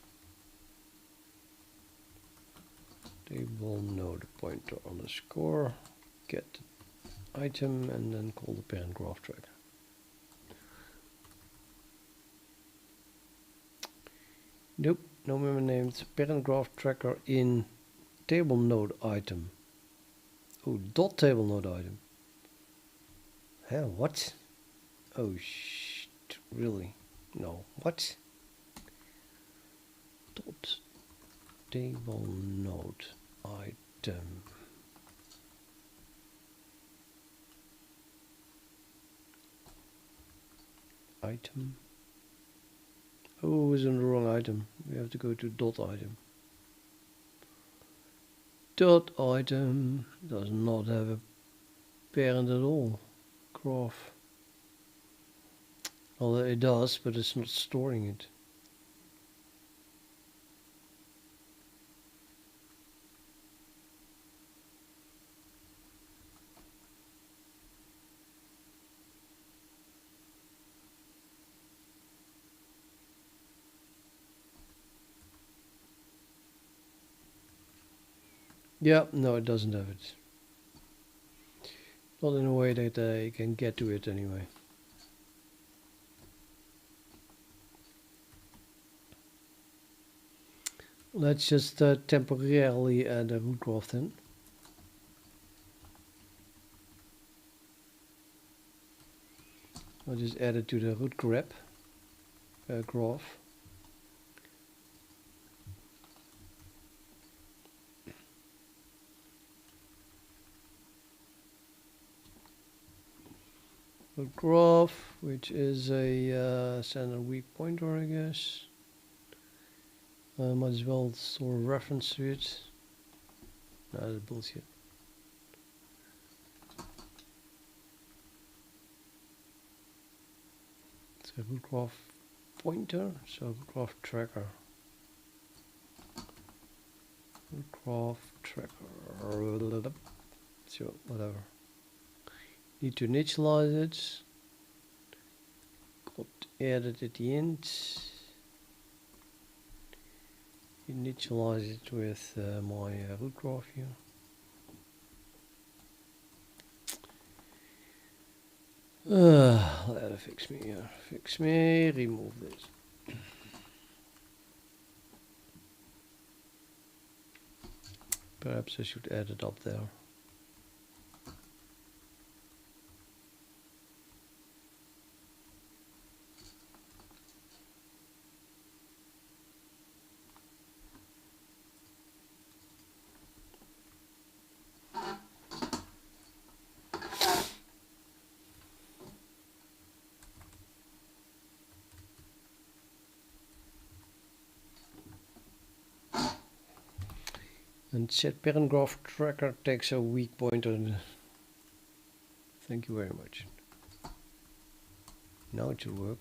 table node pointer underscore get item, and then call the parent graph tracker. Nope, no memory named parent graph tracker in table node item. Oh, dot table node item. Hell, what? Oh, really? No, what? Dot table node item. Item. Oh, it's in the wrong item. We have to go to dot item. Dot item does not have a parent at all. Graph. Well, it does, but it's not storing it. Yeah, no, it doesn't have it. Not in a way that I can get to it anyway. Let's just temporarily add a root graph then. I'll just add it to the root graph. Root graph, which is a standard weak pointer, I guess. I might as well store a reference to it. No, that's bullshit. It's a root graph pointer, so root graph tracker. Root graph tracker. So whatever. Need to initialize it. Got added at the end. Initialize it with my root graph here. That'll fix me here. Fix me. Remove this. Perhaps I should add it up there. And set parent graph tracker takes a weak pointer. Thank you very much. Now it should work.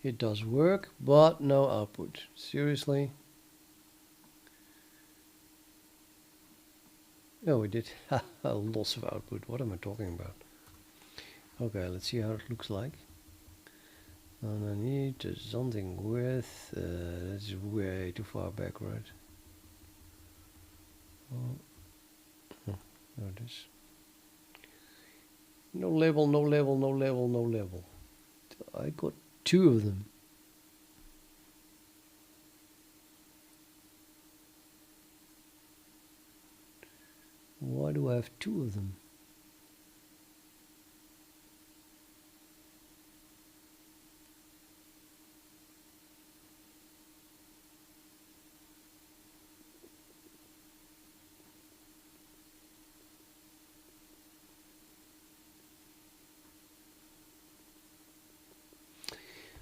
It does work, but no output. Seriously? Oh, we did. Loss of output. What am I talking about? Okay, let's see how it looks like. And I need something with, that's way too far back, right? Oh, there it is. No label, no label, no label, no label. I got 2 of them. Why do I have 2 of them?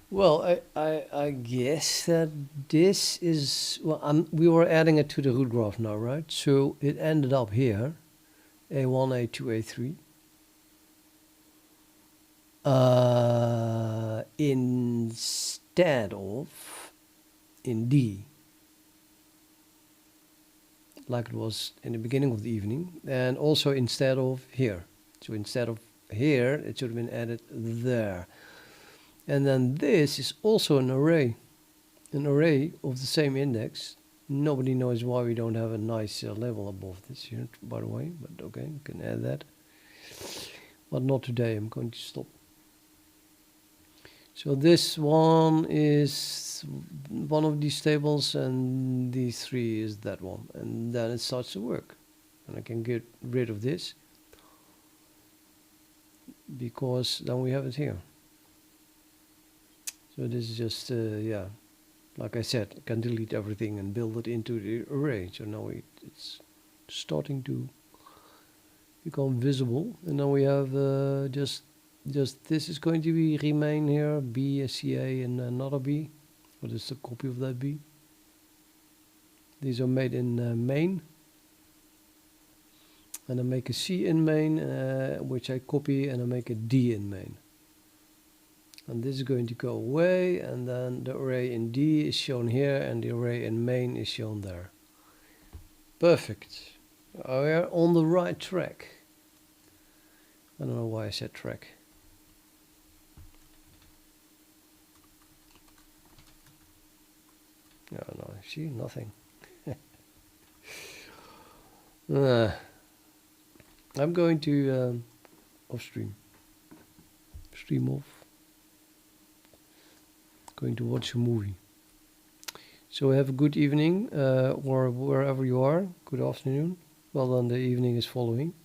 Well, I guess that this is, well, we were adding it to the root graph now, right? So it ended up here, A1, A2, A3, instead of in D, like it was in the beginning of the evening, and also instead of here. So instead of here, it should have been added there. And then this is also an array of the same index. Nobody knows why we don't have a nice level above this here, by the way, but okay, you can add that. But not today, I'm going to stop. So this one is one of these tables, and these 3 is that one. And then it starts to work. And I can get rid of this, because then we have it here. So this is just, yeah, like I said, I can delete everything and build it into the array. So now it's starting to become visible. And now we have just this is going to be remain here, B, a CA, and another B. What is the copy of that B? These are made in main. And I make a C in main, which I copy, and I make a D in main. And this is going to go away, and then the array in D is shown here, and the array in main is shown there. Perfect. We are on the right track. I don't know why I said track. No, see, nothing. I'm going to off stream. Stream off. Going to watch a movie. So have a good evening, or wherever you are, good afternoon. Well, then the evening is following.